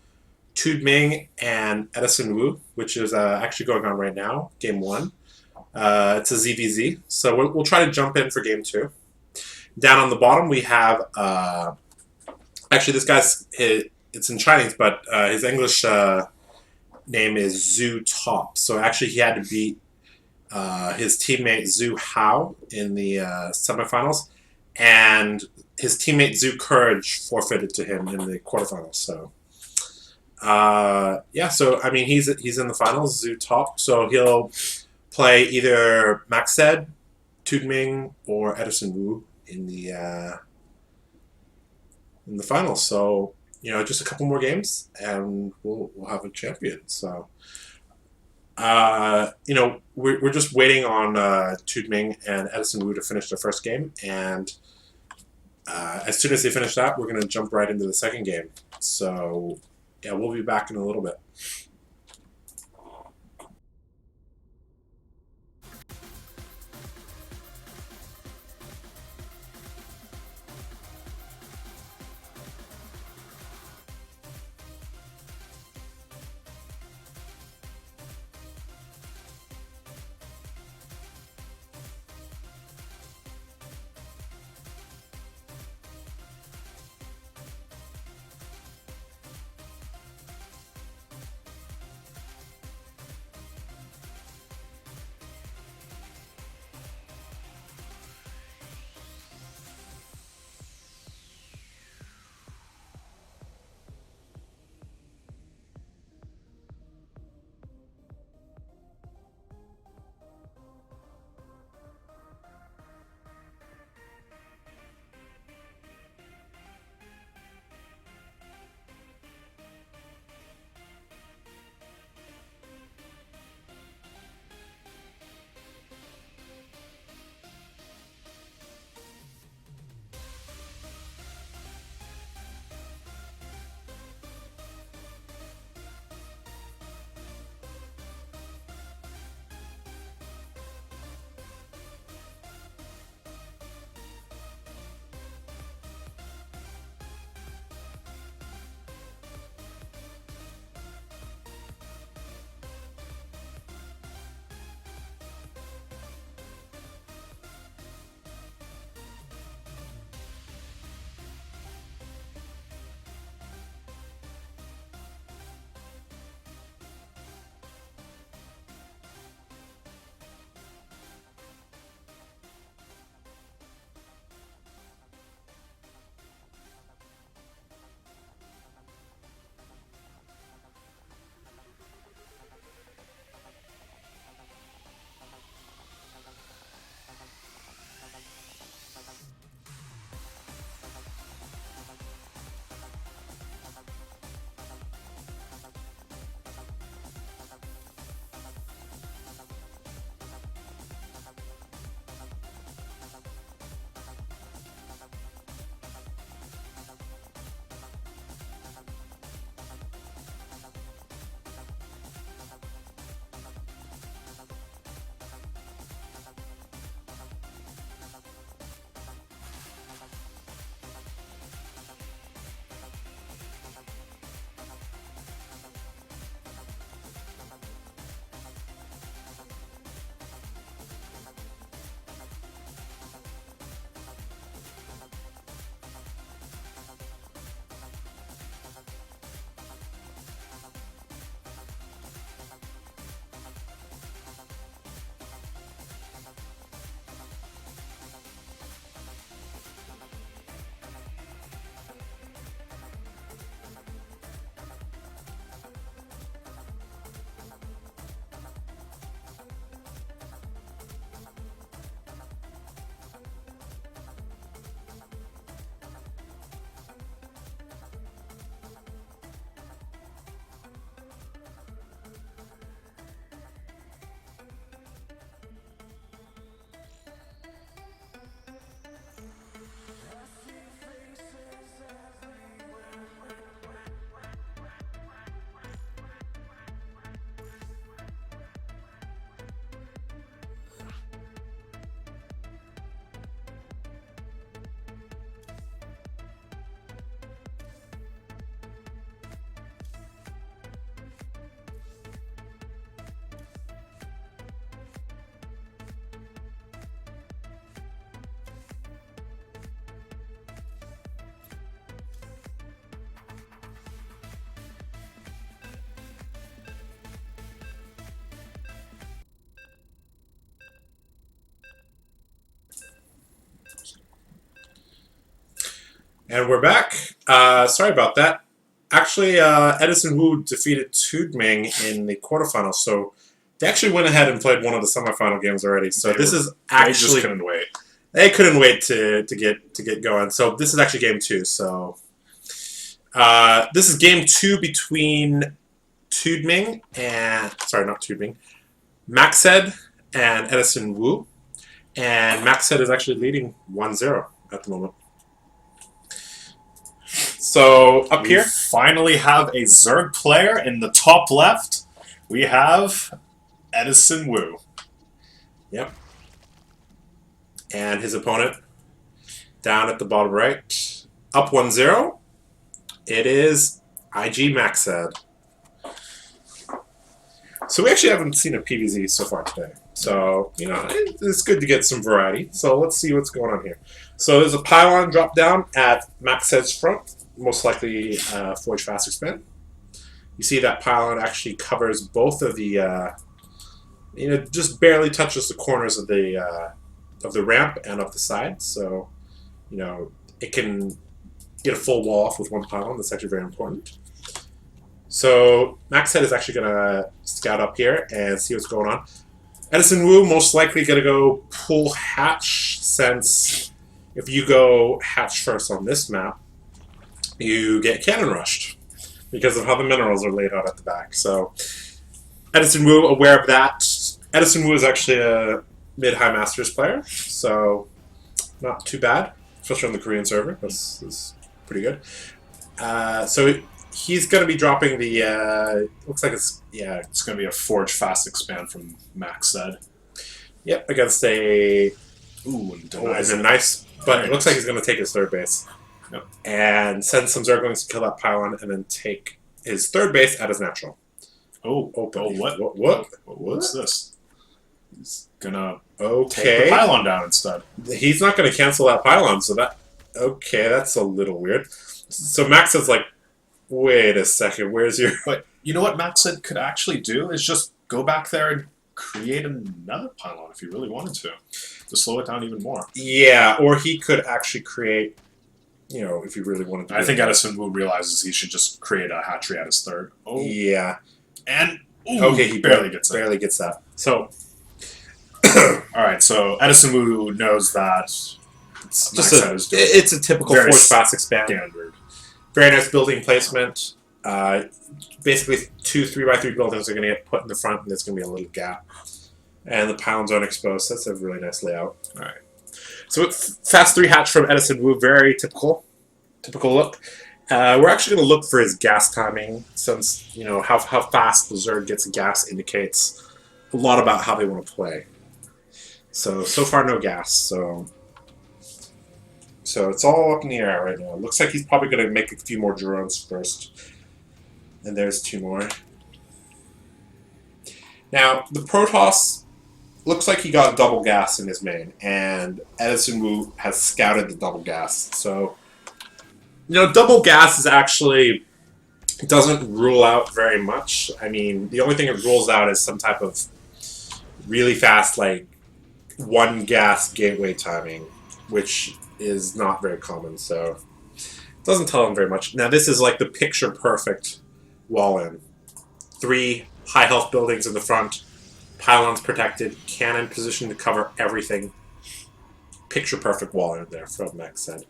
Ming and EdisonWoo, which is actually going on right now, game 1. It's a ZVZ, so we'll try to jump in for game 2. Down on the bottom, we have actually this guy's it's in Chinese, but his English name is ZooToop. So actually, he had to beat his teammate Zhu Hao in the semifinals, and his teammate Zhu Courage forfeited to him in the quarterfinals. So. Yeah, so I mean he's in the finals, ZooToop, so he'll play either MaxHead, Ming, or EdisonWoo in the finals. So just a couple more games, and we'll have a champion. So we're just waiting on Ming and EdisonWoo to finish their first game, and as soon as they finish that, we're gonna jump right into the second game. So. Yeah, we'll be back in a little bit. And we're back. Sorry about that. Actually, EdisonWoo defeated Tudming in the quarterfinals, so they actually went ahead and played one of the semifinal games already. So this is actually they just couldn't wait. They couldn't wait to get going. So this is actually game 2. So this is game 2 between Tudming and not Tudming, MaxHead and EdisonWoo, and MaxHead is actually leading 1-0 at the moment. So up here, finally have a Zerg player in the top left. We have EdisonWoo. Yep. And his opponent down at the bottom right, up 1-0. It is IG MaxHead. So we actually haven't seen a PvZ so far today. So, you know, it's good to get some variety. So let's see what's going on here. So there's a pylon drop down at MaxHead's front. Most likely Forge Fast Expand. You see that pylon actually covers both of the, just barely touches the corners of the ramp and of the side. So, it can get a full wall off with one pylon. That's actually very important. So MaxHead is actually going to scout up here and see what's going on. EdisonWoo most likely going to go pull hatch, since if you go hatch first on this map, you get cannon rushed because of how the minerals are laid out at the back. So EdisonWoo aware of that. EdisonWoo is actually a mid-high masters player, so not too bad, especially on the Korean server. That's pretty good. So he's going to be dropping the. Looks like it's going to be a Forge Fast Expand from MaxHead. Yep, against a. Ooh, and a nice. But it looks like he's going to take his third base. Yep. And send some Zerglings to kill that pylon, and then take his third base at his natural. What? What's this? He's gonna take the pylon down instead. He's not going to cancel that pylon, so that's a little weird. So Max is like, wait a second, where's your... But you know what MaxHead could actually do is just go back there and create another pylon if he really wanted to slow it down even more. Yeah, or he could actually create, if he really wanted to. I think EdisonWoo realizes he should just create a hatchery at his third. Oh. Yeah. And, he barely gets that. So... Alright, so EdisonWoo knows that it's a typical Forge Fast Expand. Standard. Very nice building placement. Basically, 2 3x3 buildings are going to get put in the front, and there's going to be a little gap. And the pylons aren't exposed. That's a really nice layout. All right. So fast 3 hatch from EdisonWoo, very typical look. We're actually going to look for his gas timing, since how fast the Zerg gets gas indicates a lot about how they want to play. So far no gas. So it's all up in the air right now. Looks like he's probably going to make a few more drones first. And there's 2 more. Now, the Protoss looks like he got double gas in his main, and EdisonWoo has scouted the double gas. So, double gas is actually doesn't rule out very much. I mean, the only thing it rules out is some type of really fast, like, 1 gas gateway timing, which is not very common, so it doesn't tell him very much. Now, this is like the picture-perfect wall-in. 3 high-health buildings in the front, pylons protected, cannon positioned to cover everything. Picture-perfect wall-in there from MaxHead.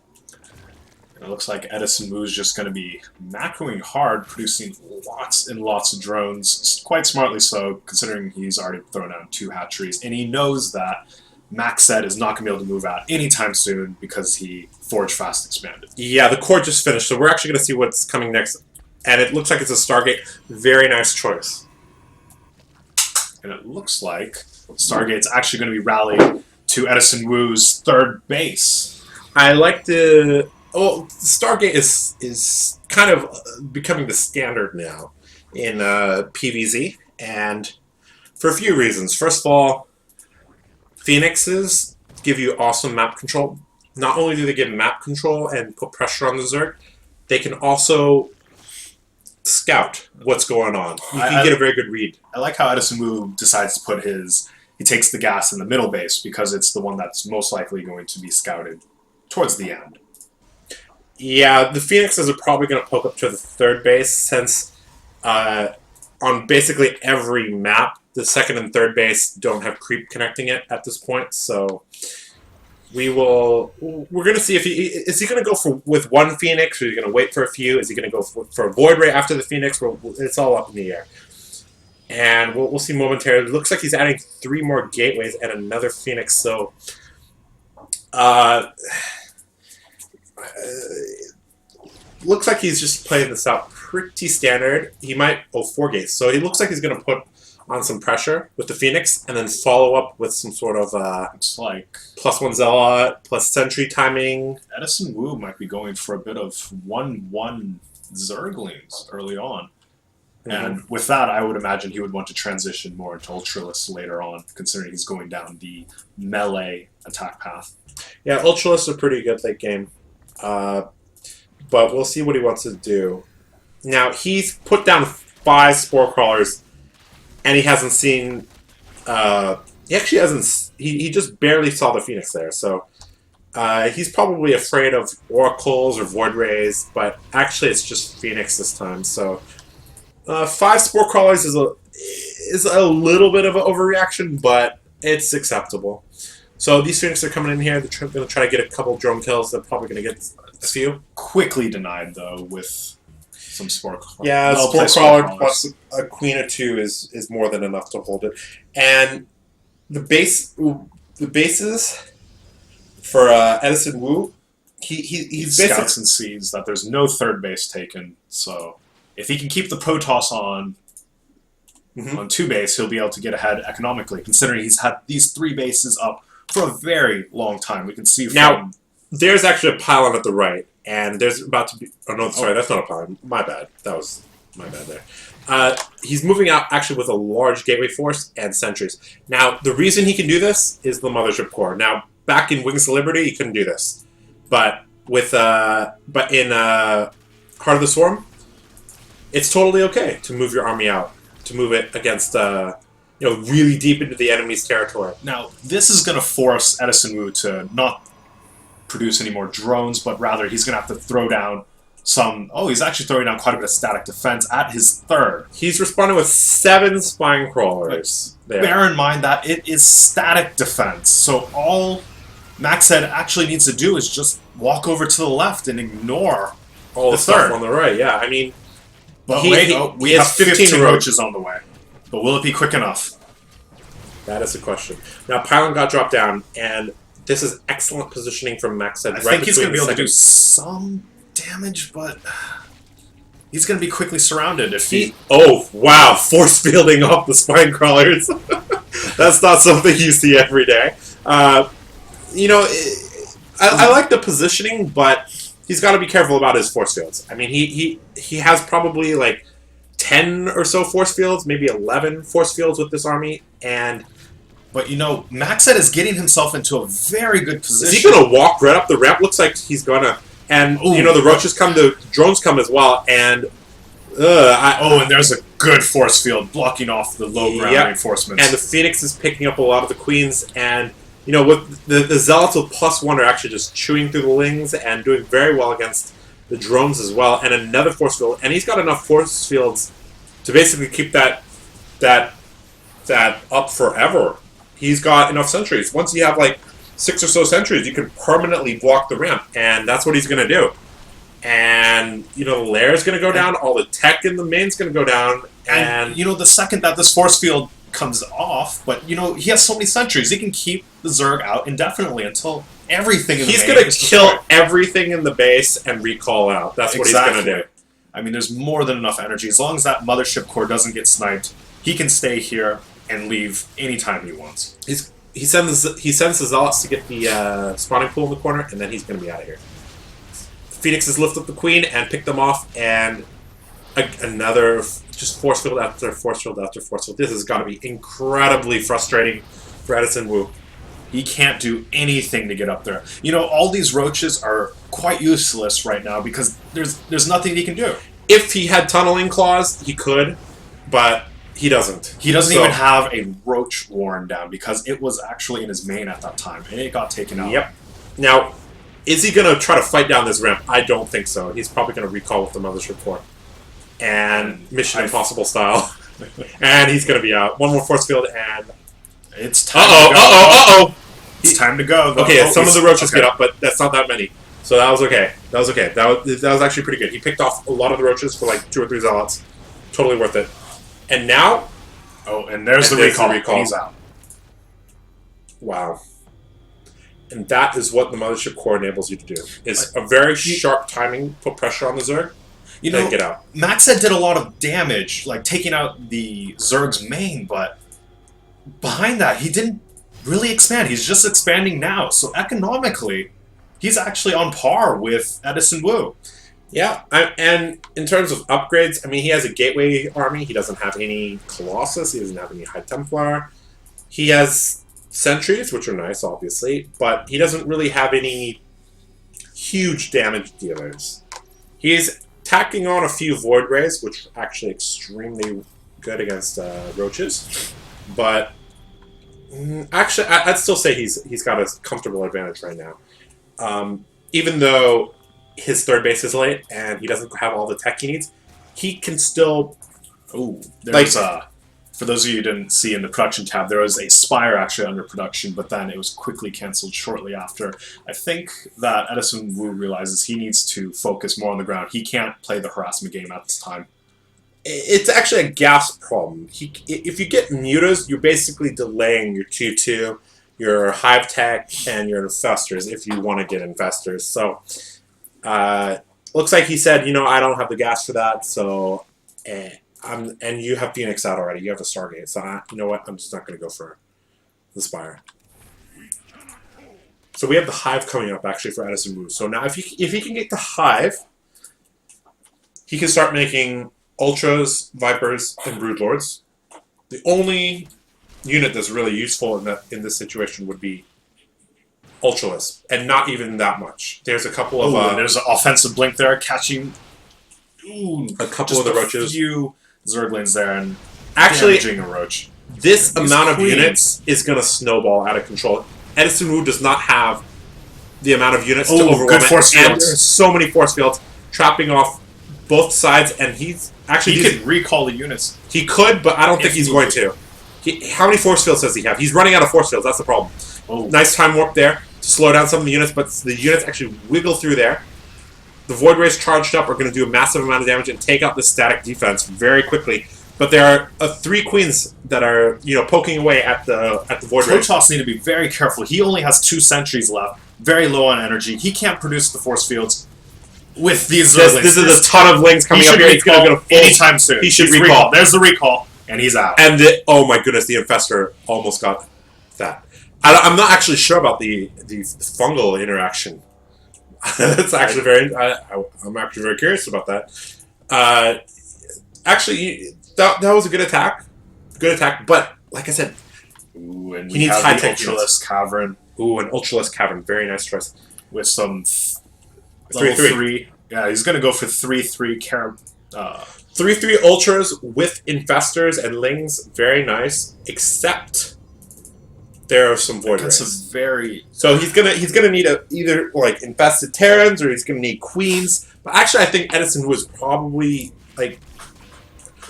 It looks like EdisonWoo is just going to be macroing hard, producing lots and lots of drones, quite smartly so, considering he's already thrown out 2 hatcheries, and he knows that MaxHead is not going to be able to move out anytime soon because he Forge Fast Expanded. Yeah, the core just finished, so we're actually going to see what's coming next. And it looks like it's a Stargate. Very nice choice. And it looks like Stargate's actually going to be rallying to EdisonWoo's third base. I like the... Oh, Stargate is kind of becoming the standard now in PvZ, and for a few reasons. First of all, Phoenixes give you awesome map control. Not only do they give map control and put pressure on the Zerg, they can also scout what's going on. You can get a very good read. I like how EdisonWoo decides to put he takes the gas in the middle base because it's the one that's most likely going to be scouted towards the end. Yeah, the Phoenixes are probably going to poke up to the third base since on basically every map, the second and third base don't have creep connecting it at this point. So we're going to see if is he going to go with one Phoenix, or is he going to wait for a few? Is he going to go for a Void Ray after the Phoenix? It's all up in the air. And we'll see momentarily. It looks like he's adding 3 more gateways and another Phoenix. So, looks like he's just playing this out pretty standard. He might 4 gates. So he looks like he's going to put on some pressure with the Phoenix and then follow up with some sort of it's like +1 Zealot, plus Sentry timing. EdisonWoo might be going for a bit of 1/1 Zerglings early on. And with that, I would imagine he would want to transition more into Ultralisk later on, considering he's going down the melee attack path. Yeah, Ultralists are pretty good late game. But we'll see what he wants to do. Now, he's put down 5 Spore Crawlers, and he hasn't seen... he actually hasn't... He just barely saw the Phoenix there, so... he's probably afraid of Oracles or Void Rays, but actually it's just Phoenix this time, so... 5 Spore Crawlers is a little bit of an overreaction, but it's acceptable. So these Phoenix are coming in here. They're going to try to get a couple drone kills. They're probably going to get a few. Quickly denied, though, with some Spore Crawlers. Yeah, Spore Crawler plus a Queen or 2 is more than enough to hold it. And the bases for EdisonWoo, he scouts and sees that there's no third base taken, so... If he can keep the Protoss on 2 base, he'll be able to get ahead economically, considering he's had these 3 bases up for a very long time. We can see from... Now, there's actually a pylon at the right, and there's about to be... Oh, no, sorry, that's not a pylon. My bad. That was my bad there. He's moving out actually with a large gateway force and sentries. Now, the reason he can do this is the Mothership Core. Now, back in Wings of Liberty, he couldn't do this. But in Heart of the Swarm, it's totally okay to move your army out, to move it against, really deep into the enemy's territory. Now, this is going to force EdisonWoo to not produce any more drones, but rather he's going to have to throw down some... Oh, he's actually throwing down quite a bit of static defense at his third. He's responding with 7 Spine Crawlers. Bear in mind that it is static defense, so all MaxHead actually needs to do is just walk over to the left and ignore all the stuff on the right. Yeah, I mean... But we have 15 roaches on the way. But will it be quick enough? That is the question. Now, Pylon got dropped down, and this is excellent positioning from MaxHead. I think he's going to be able to do some damage, but he's going to be quickly surrounded if he... Oh, wow. Force fielding off the Spine Crawlers. That's not something you see every day. I like the positioning, but... He's got to be careful about his force fields. I mean, he has probably like 10 or so force fields, maybe 11 force fields with this army, but MaxHead is getting himself into a very good position. Is he going to walk right up the ramp? Looks like he's going to, and the roaches come, the drones come as well, and and there's a good force field blocking off the low ground reinforcements. And the Phoenix is picking up a lot of the queens, and with the Zealots with +1 are actually just chewing through the Lings and doing very well against the drones as well. And another force field. And he's got enough force fields to basically keep that up forever. He's got enough sentries. Once you have like 6 or so sentries, you can permanently block the ramp. And that's what he's going to do. And, the lair's going to go down. All the tech in the main's going to go down. And the second that this force field comes off, but he has so many sentries, he can keep the Zerg out indefinitely until everything in the base. He's going to kill everything in the base and recall out. That's what he's going to do. I mean, there's more than enough energy. As long as that Mothership Core doesn't get sniped, he can stay here and leave anytime he wants. He sends the Zealots to get the spawning pool in the corner, and then he's going to be out of here. Phoenixes lift up the Queen and pick them off, and another just force field after force field after force field. This has got to be incredibly frustrating for EdisonWoo. He can't do anything to get up there. All these roaches are quite useless right now because there's nothing he can do. If he had tunneling claws, he could, but he doesn't. He doesn't even have a roach warren down because it was actually in his main at that time, and it got taken out. Yep. Now, Is he going to try to fight down this ramp? I don't think so. He's probably going to recall with the Mothership Core. And Mission Impossible style. And he's going to be out. One more force field and... It's time to go. It's time to go. Okay, some of the roaches get up, but that's not that many. So that was okay. That was actually pretty good. He picked off a lot of the roaches for like 2 or 3 zealots. Totally worth it. And now... Oh, and there's the recall. He's out. Wow. And that is what the Mothership Core enables you to do. Is a very sharp timing, put pressure on the Zerg, and get out. MaxHead did a lot of damage, like taking out the Zerg's main, but behind that, he didn't really expand. He's just expanding now. So economically, he's actually on par with EdisonWoo. Yeah, and in terms of upgrades, I mean, he has a Gateway army. He doesn't have any Colossus. He doesn't have any High Templar. He has Sentries, which are nice, obviously, but he doesn't really have any huge damage dealers. He's tacking on a few Void Rays, which are actually extremely good against Roaches. But actually, I'd still say he's got a comfortable advantage right now. Even though his third base is late and he doesn't have all the tech he needs, he can still... Ooh, there's for those of you who didn't see in the production tab, there was a Spire actually under production, but then it was quickly cancelled shortly after. I think that EdisonWoo realizes he needs to focus more on the ground. He can't play the harassment game at this time. It's actually a gas problem. If you get mutas, you're basically delaying your 2-2, your Hive Tech, and your Infestors if you want to get Infestors. So, looks like he said, I don't have the gas for that, so... and you have Phoenix out already. You have a Stargate. So, you know what? I'm just not going to go for the Spire. So we have the Hive coming up, actually, for EdisonWoo. So now if he can get the Hive, he can start making Ultras, Vipers, and Broodlords. The only unit that's really useful in this situation would be Ultralisk, and not even that much. There's a couple of... there's an offensive blink there, catching... a couple of the Roaches. A few Zerglings there, and actually damaging a Roach. This amount of units is going to snowball out of control. EdisonWoo does not have the amount of units to overwhelm good force it. And fields. there's so many force fields trapping off both sides, and he's actually... He could recall the units. He could, but I don't think he's going to. How many force fields does he have? He's running out of force fields, that's the problem. Nice time warp there to slow down some of the units, but the units actually wiggle through there. The Void Rays charged up are going to do a massive amount of damage and take out the static defense very quickly. But there are 3 Queens that are, poking away at the Void Rays. Protoss need to be very careful. He only has 2 sentries left, very low on energy. He can't produce the force fields with these Zerglings. This is a ton of Lings coming up here. He's going to go anytime soon. He should recall. There's the recall, and he's out. And oh my goodness, the Infestor almost got that. I'm not actually sure about the fungal interaction. That's actually I'm actually very curious about that. Actually, that was a good attack. Good attack, but like I said, Ooh, and he needs high tech Ultralisk Cavern. Ooh, an Ultralisk Cavern. Very nice choice. With some 3/3. Yeah, he's going to go for 3/3 3/3 Ultras with Infestors and Lings. Very nice. Except there are some Void Rays. That's a very... So he's gonna need either like Infested Terrans or he's gonna need Queens. But actually, I think EdisonWoo is probably like...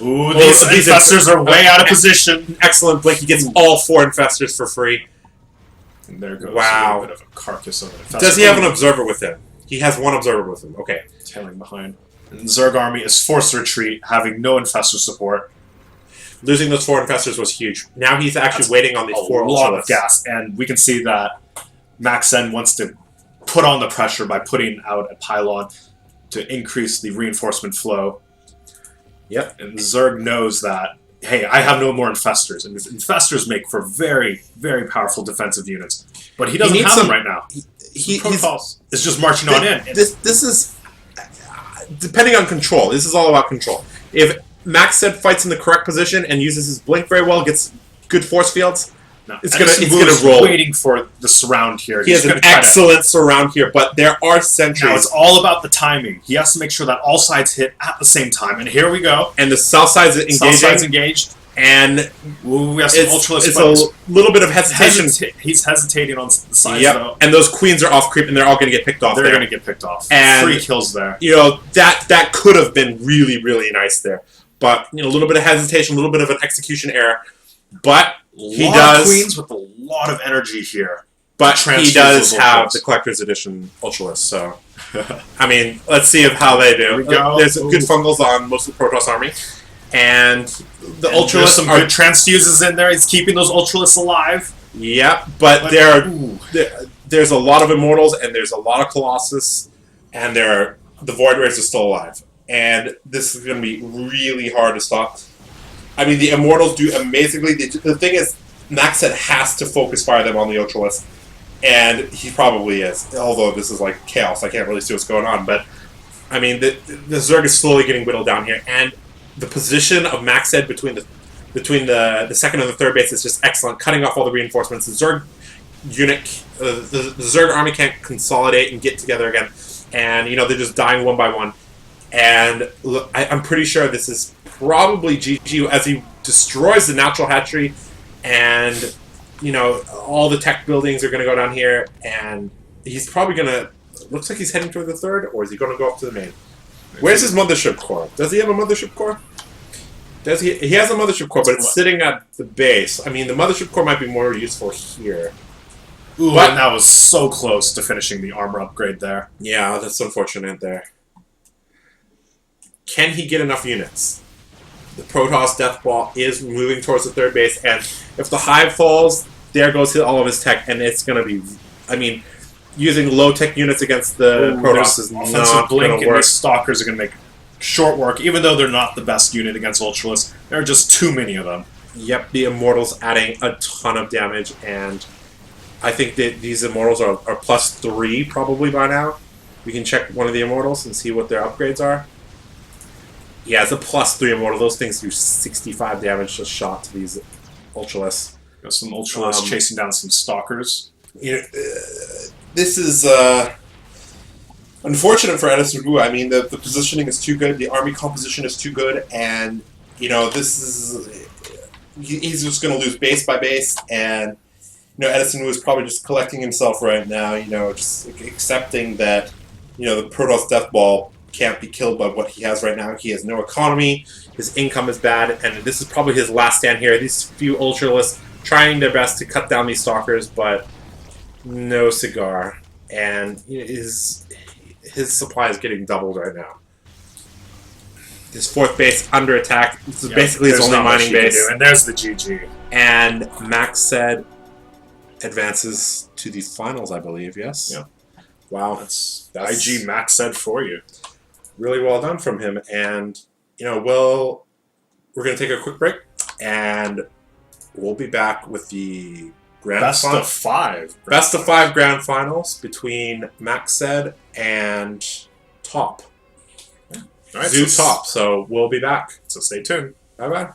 Ooh, these Infestors are way out of position. Excellent blink. He gets all 4 Infestors for free. And there goes wow. a bit of a carcass of an Infestor. Does he have an Observer with him? He has 1 Observer with him. Okay. Tailing behind. And the Zerg army is forced to retreat, having no Infestor support. Losing those 4 Infestors was huge. Now he's actually waiting on the 4 a lot of gas, and we can see that MaxHead wants to put on the pressure by putting out a pylon to increase the reinforcement flow. Yep. And Zerg knows that, hey, I have no more Infestors, and Infestors make for very, very powerful defensive units. But he doesn't have them right now. Protoss is just marching on in. This is... depending on control. This is all about control. If MaxHead fights in the correct position and uses his blink very well, gets good force fields, it's gonna roll. Waiting for the surround here. He has an excellent surround here, but there are sentries. Now it's all about the timing. He has to make sure that all sides hit at the same time. And here we go. And the south side is engaging. South side's engaged, And Ooh, we have some Ultralisk it's a little bit of hesitation. He's hesitating on the sides, Yep. though. And those queens are off creep, and they're all going to get picked off. They're going to get picked off. And 3 kills there. You know, that could have been really, really nice there. But, you know, a little bit of hesitation, a little bit of an execution error. But he does... queens with a lot of energy here. But he does have the Collector's Edition Ultralisk, so... I mean, let's see how they do. There we go. There's good fungals on most of the Protoss army. And the Ultralisk there's some good transfuses in there. He's keeping those Ultralisks alive. Yep, but there's a lot of Immortals, and there's a lot of Colossus, and the Void Rays are still alive. And this is going to be really hard to stop. I mean, the Immortals do amazingly. The thing is, MaxHead has to focus fire them on the Ultralisk, and he probably is. Although this is like chaos, I can't really see what's going on. But I mean, the Zerg is slowly getting whittled down here, and the position of MaxHead between the second and the third base is just excellent, cutting off all the reinforcements. The Zerg unit, the Zerg army can't consolidate and get together again, and you know they're just dying one by one. And look, I'm pretty sure this is probably GG as he destroys the natural hatchery, and you know all the tech buildings are going to go down here, and he's probably going to. Looks like he's heading toward the third, or is he going to go up to the main? Where's his mothership core? Does he have a mothership core? Does he? He has a mothership core, but it's sitting at the base. I mean, the mothership core might be more useful here. Ooh, and that was so close to finishing the armor upgrade there. Yeah, that's unfortunate there. Can he get enough units? The Protoss Death Ball is moving towards the third base, and if the Hive falls, there goes all of his tech, and it's going to be... I mean... Using low-tech units against the Protoss is not going to work. And Stalkers are going to make short work, even though they're not the best unit against Ultralisk. There are just too many of them. Yep, the Immortals adding a ton of damage, and I think that these Immortals are +3 probably by now. We can check one of the Immortals and see what their upgrades are. Yeah, it's a +3 Immortal. Those things do 65 damage just shot to these Ultralisks. Got some Ultralisks chasing down some Stalkers. You know, this is unfortunate for EdisonWoo. I mean, the positioning is too good, the army composition is too good, and you know this is he's just going to lose base by base. And you know, EdisonWoo is probably just collecting himself right now. You know, just accepting that you know the Protoss Death Ball can't be killed by what he has right now. He has no economy. His income is bad, and this is probably his last stand here. These few Ultralisks trying their best to cut down these Stalkers, but no cigar, and his supply is getting doubled right now. His fourth base under attack. This is basically his only mining base. And there's the GG. And MaxHead advances to the finals, I believe. Yes. Yeah. Wow. That's IG MaxHead for you. Really well done from him. And you know, we're going to take a quick break, and we'll be back with the Best of 5 grand finals between MaxHead and Top. Yeah. All right, ZooToop. So we'll be back. So stay tuned. Bye-bye.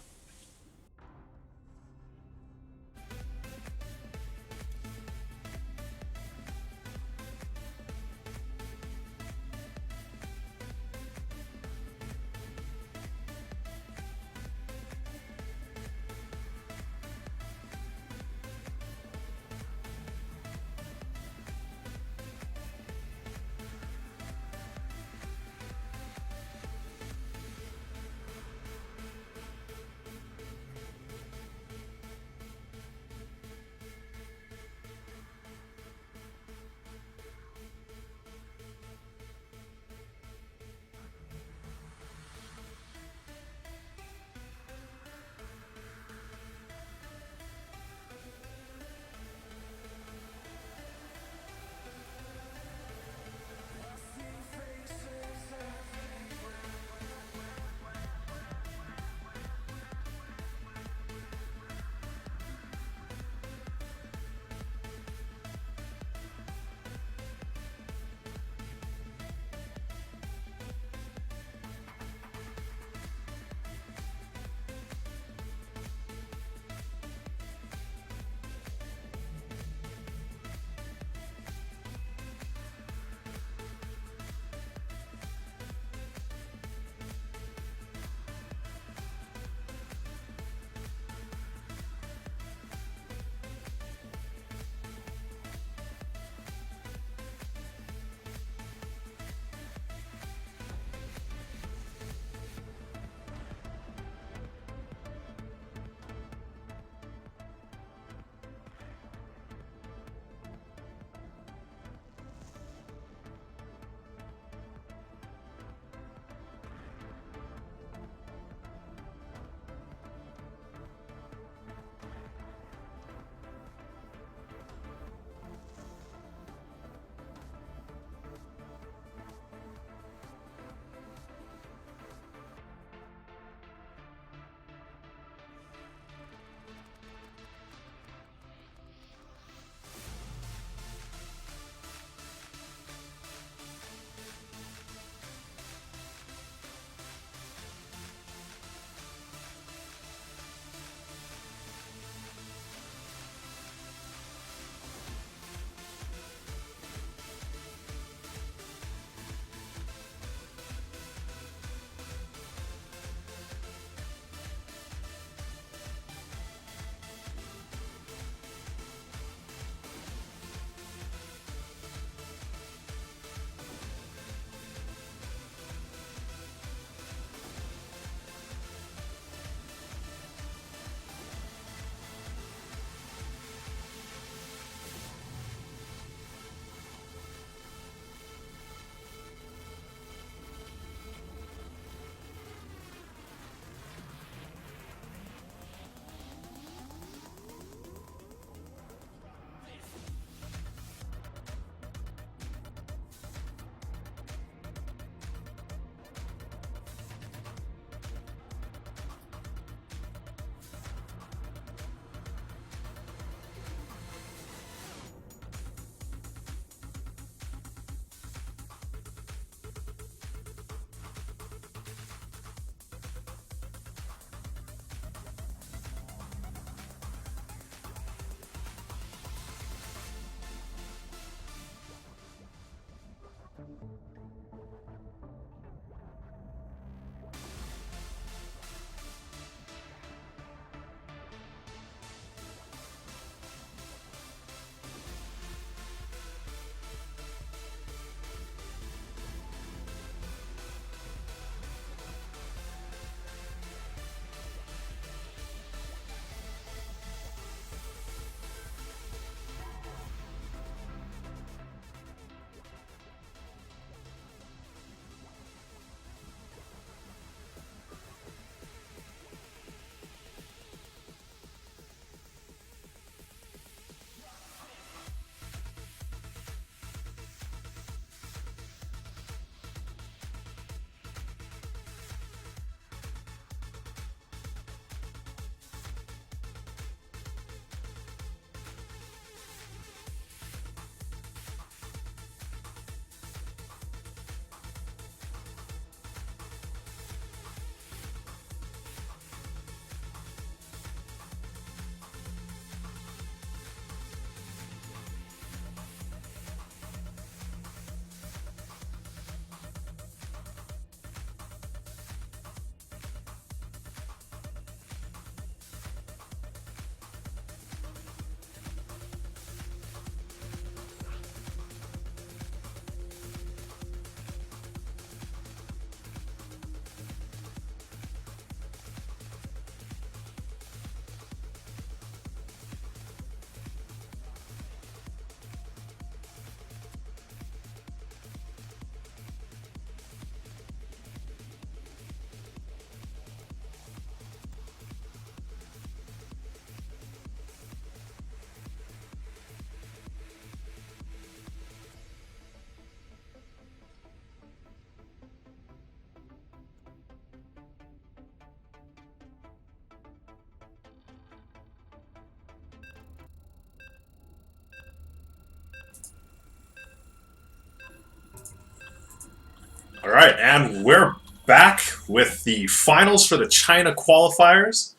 All right, and we're back with the finals for the China qualifiers.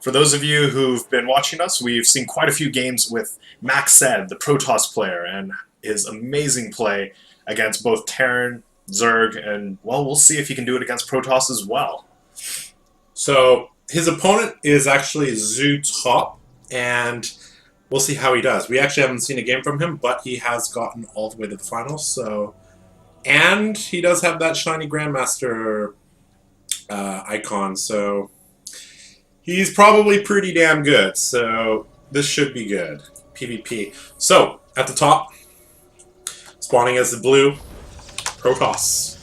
For those of you who've been watching us, we've seen quite a few games with MaxHead, the Protoss player, and his amazing play against both Terran, Zerg, and, well, we'll see if he can do it against Protoss as well. So his opponent is actually ZooToop, and we'll see how he does. We actually haven't seen a game from him, but he has gotten all the way to the finals, so... And he does have that shiny Grandmaster icon, so he's probably pretty damn good. So this should be good. PvP. So at the top, spawning as the blue, Protoss.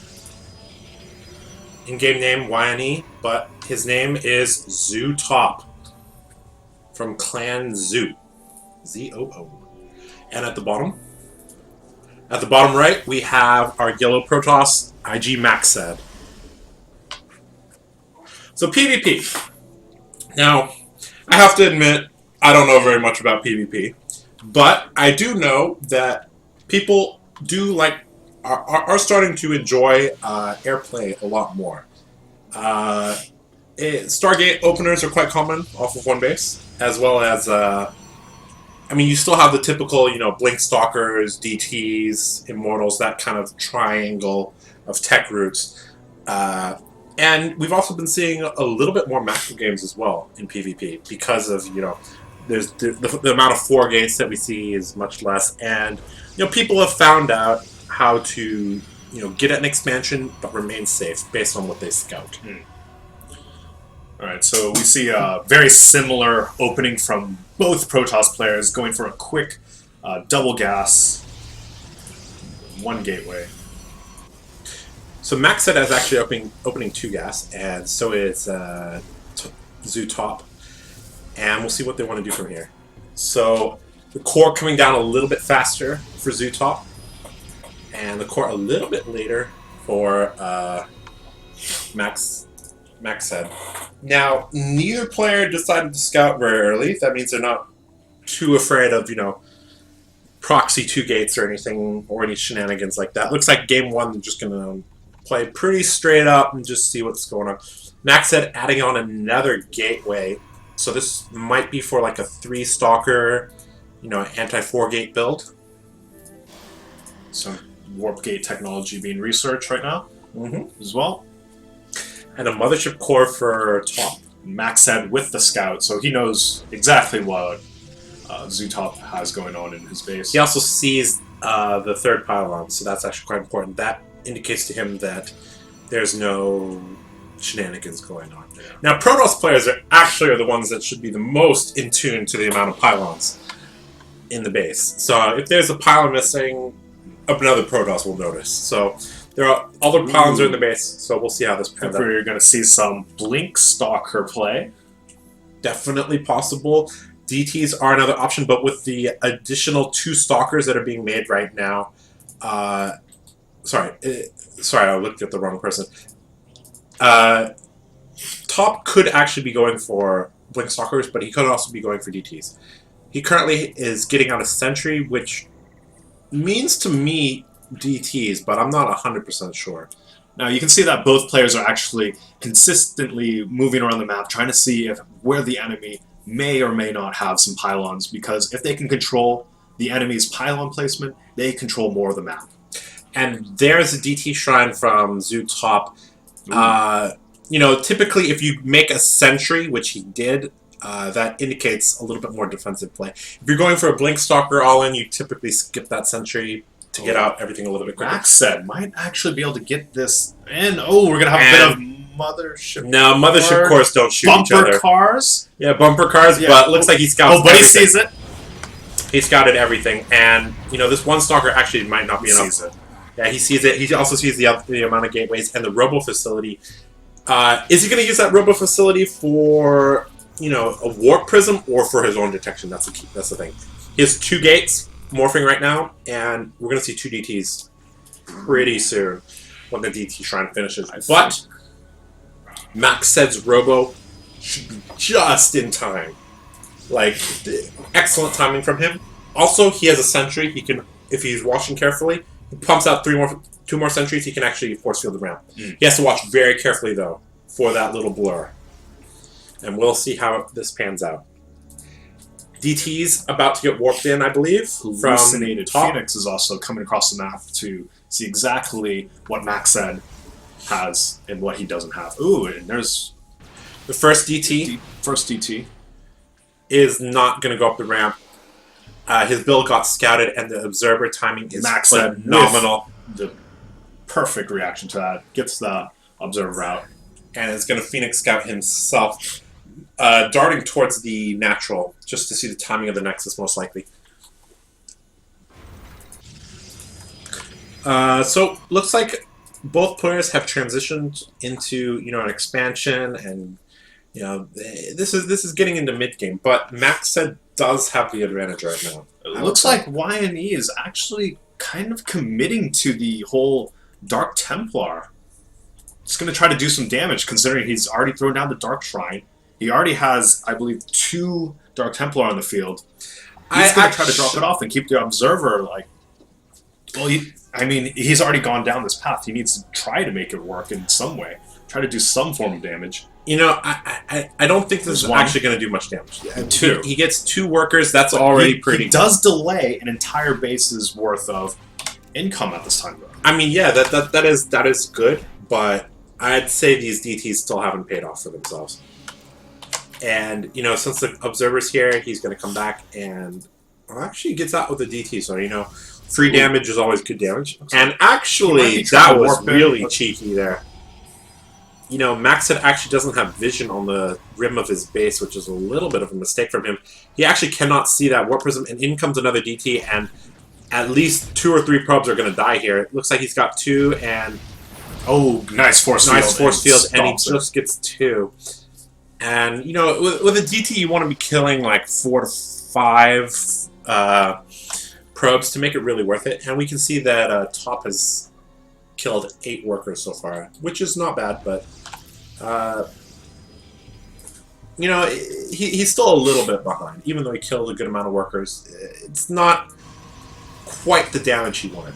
In-game name YNE, but his name is ZooToop from Clan Zoo. Z-O-O. And at the bottom right, we have our yellow Protoss, IG MaxHead. So PvP. Now, I have to admit, I don't know very much about PvP, but I do know that people do are starting to enjoy airplay a lot more. Stargate openers are quite common off of one base, as well as I mean, you still have the typical, Blink Stalkers, DTs, Immortals, that kind of triangle of tech routes. And we've also been seeing a little bit more macro games as well in PvP because of, there's the amount of 4 gates that we see is much less. And, people have found out how to, get an expansion but remain safe based on what they scout. All right, so we see a very similar opening from both Protoss players going for a quick double gas, 1 gateway. So MaxHead is actually opening 2 gas, and so is ZooToop. And we'll see what they want to do from here. So the core coming down a little bit faster for ZooToop, and the core a little bit later for MaxHead. Now, neither player decided to scout very early. That means they're not too afraid of, proxy 2 gates or anything, or any shenanigans like that. Looks like game 1 they're just going to play pretty straight up and just see what's going on. MaxHead adding on another gateway. So this might be for like a 3-stalker, anti-4 gate build. Some warp gate technology being researched right now as well. And a mothership core for top. MaxHead with the scout, so he knows exactly what ZooToop has going on in his base. He also sees the 3rd pylon, so that's actually quite important. That indicates to him that there's no shenanigans going on. Yeah. Now, Protoss players are the ones that should be the most in tune to the amount of pylons in the base. So if there's a pylon missing, another Protoss will notice. So there are other pylons are in the base, so we'll see how this pans out. We're going to see some Blink Stalker play. Definitely possible. DTs are another option, but with the additional 2 stalkers that are being made right now, sorry, I looked at the wrong person. Top could actually be going for Blink Stalkers, but he could also be going for DTs. He currently is getting out a Sentry, which means to me DTs, but I'm not 100% sure. Now you can see that both players are actually consistently moving around the map, trying to see where the enemy may or may not have some pylons, because if they can control the enemy's pylon placement, they control more of the map. And there's a DT shrine from ZooToop. Typically if you make a Sentry, which he did, that indicates a little bit more defensive play. If you're going for a Blink Stalker all-in, you typically skip that Sentry to get out everything a little bit quicker. MaxHead might actually be able to get this in. Oh, we're going to have a bit of mothership. No, mothership cores don't shoot each other. Bumper cars? Yeah, bumper cars, yeah. But it looks like he scouts but he sees it. He scouted everything, and, this 1 stalker actually might not be enough. He sees it. Yeah, he sees it. He also sees the amount of gateways and the robo facility. Is he going to use that robo facility for, a warp prism or for his own detection? That's the key. That's the thing. He has 2 gates morphing right now, and we're going to see 2 DTs pretty soon when the DT shrine finishes. But MaxHead's robo should be just in time. Excellent timing from him. Also, he has a Sentry. He can, if he's watching carefully, he pumps out 2 2 more sentries, he can actually force field the ramp. He has to watch very carefully, though, for that little blur. And we'll see how this pans out. DT's about to get warped in, I believe. Hallucinated from top. Phoenix is also coming across the map to see exactly what MaxHead has and what he doesn't have. Ooh, and there's The first DT. First DT. Is not going to go up the ramp. His build got scouted, and the observer timing is MaxHead phenomenal. The perfect reaction to that. Gets the observer out. And is going to Phoenix scout himself, darting towards the natural, just to see the timing of the Nexus, most likely. So, looks like both players have transitioned into, an expansion, and, this is getting into mid-game, but MaxHead does have the advantage right now. It looks like Y&E is actually kind of committing to the whole Dark Templar. It's going to try to do some damage, considering he's already thrown down the Dark Shrine. He already has, I believe, 2 Dark Templar on the field. He's going to try to drop it off and keep the Observer, like... Well, he's already gone down this path. He needs to try to make it work in some way. Try to do some form of damage. I don't think this is actually going to do much damage. 2. He gets 2 workers. That's already pretty. He does delay an entire base's worth of income at this time, though. I mean, yeah, that is good, but I'd say these DTs still haven't paid off for themselves. And since the observer's here, he's going to come back and actually gets out with the DT. So free damage is always good damage. And actually, that was really cheeky there. MaxHead actually doesn't have vision on the rim of his base, which is a little bit of a mistake from him. He actually cannot see that Warp Prism, and in comes another DT, and at least 2 or 3 probes are going to die here. It looks like he's got 2, and... Oh, nice force field. And he just gets 2. And, with a DT, you want to be killing like 4 to 5 probes to make it really worth it. And we can see that Top has killed 8 workers so far, which is not bad, but... he's still a little bit behind. Even though he killed a good amount of workers, it's not quite the damage he wanted.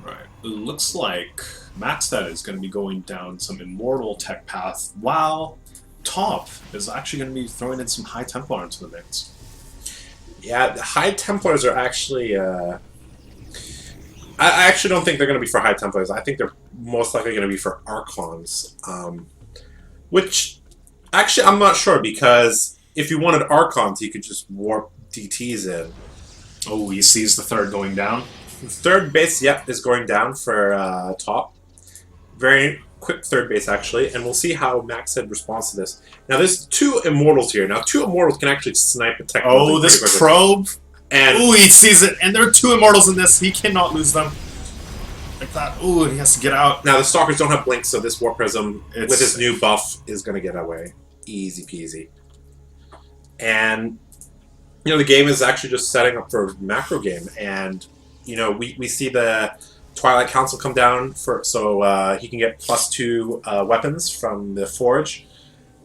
Right. It looks like MaxHead is going to be going down some Immortal tech path, while Top is actually going to be throwing in some High Templar into the mix. Yeah, the High Templars are actually... I actually don't think they're going to be for High Templars. I think they're most likely going to be for Archons. Which, actually, I'm not sure, because if you wanted Archons, you could just warp DTs in. Oh, he sees the 3rd going down. The 3rd base, yep, is going down for Top. Very quick 3rd base, actually, and we'll see how MaxHead responds to this. Now, there's 2 Immortals here. Now, 2 Immortals can actually snipe a tech. Oh, this probe! And ooh, he sees it, and there are 2 Immortals in this. He cannot lose them. Like that. Ooh, and he has to get out. Now, the Stalkers don't have Blink, so this Warp Prism, with his new buff, is going to get away. Easy peasy. And, the game is actually just setting up for a macro game. And, we see the Twilight Council come down, so he can get +2 weapons from the Forge.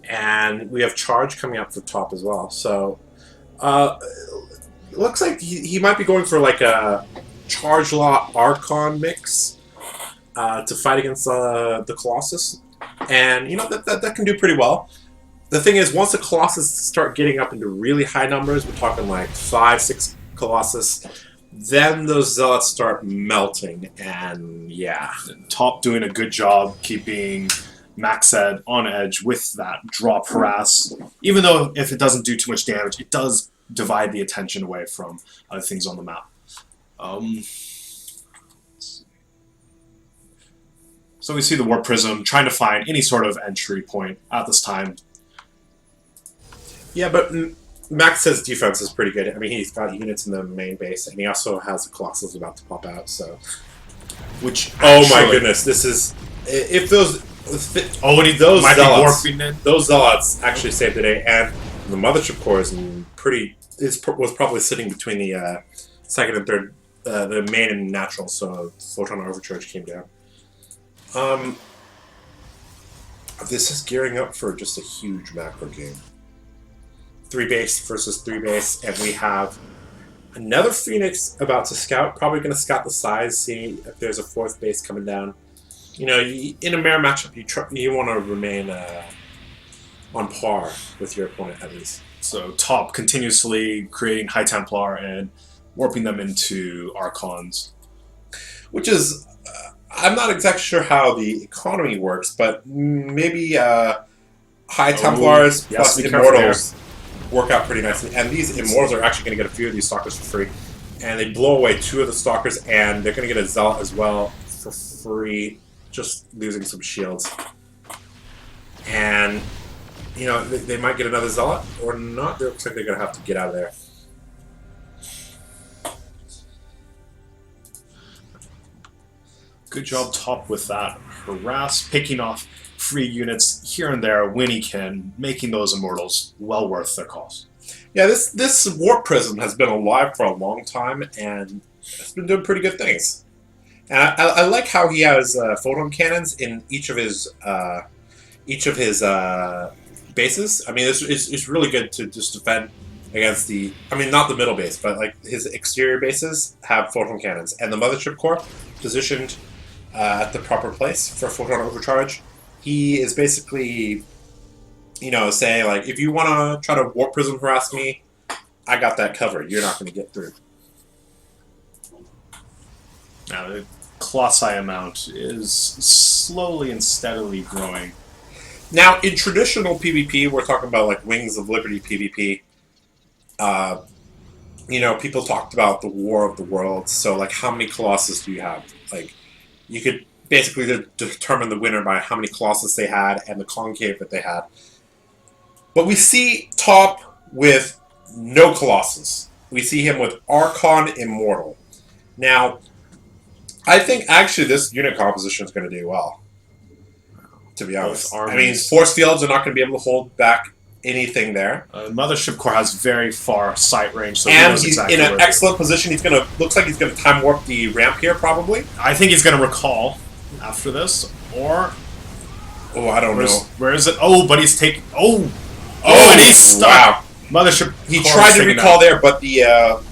And we have Charge coming up for Top as well. So, it looks like he might be going for like a Charge Law Archon mix to fight against the Colossus. And, that can do pretty well. The thing is, once the Colossus start getting up into really high numbers, we're talking like 5, 6 Colossus, then those Zealots start melting, and yeah. Top doing a good job keeping MaxHead on edge with that drop harass. Even though if it doesn't do too much damage, it does divide the attention away from other things on the map. So we see the Warp Prism trying to find any sort of entry point at this time. Yeah, but MaxHead's defense is pretty good. I mean, he's got units in the main base, and he also has a Colossus about to pop out, so... Which, oh my goodness, this is... If those... those Zealots... Those Zealots actually saved the day, and the Mothership Core is was probably sitting between the 2nd and 3rd, the main and natural, so Photon Overcharge came down. This is gearing up for just a huge macro game. 3 base versus 3 base, and we have Another Phoenix about to scout. Probably going to scout the size, see if there's a 4th base coming down. You know, in a mirror matchup, you want to remain on par with your opponent at least. So Top continuously creating High Templar and warping them into Archons. Which is, I'm not exactly sure how the economy works, but maybe High Templars plus Immortals work out pretty nicely. And these Immortals are actually going to get a few of these Stalkers for free. And they blow away 2 of the Stalkers, and they're going to get a Zealot as well for free, just losing some shields. And, you know, they might get another Zealot or not. It looks like they're going to have to get out of there. Good job, Top, with that. Harass, picking off free units here and there when he can, making those Immortals well worth their cost. Yeah, this Warp Prism has been alive for a long time, and it's been doing pretty good things. And I like how he has photon cannons in each of his bases. I mean, it's really good to just defend against the... I mean, not the middle base, but like his exterior bases have photon cannons. And the Mothership Core, positioned at the proper place for photon overcharge, he is basically, you know, saying, like, if you want to try to Warp Prism harass me, I got that covered. You're not going to get through. Now, the Colossi amount is slowly and steadily growing. Now, in traditional PvP, we're talking about, like, Wings of Liberty PvP. You know, people talked about the War of the Worlds. So, like, how many Colossus do you have? Like, you could basically determine the winner by how many Colossus they had and the concave that they had. But we see Top with no Colossus. We see him with Archon Immortal. Now, I think actually this unit composition is going to do well, to be honest. I mean, force fields are not going to be able to hold back anything there. Mothership Core has very far sight range, so and he's exactly in an excellent position. He's going to looks like he's going to time warp the ramp here, probably. I think he's going to recall after this, or I don't know. Where is it? Oh, but he's taking. And he's stuck. Wow. Mothership. He tried to recall there, but the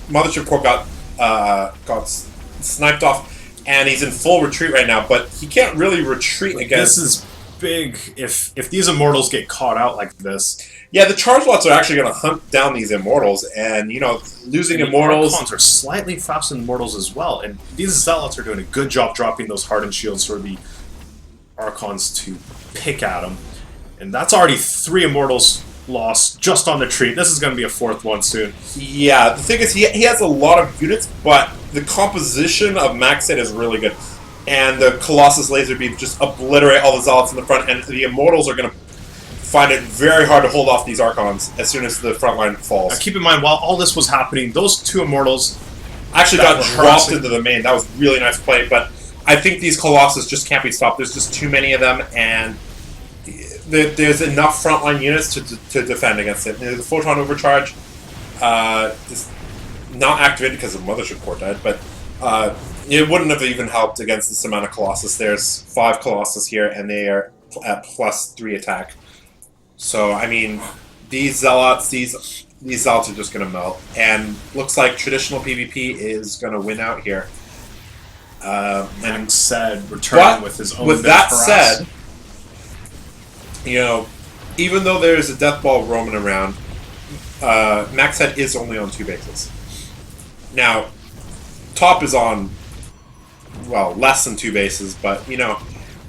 Mothership Core got sniped off, and he's in full retreat right now. But he can't really retreat against. This is big. If these Immortals get caught out like this. Yeah, the charge lots are actually going to hunt down these Immortals, and, you know, losing Immortals... Archons are slightly faster than Immortals as well, and these Zealots are doing a good job dropping those hardened shields for the Archons to pick at them. And that's already 3 Immortals lost just on the retreat. This is going to be a 4th one soon. Yeah, the thing is, he has a lot of units, but the composition of MaxHead is really good. And the Colossus Laser Beam just obliterate all the Zealots in the front, and the Immortals are going to find it very hard to hold off these Archons as soon as the front line falls. Now keep in mind, while all this was happening, those 2 Immortals actually got dropped into the main. That was really nice play, but I think these Colossus just can't be stopped. There's just too many of them, and there's enough frontline units to defend against it. The Photon Overcharge is not activated because the Mothership Core died, but it wouldn't have even helped against this amount of Colossus. There's 5 Colossus here, and they are at +3 attack. So, I mean, these Zealots, these Zealots are just going to melt. And looks like traditional PvP is going to win out here. MaxHead returning with his own. With that said, you know, even though there's a Death Ball roaming around, MaxHead is only on 2 bases. Now, Top is on, well, less than 2 bases, but, you know,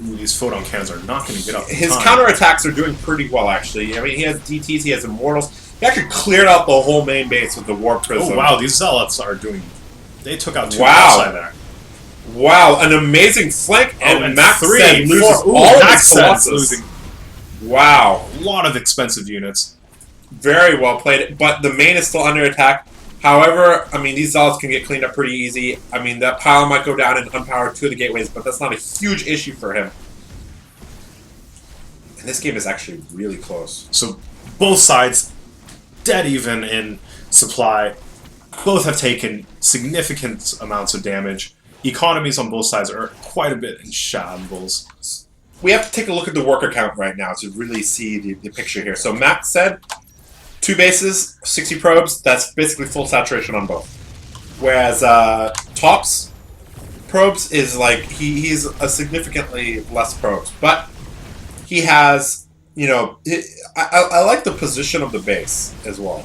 these photon cannons are not going to get up. His counterattacks are doing pretty well, actually. I mean, he has DTs, he has Immortals. He actually cleared out the whole main base with the Warp Prism. Oh, wow, these Zealots are doing... They took out 2 outside there. Wow, an amazing flank, and MaxHead loses all of his Colossus. Wow. A lot of expensive units. Very well played, but the main is still under attack. However, I mean, these Zealots can get cleaned up pretty easy. I mean, that pile might go down and unpower 2 of the gateways, but that's not a huge issue for him. And this game is actually really close. So, both sides, dead even in supply. Both have taken significant amounts of damage. Economies on both sides are quite a bit in shambles. We have to take a look at the worker count right now to really see the picture here. So, MaxHead, 2 bases, 60 probes, that's basically full saturation on both. Whereas Top's probes is like he's a significantly less probes, but he has, you know, I like the position of the base as well.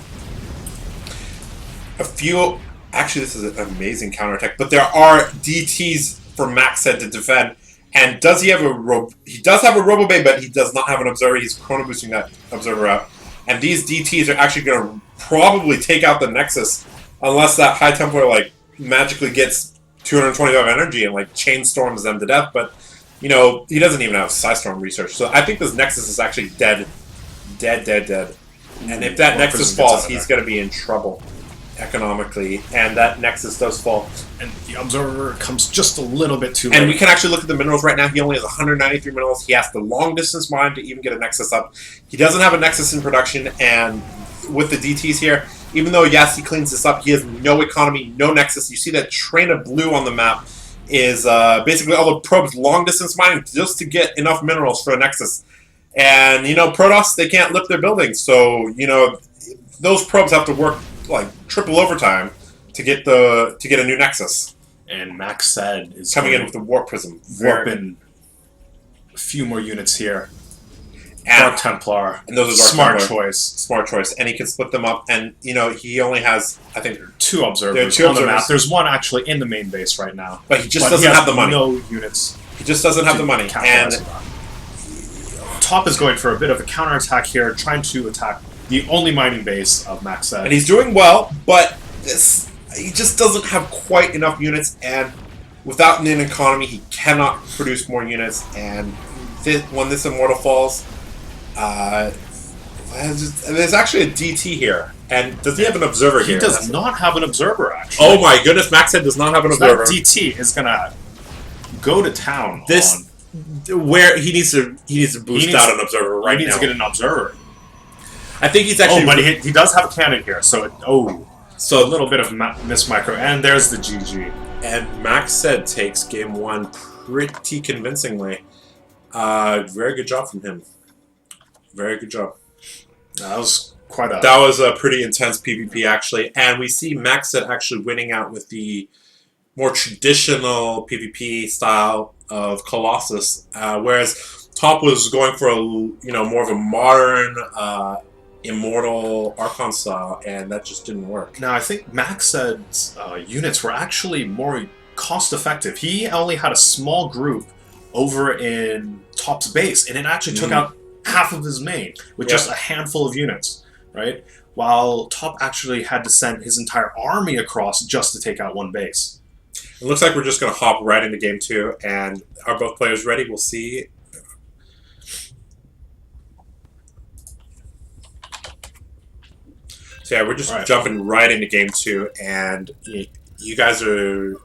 Actually, this is an amazing counterattack, but there are DTs for MaxHead to defend. And does he have he does have a Robo Bay, but he does not have an Observer. He's chrono boosting that Observer out. And these DTs are actually going to probably take out the Nexus unless that High Templar like magically gets 225 energy and like chain storms them to death. But you know, he doesn't even have Psystorm research. So I think this Nexus is actually dead. And if that Nexus falls, he's going to be in trouble economically, and that Nexus does fall. And the Observer comes just a little bit too late. And we can actually look at the minerals right now. He only has 193 minerals. He has the long distance mine to even get a Nexus up. He doesn't have a Nexus in production, and with the DTs here, even though, yes, he cleans this up, he has no economy, no Nexus. You see that train of blue on the map is basically all the probes long distance mining just to get enough minerals for a Nexus. And, you know, Protoss, they can't lift their buildings, so, you know, those probes have to work like triple overtime to get a new Nexus. And MaxHead is coming in with the Warp Prism, warping a few more units here. And Dark Templar, and those are smart choice, and he can split them up. And you know he only has, I think, two observers on the map. There's one actually in the main base right now, but he just doesn't have the money. No units. He just doesn't have the money. And Top is going for a bit of a counterattack here, trying to attack the only mining base of MaxHead. And he's doing well, but he just doesn't have quite enough units, and without an economy, he cannot produce more units. And when this Immortal falls, there's actually a DT here. And does he have an Observer here? He does not have an Observer, actually. Oh my goodness, MaxHead does not have an Observer. That DT is going to go to town where he needs to boost out an Observer right now. He needs to get an Observer. I think he's actually... Oh, but he does have a cannon here, so a little bit of miss micro, and there's the GG. And MaxHead takes game one pretty convincingly. Very good job from him. Very good job. That was quite a... That was a pretty intense PvP, actually. And we see MaxHead actually winning out with the more traditional PvP style of Colossus, whereas Top was going for more of a modern... Immortal Archon style, and that just didn't work. Now, I think MaxHead's units were actually more cost-effective. He only had a small group over in Top's base, and it actually took out half of his main with just a handful of units, right? While Top actually had to send his entire army across just to take out one base. It looks like we're just going to hop right into game two, and are both players ready? We'll see. So yeah, we're just jumping right into game two, and you guys are...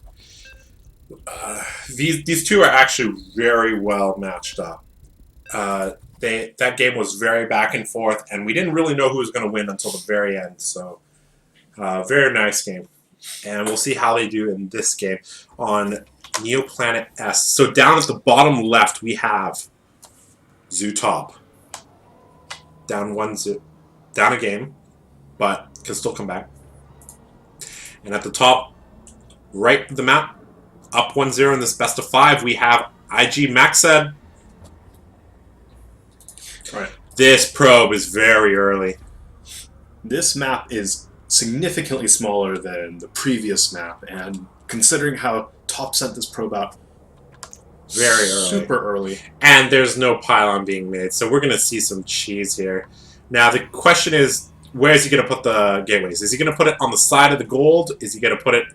these two are actually very well matched up. That game was very back and forth, and we didn't really know who was going to win until the very end. So, very nice game. And we'll see how they do in this game on Neoplanet S. So down at the bottom left, we have ZooToop. Down a game, but can still come back. And at the top right of the map, up 1-0 in this best of 5, we have IG MaxHead. Right. This probe is very early. This map is significantly smaller than the previous map, and considering how Top sent this probe out very early. Super early. And there's no pylon being made, so we're going to see some cheese here. Now the question is, where is he going to put the gateways? Is he going to put it on the side of the gold? Is he going to put it...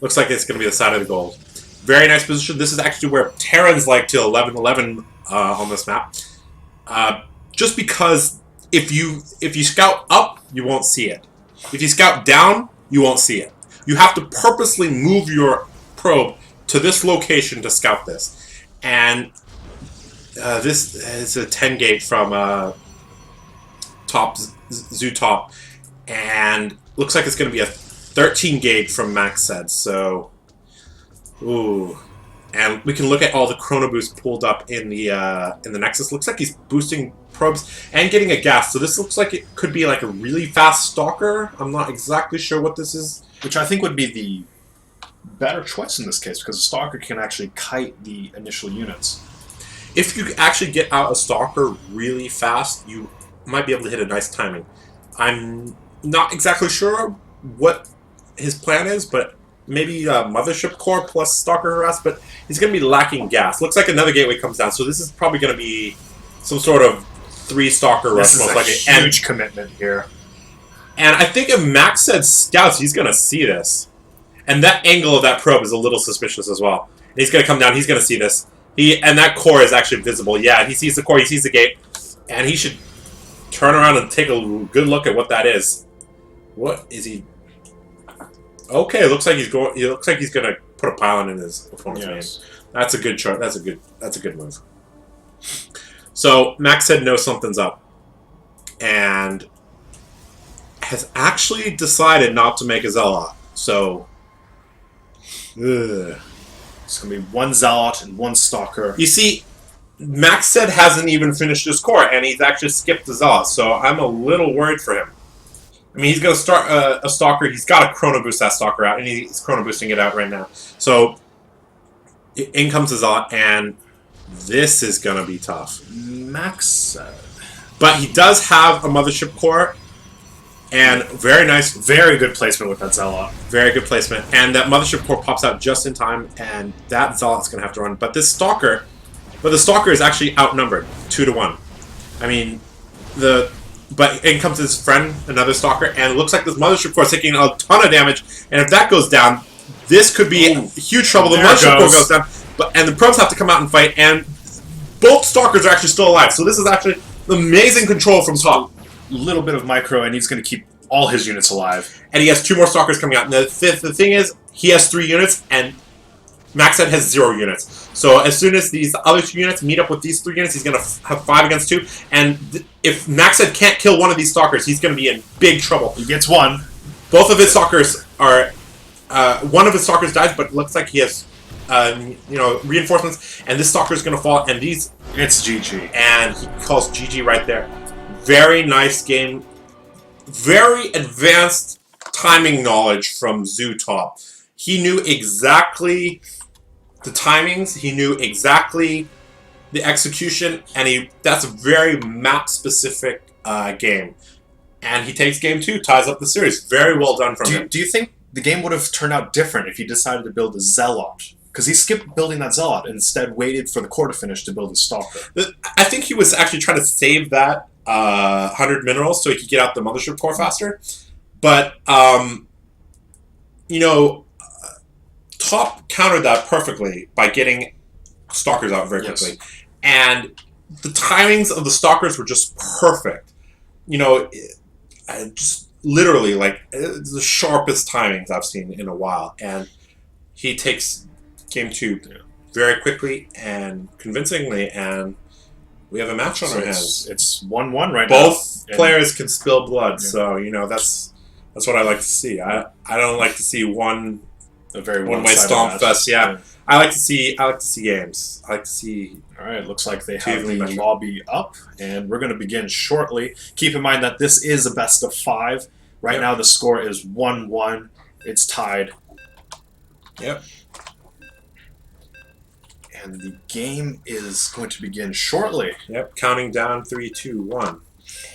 Looks like it's going to be the side of the gold. Very nice position. This is actually where Terrans like to 11-11 on this map. Just because if you scout up, you won't see it. If you scout down, you won't see it. You have to purposely move your probe to this location to scout this. And this is a 10 gate from ZooToop, and looks like it's going to be a 13 gauge from MaxHead. So, ooh, and we can look at all the chrono boost pulled up in the Nexus. Looks like he's boosting probes and getting a gas. So this looks like it could be like a really fast stalker. I'm not exactly sure what this is. Which I think would be the better choice in this case because a Stalker can actually kite the initial units. If you actually get out a Stalker really fast, you might be able to hit a nice timing. I'm not exactly sure what his plan is, but maybe Mothership Core plus Stalker Harass, but he's going to be lacking gas. Looks like another gateway comes down, so this is probably going to be some sort of 3 Stalker rush. This is most a likely. huge commitment here. And I think if MaxHead scouts, he's going to see this. And that angle of that probe is a little suspicious as well. And he's going to come down, he's going to see this. And that core is actually visible. Yeah, he sees the core, he sees the gate, and he should turn around and take a good look at what that is. What is he? Okay, it looks like he's going. It looks like he's going to put a pylon in his opponent's name. That's a good chart. That's a good move. So MaxHead knows something's up, and has actually decided not to make a Zealot. So, it's going to be 1 Zealot and 1 Stalker. you see, MaxHead hasn't even finished his core, and he's actually skipped the Zealot, so I'm a little worried for him. I mean, he's going to start a Stalker. He's got to Chrono Boost that Stalker out, and he's Chrono Boosting it out right now. So, in comes the Zealot, and this is going to be tough. MaxHead. But he does have a Mothership Core, and very nice, Very good placement with that Zealot. very good placement. And that Mothership Core pops out just in time, and that Zealot's going to have to run. But this Stalker... But the Stalker is actually outnumbered, 2 to 1. I mean, but in comes his friend, another Stalker, and it looks like this Mothership Core is taking a ton of damage. And if that goes down, this could be huge trouble. The Mothership Core goes down, and the probes have to come out and fight. And both Stalkers are actually still alive. So this is actually amazing control from top. Little bit of micro, and he's going to keep all his units alive. And he has 2 more Stalkers coming out. And the thing is, he has 3 units, and MaxHead has 0 units. So as soon as these other 2 units meet up with these 3 units, he's going to have 5 against 2. And if MaxHead can't kill one of these Stalkers, he's going to be in big trouble. He gets 1. Both of his Stalkers are... one of his Stalkers dies, but it looks like he has reinforcements. And this Stalker is going to fall, and these... It's GG. And he calls GG right there. Very nice game. Very advanced timing knowledge from ZooToop. He knew exactly the timings, he knew exactly the execution, and that's a very map-specific game. And he takes game 2, ties up the series. Very well done from him. Do you think the game would have turned out different if he decided to build a Zealot? Because he skipped building that Zealot and instead waited for the core to finish to build a Stalker. I think he was actually trying to save that 100 minerals so he could get out the Mothership Core faster. But, Top countered that perfectly by getting Stalkers out very quickly. Yes. And the timings of the Stalkers were just perfect. Just literally, the sharpest timings I've seen in a while. And he takes game 2 very quickly and convincingly, and we have a match on our hands. It's 1-1 right now. Both players can spill blood, so, that's what I like to see. I don't like to see one way stomp fest. Yeah. I like to see games. I like to see. All right, looks like they have the lobby up, and we're going to begin shortly. Keep in mind that this is a best of 5. Right now, the score is 1-1. It's tied. Yep. And the game is going to begin shortly. Yep. Counting down 3, 2, 1,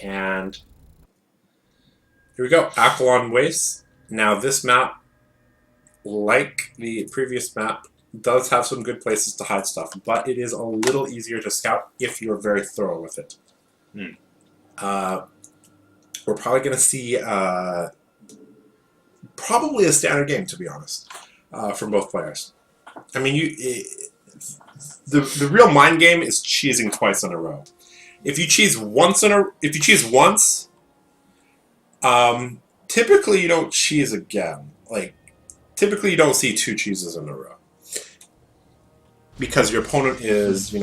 and here we go. Aquilon Waste. Now this map, like the previous map, does have some good places to hide stuff, but it is a little easier to scout if you're very thorough with it. We're probably going to see probably a standard game, to be honest, from both players. I mean, the real mind game is cheesing twice in a row. If you cheese once, typically you don't cheese again. Typically you don't see 2 cheeses in a row. Because your opponent is,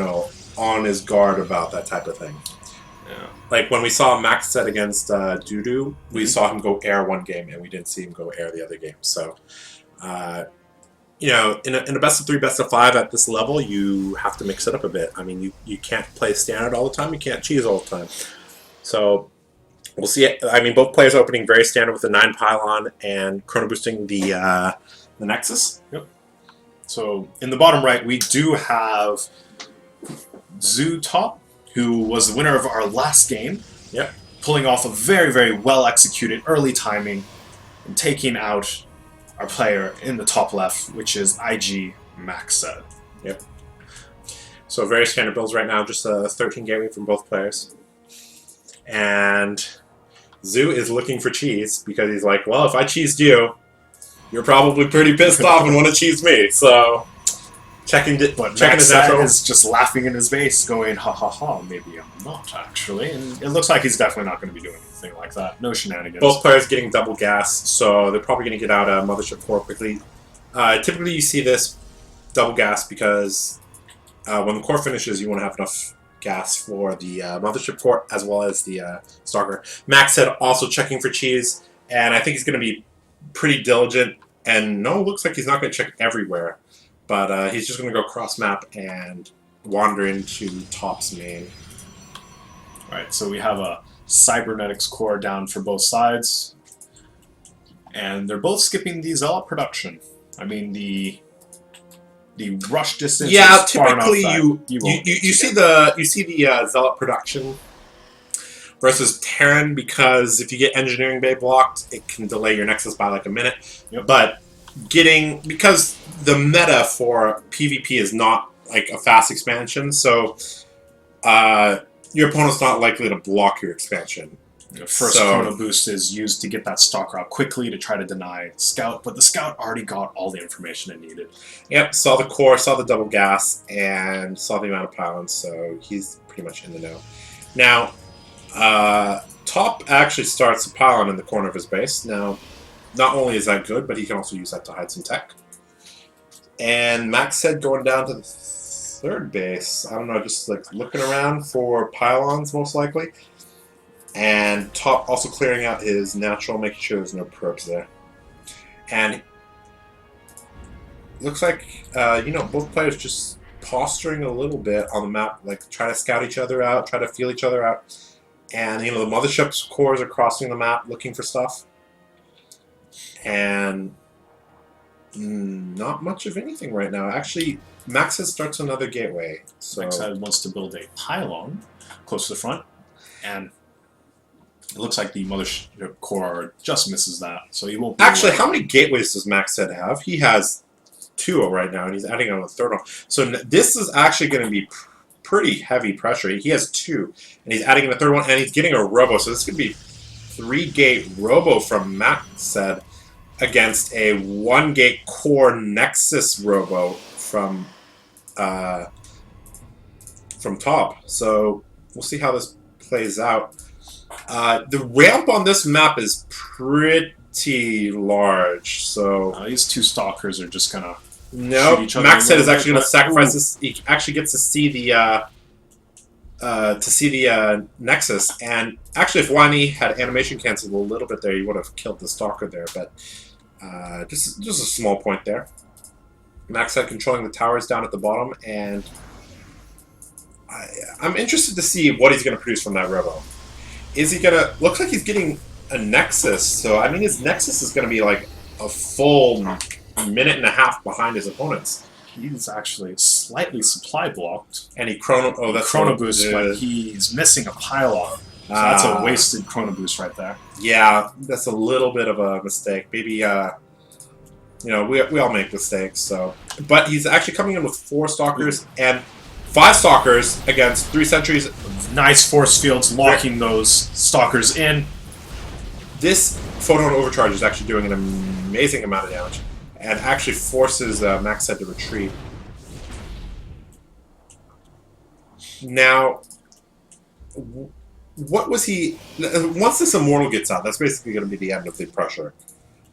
on his guard about that type of thing. Yeah. Like when we saw MaxHead against Dodo, we saw him go air one game, and we didn't see him go air the other game. So, in a best of 3, best of 5 at this level, you have to mix it up a bit. I mean, you can't play standard all the time. You can't cheese all the time. So we'll see. I mean, both players opening very standard with the 9 pylon and chrono boosting the the Nexus. Yep. So in the bottom right, we do have ZooToop, who was the winner of our last game. Yep. Pulling off a very, very well executed early timing and taking out our player in the top left, which is IG MaxHead. Yep. So very standard builds right now, just a 13 gateway from both players. And Zoo is looking for cheese because he's like, well, if I cheesed you, you're probably pretty pissed off and want to cheese me. So checking his MaxHead is just laughing in his face, going, ha ha ha, maybe I'm not actually. And it looks like he's definitely not going to be doing anything like that. No shenanigans. Both players getting double gas, so they're probably going to get out a Mothership Core quickly. Typically you see this double gas because when the core finishes, you want to have enough gas for the Mothership Core as well as the Stalker. MaxHead also checking for cheese, and I think he's going to be pretty diligent. And no, looks like he's not going to check everywhere, but he's just going to go cross map and wander into Top's main. Alright, so we have a Cybernetics core down for both sides, and they're both skipping the Zealot production. I mean, the rush distance. Yeah, is far typically enough you see the Zealot production versus Terran, because if you get Engineering Bay blocked, it can delay your Nexus by like a minute. Yep. But because the meta for PvP is not like a fast expansion, so your opponent's not likely to block your expansion. First Chrono Boost is used to get that Stalker out quickly to try to deny Scout, but the Scout already got all the information it needed. Yep, saw the core, saw the double gas, and saw the amount of pylons, so he's pretty much in the know. Now, Top actually starts a pylon in the corner of his base. Now, not only is that good, but he can also use that to hide some tech. And MaxHead going down to the third base. I don't know, just like looking around for pylons, most likely. And Top also clearing out his natural, making sure there's no probes there. And looks like, both players just posturing a little bit on the map, like trying to scout each other out, try to feel each other out. And, the Mothership's cores are crossing the map looking for stuff. And not much of anything right now. Actually, MaxHead starts another gateway. So MaxHead wants to build a pylon close to the front, and it looks like the Mothership core just misses that, so he won't be actually, how many gateways does MaxHead have? He has 2 right now, and he's adding on a third one. So this is actually going to be pretty heavy pressure. He has 2, and he's adding in a third one, and he's getting a robo. So this could be 3-gate robo from MaxHead against a 1-gate core Nexus robo from Top. So we'll see how this plays out. The ramp on this map is pretty large, so these 2 Stalkers are just gonna no. MaxHead is actually going to sacrifice this. He actually gets to see the Nexus, and actually, if Wani had animation canceled a little bit there, he would have killed the Stalker there. But just a small point there. MaxHead controlling the towers down at the bottom, and I'm interested to see what he's going to produce from that Robo. Is he going to... Looks like he's getting a Nexus, so I mean his Nexus is going to be like a full minute and a half behind his opponents. He's actually slightly supply blocked. And he Chrono... Oh, that's Chrono Boost, but he's missing a pylon. So that's a wasted Chrono Boost right there. Yeah, that's a little bit of a mistake. Maybe, we all make mistakes, so... But he's actually coming in with 4 Stalkers and 5 Stalkers against 3 Sentries. Nice force fields locking those Stalkers in. This Photon Overcharge is actually doing an amazing amount of damage, and actually forces MaxHead to retreat. Now, what was he... Once this Immortal gets out, that's basically going to be the end of the pressure.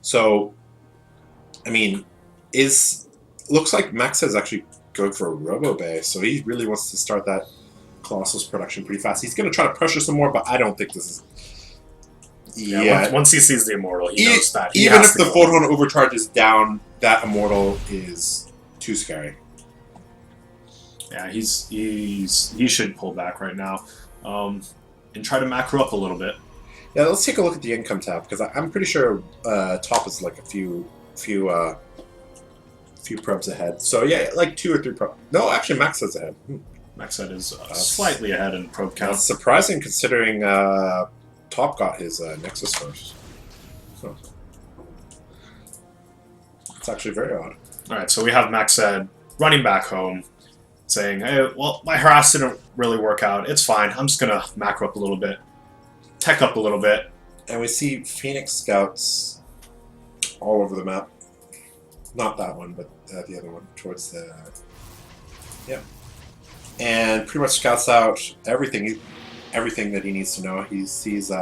So, I mean, looks like MaxHead's actually going for a Robo Bay, so he really wants to start that Colossus production pretty fast. He's going to try to pressure some more, but I don't think this is... Yeah, once he sees the Immortal, he knows that. Even if the Photon Overcharge is down, that Immortal is too scary. Yeah, he should pull back right now, and try to macro up a little bit. Yeah, let's take a look at the income tab, because I'm pretty sure Top is like a few few probes ahead. So yeah, like 2 or 3 probes. No, actually, MaxHead's ahead. MaxHead is slightly ahead in probe count. That's surprising considering Top got his Nexus first. So it's actually very odd. All right, so we have MaxHead running back home, saying, "Hey, well, my harass didn't really work out. It's fine. I'm just gonna macro up a little bit, tech up a little bit." And we see Phoenix scouts all over the map. Not that one, but the other one towards the... Yeah. And pretty much scouts out everything that he needs to know. He sees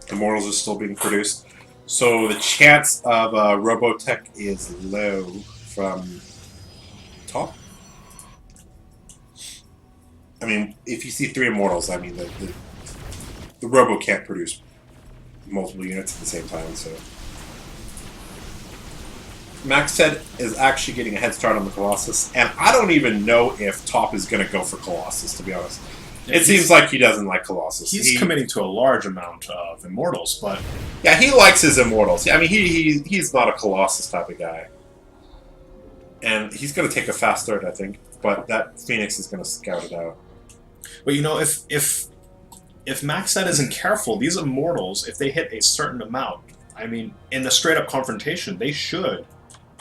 Immortals are still being produced. So the chance of Robotech is low from Top. I mean, if you see 3 Immortals, I mean, the Robo can't produce multiple units at the same time, so... MaxHead is actually getting a head start on the Colossus, and I don't even know if Top is going to go for Colossus, to be honest. Yeah, it seems like he doesn't like Colossus. He's committing to a large amount of Immortals, but... Yeah, he likes his Immortals. I mean, he's not a Colossus type of guy. And he's going to take a fast start, I think, but that Phoenix is going to scout it out. But you know, if MaxHead isn't careful, these Immortals, if they hit a certain amount, I mean, in the straight-up confrontation, they should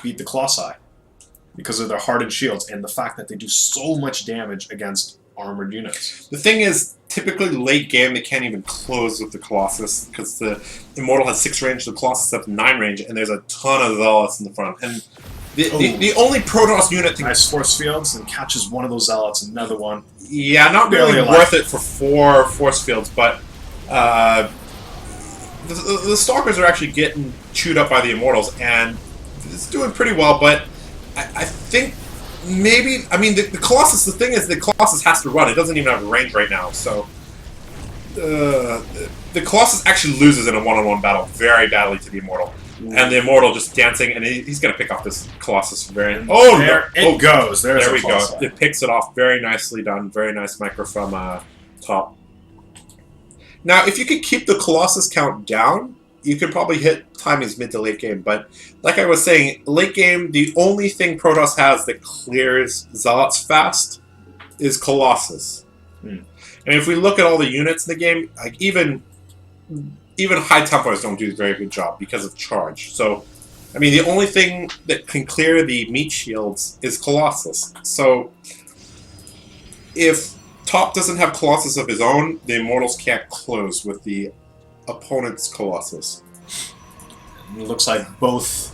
beat the Colossi because of their hardened shields and the fact that they do so much damage against armored units. The thing is, typically late game, they can't even close with the Colossus because the Immortal has 6 range, the Colossus has 9 range, and there's a ton of Zealots in the front. And the only Protoss unit... Nice force fields and catches one of those Zealots, another one. Yeah, not really worth it for 4 force fields, but the Stalkers are actually getting chewed up by the Immortals, and it's doing pretty well, but I think maybe... I mean, the Colossus, the thing is, the Colossus has to run. It doesn't even have range right now, so... the Colossus actually loses in a one-on-one battle very badly to the Immortal. Ooh. And the Immortal just dancing, and he's going to pick off this Colossus very... Oh, there it goes. There we go. It picks it off. Very nicely done. Very nice micro from Top. Now, if you could keep the Colossus count down, you could probably hit timings mid to late game. But like I was saying, late game, the only thing Protoss has that clears Zealots fast is Colossus. And if we look at all the units in the game, like even High Templars don't do a very good job because of charge. So, I mean, the only thing that can clear the meat shields is Colossus. So, if Top doesn't have Colossus of his own, the Immortals can't close with the opponent's Colossus. It looks like both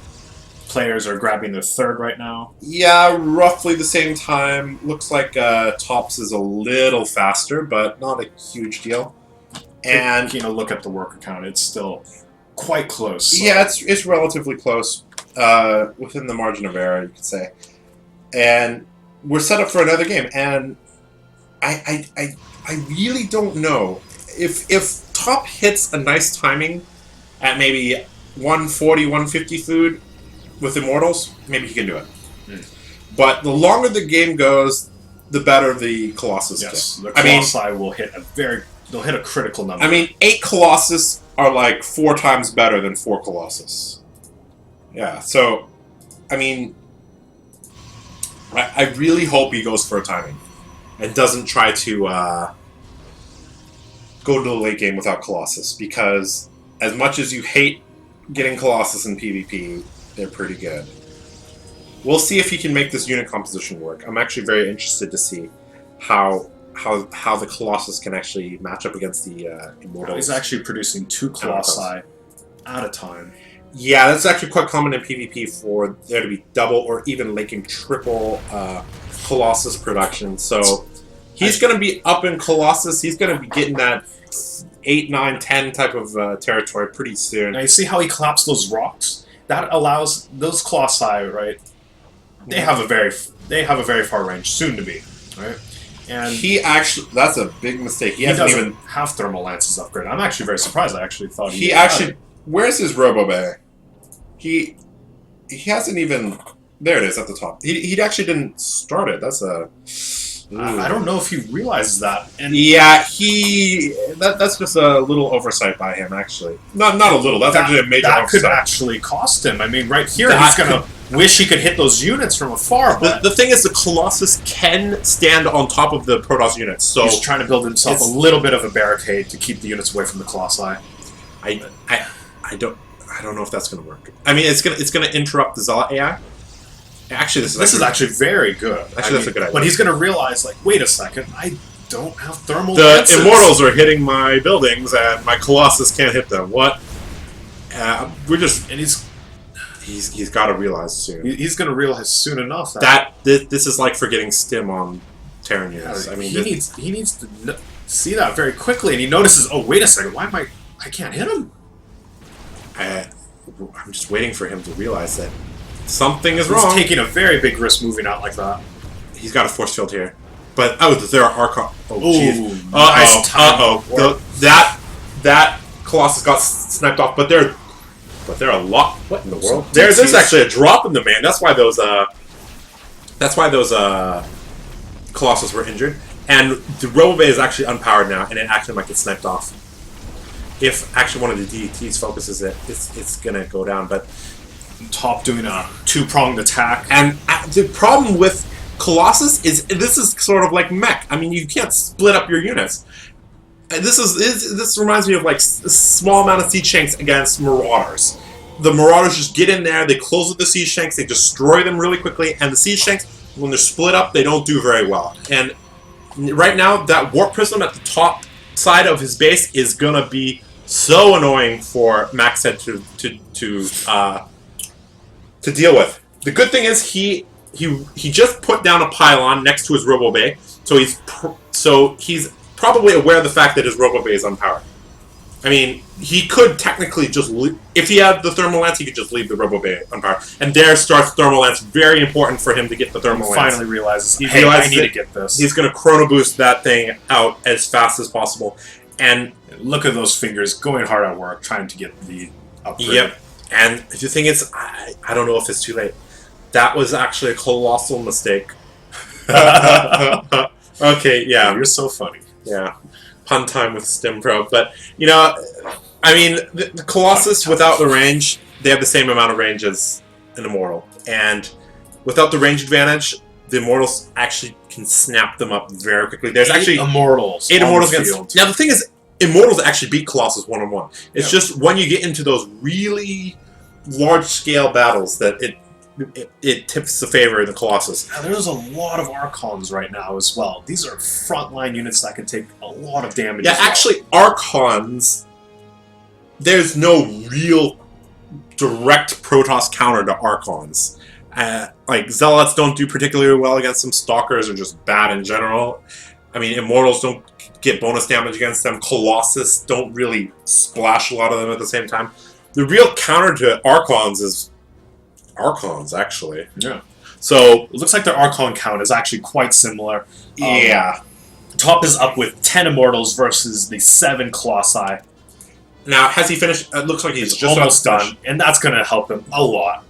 players are grabbing their 3rd right now. Yeah, roughly the same time. Looks like Top's is a little faster, but not a huge deal. And you know, look at the worker count; it's still quite close. So. Yeah, it's relatively close, within the margin of error, you could say. And we're set up for another game, and I really don't know if Top hits a nice timing at maybe 140, 150 food with Immortals, maybe he can do it. But the longer the game goes, the better the Colossus gets. The Colossi will hit they'll hit a critical number. I mean, 8 Colossus are like 4 times better than 4 Colossus. Yeah, so, I mean, I really hope he goes for a timing and doesn't try to go to the late game without Colossus, because as much as you hate getting Colossus in PvP, they're pretty good. We'll see if he can make this unit composition work. I'm actually very interested to see how the Colossus can actually match up against the Immortals. He's actually producing 2 Colossi at a time. Yeah, that's actually quite common in PvP for there to be double or even late game triple Colossus production. So he's going to be up in Colossus. He's going to be getting that 8, 9, 10 type of territory pretty soon. Now you see how he collapsed those rocks? That allows those Colossi, right? They have a very far range, soon to be, right? And he actually, that's a big mistake. He hasn't even have thermal lances upgraded. I'm actually very surprised. I actually thought he actually. Where's his Robo Bay? He hasn't even. There it is at the top. He actually didn't start it. That's a I don't know if he realizes that. And yeah, that's just a little oversight by him, actually. Not a little. That's actually a major that oversight. could actually cost him. I mean, right here, he's going to wish he could hit those units from afar. But The thing is, the Colossus can stand on top of the Protoss units, so he's trying to build himself a little bit of a barricade to keep the units away from the Colossi. I don't know if that's going to work. I mean, it's gonna interrupt the Zealot AI. Actually, this is actually very good. Actually, that's a good idea. But he's going to realize, like, wait a second, I don't have thermal The lances. Immortals are hitting my buildings, and my Colossus can't hit them. What? We're just... And He's got to realize soon. He's going to realize soon enough that this is like forgetting Stim on Terran units. Yeah, I mean, he needs to see that very quickly, and he notices, oh, wait a second, why am I can't hit him? I'm just waiting for him to realize that something is He's wrong. taking a very big risk moving out like that. He's got a force field here. But, there are Archon... Oh, jeez. Nice time. That Colossus got sniped off, but they're a lot... What in the world? So There's actually a drop in the man. That's why those Colossus were injured. And the Robobay is actually unpowered now, and it actually might get sniped off. If actually one of the DETs focuses it, it's gonna go down. But Top doing a two-pronged attack. and the problem with Colossus is this is sort of like mech. I mean, you can't split up your units. And this reminds me of like a small amount of siege shanks against Marauders. The Marauders just get in there, they close with the siege shanks, they destroy them really quickly, and the siege shanks, when they're split up, they don't do very well. And right now, that Warp Prism at the top side of his base is gonna be so annoying for MaxHead to deal with. The good thing is he just put down a pylon next to his Robobay, so he's probably aware of the fact that his Robobay is unpowered. I mean, he could technically just if he had the Thermal Lance, he could just leave the Robobay unpowered. And there starts Thermal Lance. Very important for him to get the Thermal Lance. Finally realizes, He hey, realizes I need that to get this. He's going to Chrono Boost that thing out as fast as possible. And look at those fingers going hard at work trying to get the upgrade. Yep. And the thing is, I don't know if it's too late. That was actually a colossal mistake. Okay, yeah. You're so funny. Yeah. Pun time with Stim Pro. But, you know, I mean, the Colossus, without the range, they have the same amount of range as an Immortal. And without the range advantage, the Immortals actually can snap them up very quickly. There's actually... Immortals. Eight Immortals on the against... field. Now, the thing is, Immortals actually beat Colossus one-on-one. It's just when you get into those really large-scale battles that it tips the favor of the Colossus. Now, there's a lot of Archons right now as well. These are frontline units that can take a lot of damage. Yeah, as well. actually, Archons, there's no real direct Protoss counter to Archons. Like, Zealots don't do particularly well against them. Stalkers are just bad in general. I mean, Immortals don't get bonus damage against them. Colossus don't really splash a lot of them at the same time. The real counter to Archons is Archons, actually. Yeah. So, It looks like their Archon count is actually quite similar. yeah. Top is up with 10 Immortals versus the 7 Colossi. Now, has he finished? It looks like he's just Almost about to done, and that's going to help him a lot.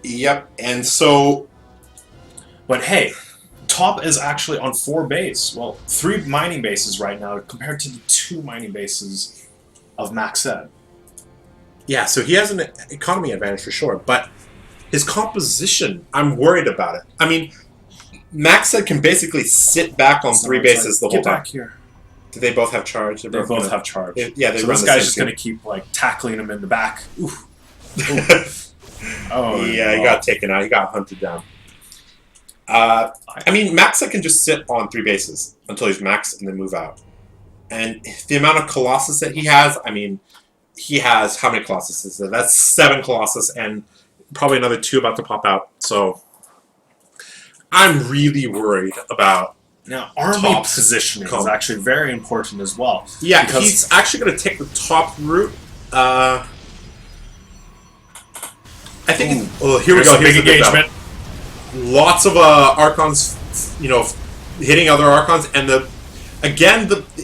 finish. Yep, and so... But hey, Top is actually on 4 base. Well, 3 mining bases right now compared to the 2 mining bases of MaxHead. Yeah, so he has an economy advantage for sure, but his composition, I'm worried about it. I mean, MaxHead can basically sit back on 3 bases the whole Get time. back here. Do they both have charge? They both have charge. Yeah, they so run this the guy's same just team. going to keep like tackling him in the back. Oof. Oh, Yeah, he got taken out. He got hunted down. I mean, MaxHead can just sit on 3 bases until he's maxed and then move out. And the amount of Colossus that he has, I mean, he has, how many Colossus is there? That's 7 Colossus and probably another 2 about to pop out. So, I'm really worried about... Now, army Top positioning is actually very important as well. Yeah, because he's actually going to take the top route. I think... Oh, here we there's go. a Here's big the big battle. engagement. Lots of Archons, you know, hitting other Archons, and the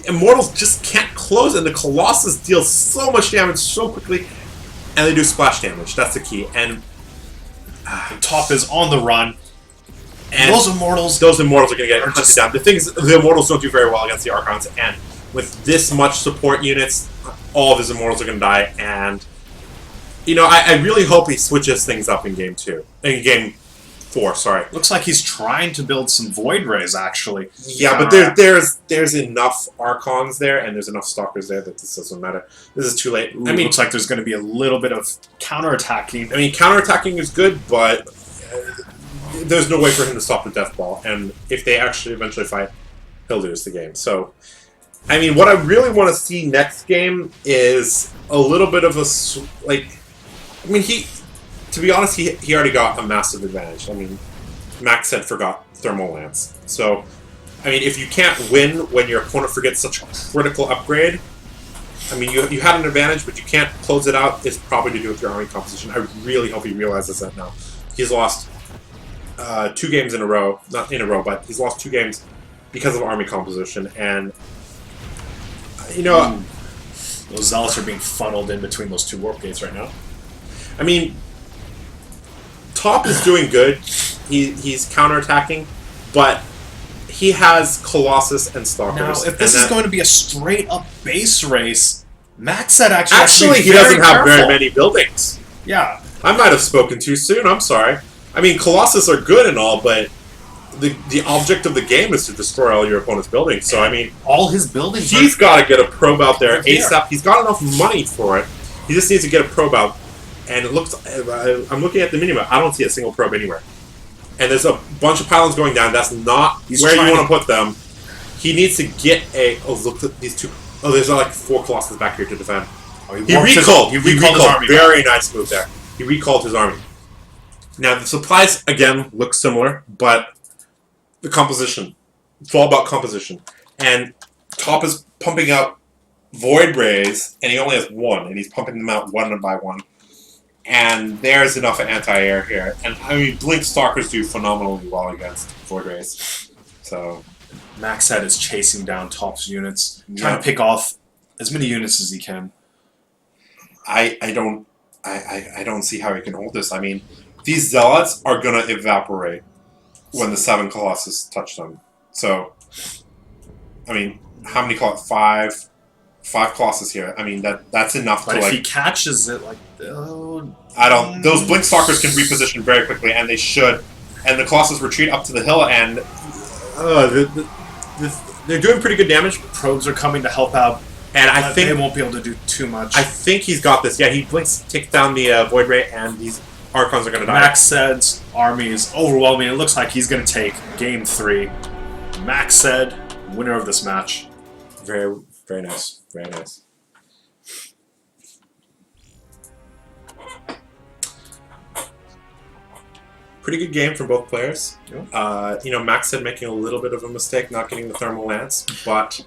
Immortals just can't close, and the Colossus deals so much damage so quickly, and they do splash damage. That's the key. And Top is on the run. And those Immortals are going to get hunted just down. The thing is, the Immortals don't do very well against the Archons, and with this much support units, all of his Immortals are going to die, and you know, I really hope he switches things up in Game 4, sorry. Looks like he's trying to build some Void Rays, actually. Yeah, but there's enough Archons there, and there's enough Stalkers there that this doesn't matter. This is too late. Ooh, I mean, looks like there's going to be a little bit of counterattacking. I mean, counterattacking is good, but there's no way for him to stop the Death Ball, and if they actually eventually fight, he'll lose the game. So, I mean, what I really want to see next game is a little bit of a, like, I mean, to be honest, he already got a massive advantage. I mean, MaxHead forgot Thermal Lance. So, I mean, if you can't win when your opponent forgets such a critical upgrade, I mean, you had an advantage, but you can't close it out, it's probably to do with your army composition. I really hope he realizes that now. He's lost 2 games in a row. Not in a row, but he's lost 2 games because of army composition. And, you know... Those Zealots are being funneled in between those 2 Warp Gates right now. I mean, Top is doing good. He's counterattacking, but he has Colossus and Stalkers. Now, if this is going to be a straight-up base race, MaxHead actually he doesn't have very many buildings. Yeah. I might have spoken too soon. I'm sorry. I mean, Colossus are good and all, but the object of the game is to destroy all your opponent's buildings. So, I mean... all his buildings... He's got to get a probe out there ASAP. He's got enough money for it. He just needs to get a probe out. And it looks... I'm looking at the minimap. I don't see a single probe anywhere. And there's a bunch of pylons going down. That's not where you want to put them. He needs to get a... Oh, look at these 2... Oh, there's like 4 Colossus back here to defend. Oh, he recalled. He recalled his army. Very nice move there. He recalled his army. Now, the supplies, again, look similar, but the composition. It's all about composition. And Top is pumping out Void Rays, and he only has 1, and he's pumping them out 1 by 1. And there's enough anti-air here. And, I mean, Blink Stalkers do phenomenally well against Void Rays. So... MaxHead is chasing down Top's units, trying to pick off as many units as he can. I don't see how he can hold this. I mean, these Zealots are going to evaporate when the 7 Colossus touch them. So, I mean, how many Colossus? 5 Colossus here. I mean, that's enough but to, if like... he catches it, like... Oh, I don't... Those Blink Stalkers can reposition very quickly, and they should. And the Colossus retreat up to the hill, and... they're doing pretty good damage. Probes are coming to help out, and I think they won't be able to do too much. I think he's got this. Yeah, he blinks, takes down the Void Ray, and these Archons are going to die. MaxHead's army is overwhelming. It looks like he's going to take Game 3. MaxHead, winner of this match. Very, very nice. Very nice. Pretty good game from both players. Yeah. You know, MaxHead making a little bit of a mistake not getting the Thermal Lance, but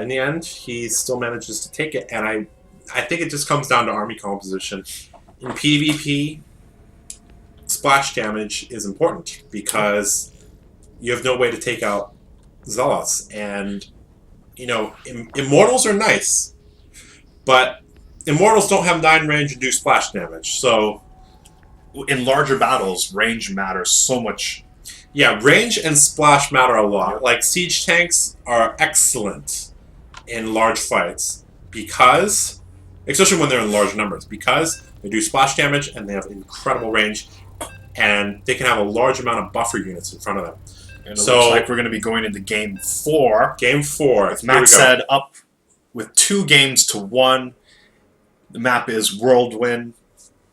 in the end, he still manages to take it. And I think it just comes down to army composition. In PvP, splash damage is important because you have no way to take out Zealots. And, you know, Immortals are nice, but Immortals don't have 9 range and do splash damage. So... in larger battles, range matters so much. Yeah, range and splash matter a lot. Like, siege tanks are excellent in large fights because, especially when they're in large numbers, because they do splash damage and they have incredible range, and they can have a large amount of buffer units in front of them. And it looks like we're going to be going into Game 4. Game 4. With MaxHead up with 2 games to 1. The map is Whirlwind.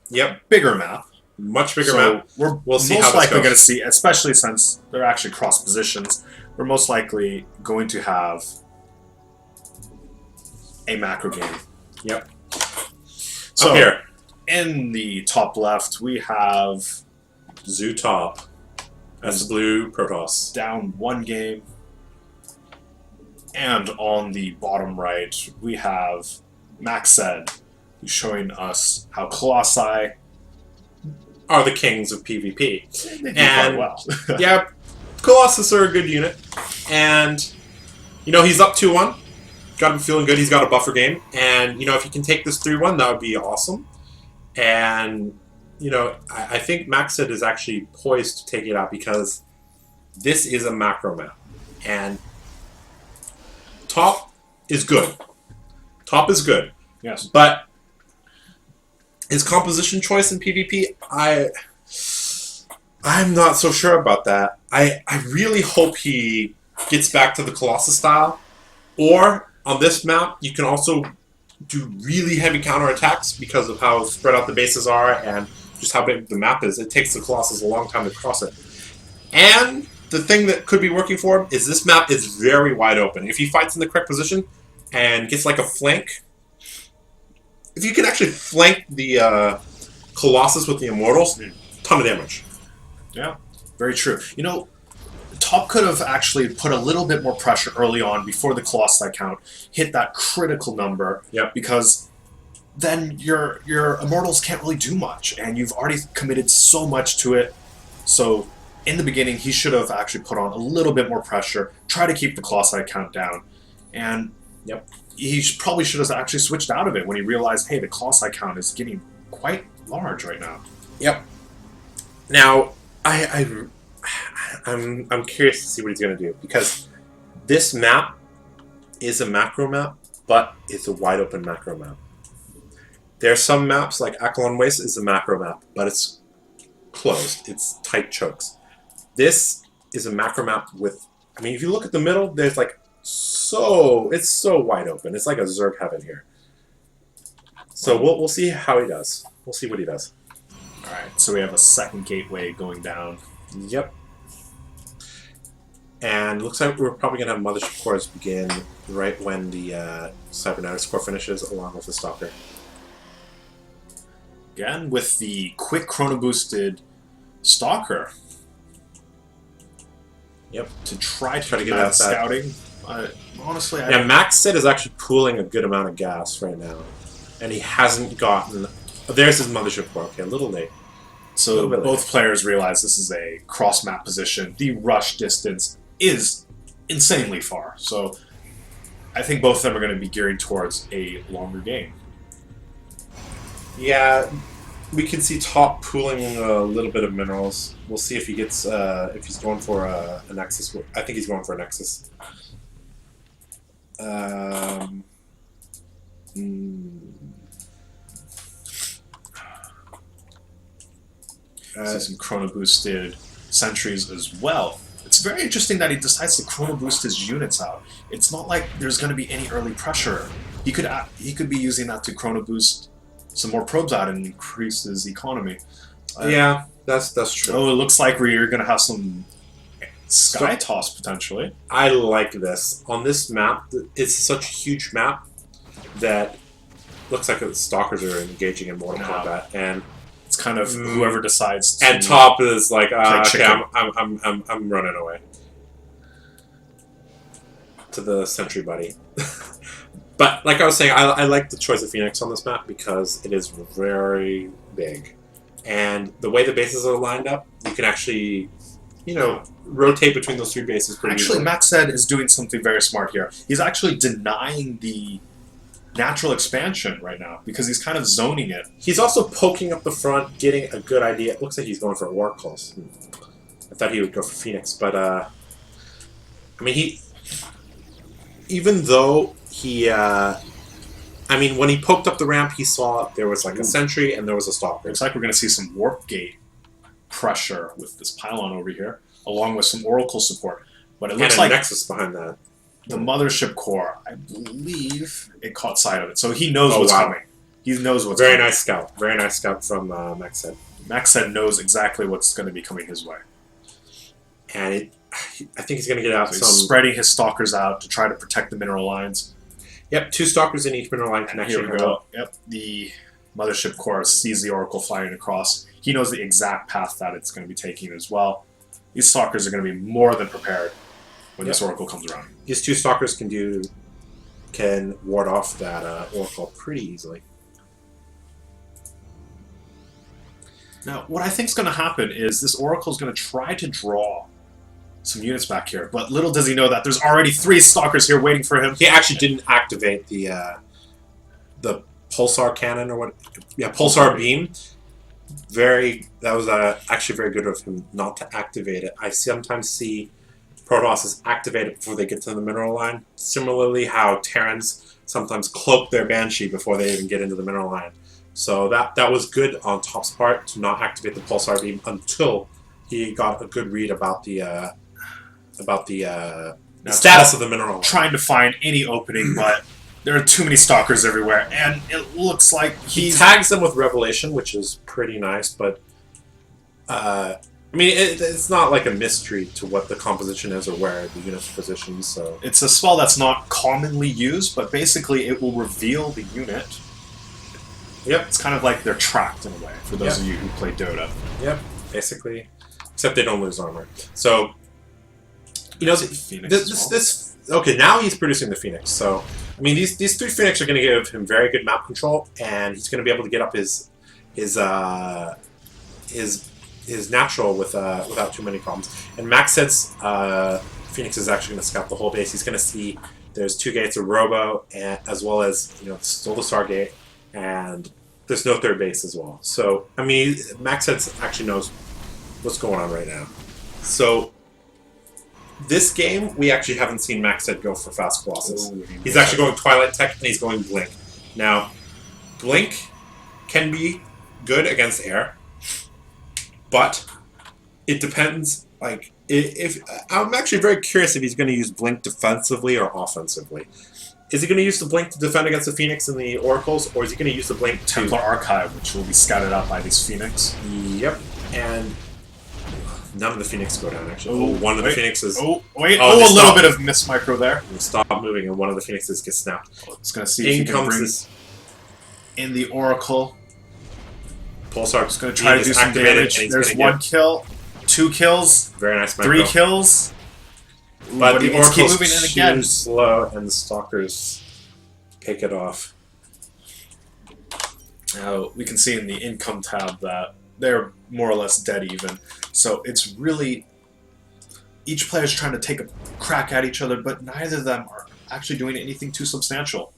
Yep. Bigger map. Much bigger map. We'll see most likely going to see, especially since they're actually cross positions, we're most likely going to have a macro game. Yep. So up here, in the top left, we have ZooTop as Blue Protoss. Down 1 game. And on the bottom right, we have MaxHead, who's showing us how Colossi are the kings of PvP. They do quite well. Yeah, Colossus are a good unit. And, you know, he's up 2-1. Got him feeling good. He's got a buffer game. And, you know, if he can take this 3-1, that would be awesome. And, you know, I think MaxHead is actually poised to take it out because this is a macro map. And top is good. Top is good. Yes. But his composition choice in PvP, I'm not so sure about that. I really hope he gets back to the Colossus style. Or on this map, you can also do really heavy counterattacks because of how spread out the bases are and just how big the map is. It takes the Colossus a long time to cross it. And the thing that could be working for him is this map is very wide open. If he fights in the correct position and gets like a flank, if you can actually flank the Colossus with the Immortals, ton of damage. Yeah, very true. You know, Top could have actually put a little bit more pressure early on before the Colossi count hit that critical number. Yep. Because then your Immortals can't really do much, and you've already committed so much to it. So in the beginning, he should have actually put on a little bit more pressure, try to keep the Colossi count down, and he probably should have actually switched out of it when he realized, hey, the Colossi count is getting quite large right now. Yep. Now, I'm curious to see what he's going to do, because this map is a macro map, but it's a wide open macro map. There are some maps, like Akalon Waste is a macro map, but it's closed. It's tight chokes. This is a macro map with, I mean, if you look at the middle, there's like it's so wide open. It's like a Zerg heaven here. So we'll see how he does. We'll see what he does. All right, so we have a second gateway going down. Yep. And looks like we're probably going to have Mothership Cores begin right when the Cybernetics Core finishes, along with the Stalker. Again, with the quick chrono boosted Stalker. Yep. To try to get get out that scouting. Honestly, yeah, MaxHead is actually pooling a good amount of gas right now. And he hasn't gotten... There's his Mothership Core. Okay, a little late. So both players realize this is a cross-map position. The rush distance is insanely far. So I think both of them are going to be gearing towards a longer game. Yeah, we can see Top pooling a little bit of minerals. We'll see if he gets, if he's going for a Nexus. I think he's going for a Nexus. See some chrono boosted sentries as well. It's very interesting that he decides to chrono boost his units out. It's not like there's going to be any early pressure. He could be using that to chrono boost some more probes out and increase his economy. Yeah, that's true. Oh, it looks like we're going to have some Sky Toss potentially. I like this. On this map, it's such a huge map that looks like the Stalkers are engaging in Mortal Kombat, and it's kind of whoever decides to... And Top is like, okay, I'm running away. To the Sentry Buddy. But, like I was saying, I like the choice of Phoenix on this map because it is very big. And the way the bases are lined up, you can actually, you know, rotate between those three bases pretty Actually, easily. MaxHead is doing something very smart here. He's actually denying the natural expansion right now because he's kind of zoning it. He's also poking up the front, getting a good idea. It looks like he's going for Oracles. I thought he would go for Phoenix, but I mean, even though he, I mean, when he poked up the ramp, he saw there was like a Sentry and there was a Stalker. Looks like we're going to see some Warp Gate pressure with this pylon over here, along with some Oracle support. But it looks like Nexus behind that. The Mothership Core, I believe it caught sight of it, so he knows what's coming. He knows what's coming. Very nice scout from MaxHead. MaxHead knows exactly what's going to be coming his way. And I think he's going to get out so he's spreading his Stalkers out to try to protect the mineral lines. Yep, 2 Stalkers in each mineral line connection. Here we go. Yep, the Mothership Core sees the Oracle flying across. He knows the exact path that it's going to be taking as well. These Stalkers are going to be more than prepared when this Oracle comes around. These 2 Stalkers can ward off that Oracle pretty easily. Now, what I think is going to happen is this Oracle is going to try to draw some units back here, but little does he know that there's already 3 Stalkers here waiting for him. He actually didn't activate the Pulsar cannon or what? Yeah, Pulsar beam. That was actually very good of him not to activate it. I sometimes see Protoss activate it before they get to the mineral line. Similarly, how Terrans sometimes cloak their Banshee before they even get into the mineral line. So that was good on Top's part to not activate the Pulsar Beam until he got a good read about the status of the mineral line. Trying to find any opening, but there are too many stalkers everywhere, and it looks like he tags them with Revelation, which is pretty nice, but I mean, it's not like a mystery to what the composition is or where the unit's positioned, so... It's a spell that's not commonly used, but basically it will reveal the unit. Yep. It's kind of like they're tracked in a way, for those of you who play Dodo. Yep, basically. Except they don't lose armor. So, you know, okay, now he's producing the Phoenix, so... I mean, these 3 Phoenix are going to give him very good map control, and he's going to be able to get up his natural without too many problems. And MaxHead's Phoenix is actually going to scout the whole base. He's going to see there's 2 gates of Robo, as well as still the Star Gate, and there's no 3rd base as well. So I mean, MaxHead actually knows what's going on right now. So. This game, we actually haven't seen MaxHead go for Fast Colossus. He's actually going Twilight Tech, and he's going Blink. Now, Blink can be good against air, but it depends. Like, if I'm actually very curious if he's going to use Blink defensively or offensively. Is he going to use the Blink to defend against the Phoenix and the Oracles, or is he going to use the Blink to... Templar Archive, which will be scouted out by these Phoenix. Yep, and... None of the Phoenix go down, actually. One of the Phoenixes... a little bit of miss micro there. Stop moving, and one of the Phoenixes gets snapped. It's going to see if he can bring in the Oracle. Pulsar's going to try to do some damage. There's 1 kill, 2 kills, very nice micro. 3 kills. But the Oracle's keep moving in again. Too slow, and the Stalkers pick it off. Now, we can see in the income tab that they're more or less dead even. So it's really... Each player's trying to take a crack at each other, but neither of them are actually doing anything too substantial.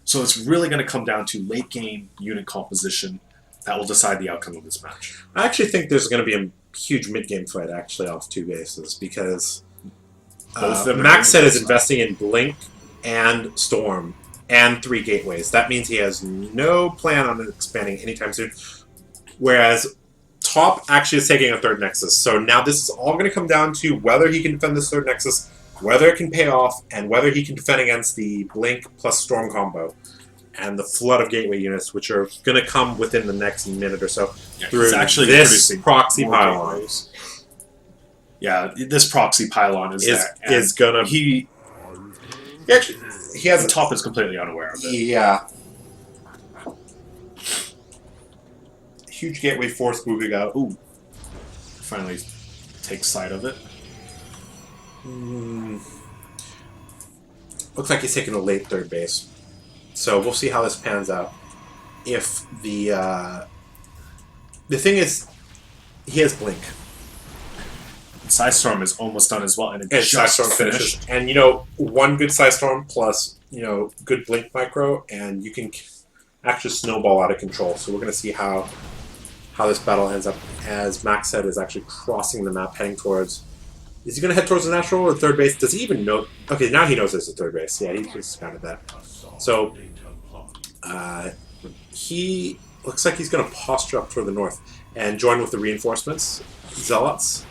So it's really going to come down to late game unit composition that will decide the outcome of this match. I actually think there's going to be a huge mid-game fight actually off 2 bases, because MaxHead is investing in Blink and Storm and 3 gateways. That means he has no plan on expanding anytime soon. Whereas Top actually is taking a 3rd Nexus. So now this is all going to come down to whether he can defend this 3rd Nexus, whether it can pay off, and whether he can defend against the Blink plus Storm combo and the flood of gateway units, which are going to come within the next minute or so through this proxy pylon. Yeah, this proxy pylon is going to... He has... The Top is completely unaware of it. Yeah. Huge gateway force moving out. Ooh. Finally takes sight of it. Looks like he's taking a late 3rd base. So we'll see how this pans out. If the thing is, he has Blink. Psystorm is almost done as well, and just Psystorm finishes. And 1 good Psystorm plus good Blink micro, and you can actually snowball out of control. So we're going to see how this battle ends up as MaxHead is actually crossing the map, heading towards... Is he going to head towards the natural or 3rd base? Does he even know... Okay, now he knows there's a 3rd base. Yeah, he just counted that. So, he looks like he's going to posture up toward the north and join with the reinforcements, Zealots.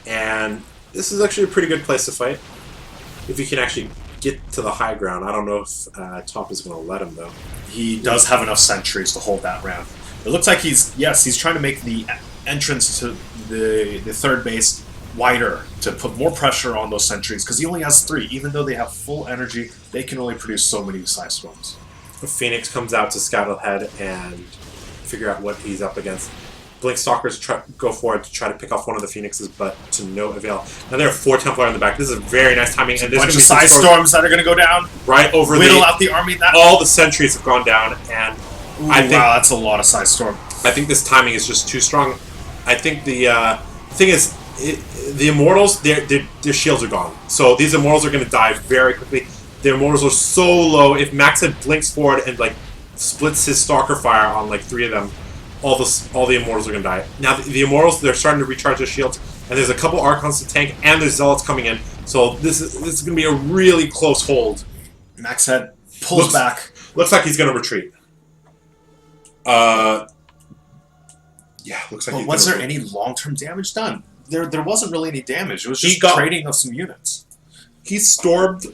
And this is actually a pretty good place to fight. If you can actually get to the high ground. I don't know if Top is going to let him, though. He does have enough sentries to hold that round. It looks like he's trying to make the entrance to the 3rd base wider to put more pressure on those sentries, because he only has 3. Even though they have full energy, they can only produce so many Psystorms. Phoenix comes out to scout ahead and figure out what he's up against. Blink Stalkers go forward to try to pick off one of the Phoenixes, but to no avail. Now there are 4 Templar in the back. This is very nice timing. And there's a bunch of Psystorms that are going to go down. Right over Whittle out the army. All the sentries have gone down, and I think, wow, that's a lot of Psystorm. I think this timing is just too strong. I think the thing is, the Immortals, their shields are gone. So these Immortals are going to die very quickly. The Immortals are so low. If MaxHead blinks forward and splits his Stalker Fire on 3 of them, all the Immortals are going to die. Now, the Immortals, they're starting to recharge their shields, and there's a couple Archons to tank, and there's Zealots coming in. So this is going to be a really close hold. MaxHead pulls back. Looks like he's going to retreat. Yeah, looks like. But was there any long-term damage done? There wasn't really any damage. It was just trading of some units. He stormed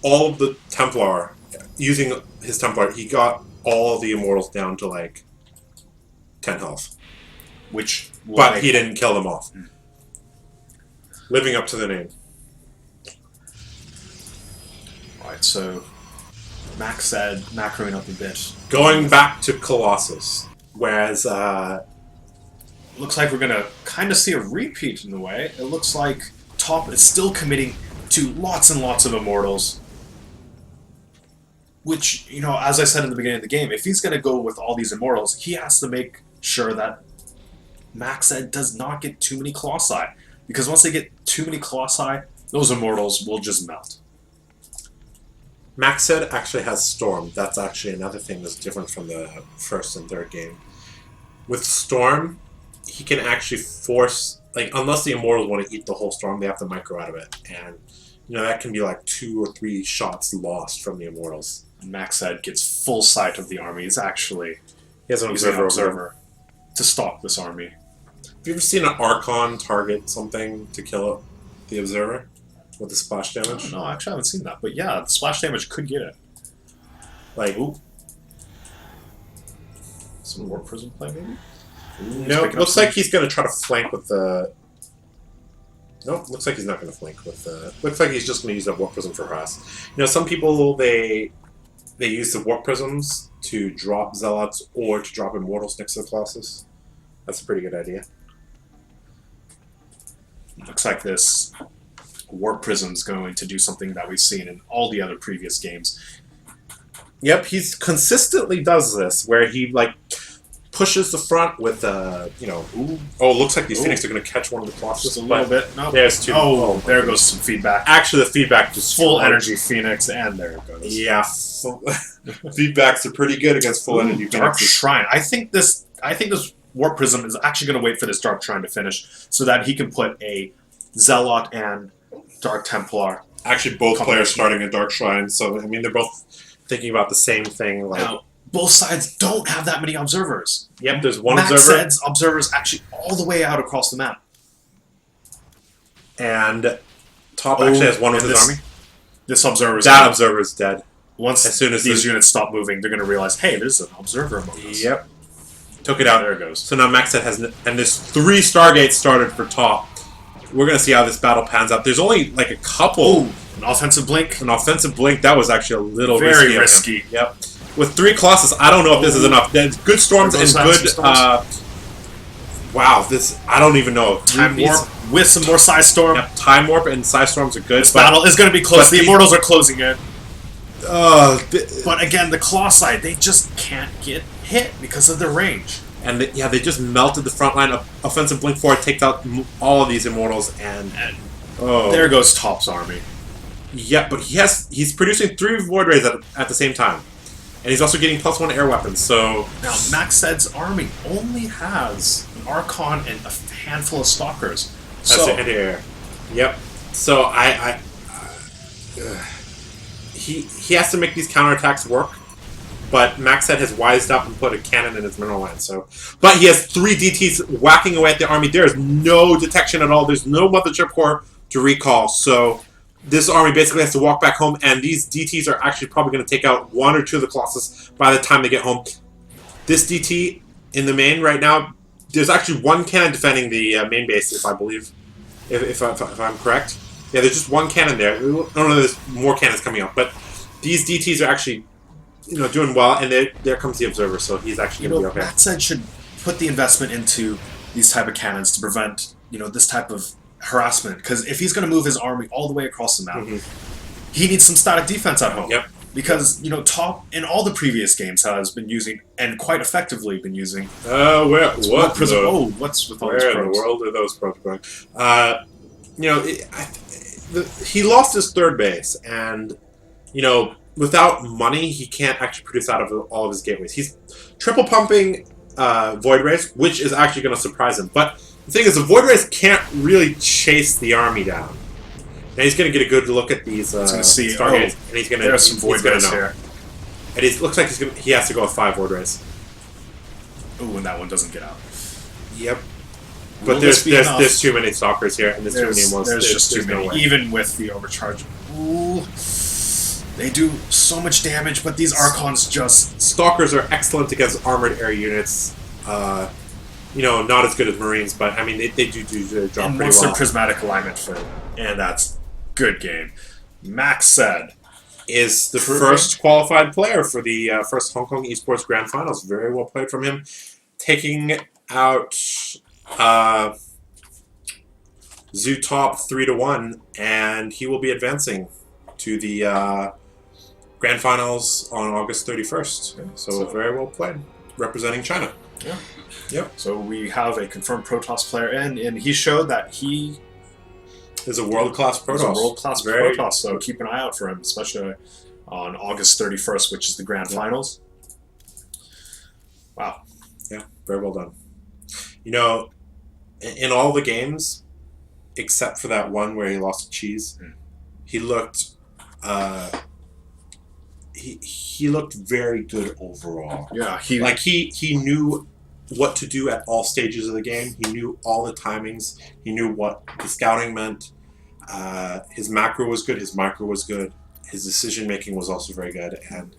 all of the Templar using his Templar. He got all of the Immortals down to like 10 health, but he didn't kill them off. Living up to the name. Right, so MaxHead macroing up a bit. Going back to Colossus, whereas looks like we're gonna kind of see a repeat in a way. It looks like Top is still committing to lots and lots of Immortals. Which, you know, as I said in the beginning of the game, if he's gonna go with all these Immortals, he has to make sure that MaxHead does not get too many Colossi. Because once they get too many Colossi, those Immortals will just melt. MaxHead actually has Storm. That's actually another thing that's different from the first and third game. With Storm, he can actually force, like, unless the Immortals want to eat the whole Storm, they have to micro out of it. And, you know, that can be like 2 or 3 shots lost from the Immortals. MaxHead gets full sight of the army. He's actually He has an using an observer. observer to stop this army. Have you ever seen an Archon target something to kill the observer with the splash damage? No, actually I haven't seen that. But yeah, the splash damage could get it. Like, Ooh. Some Warp Prism play, maybe? Ooh, no, picking up looks some- like he's going to try to flank with the... Nope, looks like he's not going to flank with the... Looks like he's just going to use that Warp Prism for harass. You know, some people, they use the Warp Prisms to drop Zealots or to drop Immortals next to the Colossus. That's a pretty good idea. Looks like this Warp Prism's going to do something that we've seen in all the other previous games. Yep, he's consistently does this, where he, like, pushes the front with, you know... Ooh. Oh, it looks like these Ooh. Phoenix are going to catch one of the Colossus. Just a little bit. No. There's 2. Oh, there goes some feedback. Actually, the feedback just... Full energy Phoenix, and there it goes. Yeah, feedbacks are pretty good against full energy Dark Phoenixes. Shrine. I think this Warp Prism is actually going to wait for this Dark Shrine to finish so that he can put a Zealot and Dark Templar. Actually, both players starting a Dark Shrine, so, I mean, they're both thinking about the same thing. Like, Now, both sides don't have that many observers. yep, there's one observer. MaxHead's observers actually all the way out across the map. And Top actually has one with and his this- army. This observer is That observer is dead. once as soon as these the- units stop moving, they're going to realize, hey, there's an observer among us. Yep. Took it out. There it goes. So now MaxHead has... And there's 3 Stargates started for Top. We're going to see how this battle pans out. There's only, like, a couple... Ooh, an offensive blink. An offensive blink, that was actually a little Very risky. risky. Of him. Yep. With 3 Colossus, I don't know if this is enough. There's good storms There and goes good... some storms. Wow, this... I don't even know. Time Warp with some more Side Storm. Yep, Time Warp and Side Storms are good. This battle is going to be close. The Immortals are closing in. But again, the Colossi, they just can't get hit because of their range. And they just melted the front line. Offensive Blink forward takes out all of these Immortals, and There goes Top's army. Yeah, but he's producing 3 Void Rays at the same time, and he's also getting +1 air weapons. So Now, MaxHead's army only has an Archon and a handful of Stalkers. that's So the anti-air. Yep. So he has to make these counterattacks work. But MaxHead has wised up and put a cannon in his mineral line. So, but he has 3 DTs whacking away at the army. There is no detection at all. There's no Mothership Core to recall. So this army basically has to walk back home, and these DTs are actually probably going to take out 1 or 2 of the Colossus by the time they get home. This DT in the main right now, there's actually 1 cannon defending the main base, if I believe, if I'm correct. Yeah, there's just 1 cannon there. No, there's more cannons coming up, but these DTs are actually, you know, doing well, and there comes the observer, so he's actually going to be okay. MaxHead should put the investment into these type of cannons to prevent, you know, this type of harassment. Because if he's going to move his army all the way across the map, he needs some static defense at home. Yep. Because, you know, Top in all the previous games has been using, and quite effectively been using. What Prism? the- Oh, what's with all these Where in probes? the world are those probes going? You know, he lost his 3rd base, and, you know, without money, he can't actually produce out of all of his gateways. He's triple pumping Void Race, which is actually going to surprise him. But the thing is, the Void Race can't really chase the army down. Now he's going to get a good look at these Stargates, and he's going to. There's some Void Race here. And it looks like he has to go with 5 Void Race. Ooh, and that one doesn't get out. Yep. But there's too many Stalkers here, and there's too many ones. There's just too many, even with the overcharge. Ooh, they do so much damage, but these Archons just... Stalkers are excellent against armored air units. You know, not as good as Marines, but I mean, they do their job and pretty once well. their prismatic alignment fit, and that's good game. MaxHead is the first qualified player for the first Hong Kong Esports Grand Finals. Very well played from him, taking out ZooToop 3-1, and he will be advancing to the Grand Finals on August 31st. Okay. So very well played, representing China. Yeah. Yep. So we have a confirmed Protoss player in, and he showed that he is a world-class Protoss. He's a world-class Protoss, so keep an eye out for him, especially on August 31st, which is the Grand Finals. Wow. Yeah, very well done. You know, in all the games, except for that one where he lost to Cheese, he looked he looked very good overall. Yeah, he knew what to do at all stages of the game. He knew all the timings. He knew what the scouting meant. His macro was good. His micro was good. His decision making was also very good, and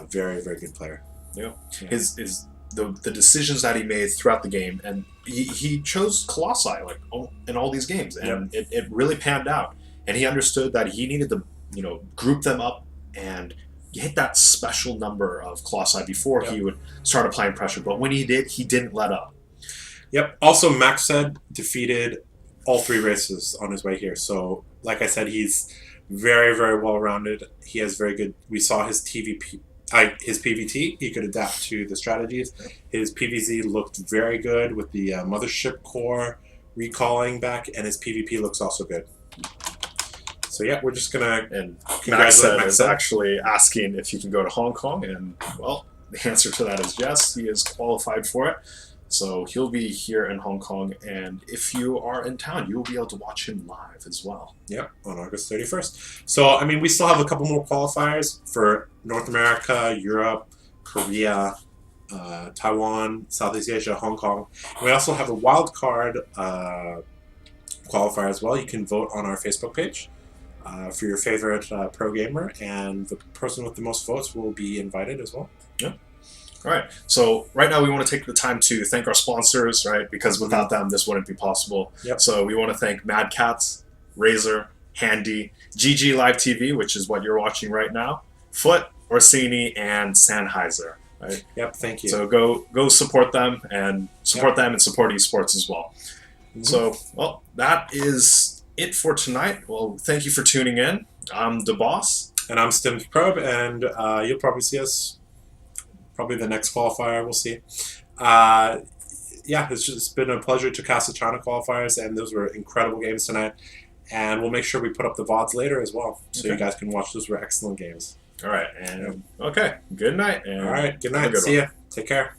very, very good player. Yeah. The decisions that he made throughout the game, and he chose Colossi like in all these games, and it really panned out. And he understood that he needed to group them up and hit that special number of Colossi before he would start applying pressure. But when he did, he didn't let up. Yep. Also, MaxHead defeated all 3 races on his way here. So, like I said, he's very, very well-rounded. He has very good... We saw his his PVT. He could adapt to the strategies. His PVZ looked very good with the mothership core recalling back, and his PvP looks also good. So yeah, we're just gonna congratulate MaxHead is actually asking if he can go to Hong Kong, and well, the answer to that is yes. He is qualified for it, so he'll be here in Hong Kong. And if you are in town, you will be able to watch him live as well. Yep, on August 31st. So I mean, we still have a couple more qualifiers for North America, Europe, Korea, Taiwan, Southeast Asia, Hong Kong. And we also have a wild card qualifier as well. You can vote on our Facebook page for your favorite pro gamer, and the person with the most votes will be invited as well. Yeah. All right. So right now we want to take the time to thank our sponsors, right? Because without them, this wouldn't be possible. Yep. So we want to thank Mad Cats, Razer, Handy, GG Live TV, which is what you're watching right now, Foot, Orsini, and Sennheiser. Right? Yep. Thank you. So go support them and support esports as well. So, well, that is it for tonight. Well, thank you for tuning in. I'm the boss. And I'm Stims Probe, and you'll probably see us probably the next qualifier. We'll see. Yeah, it's been a pleasure to cast the China qualifiers, and those were incredible games tonight. And we'll make sure we put up the VODs later as well, so you guys can watch. Those were excellent games. All right, and okay, good night. And all right, good night. See ya. Take care.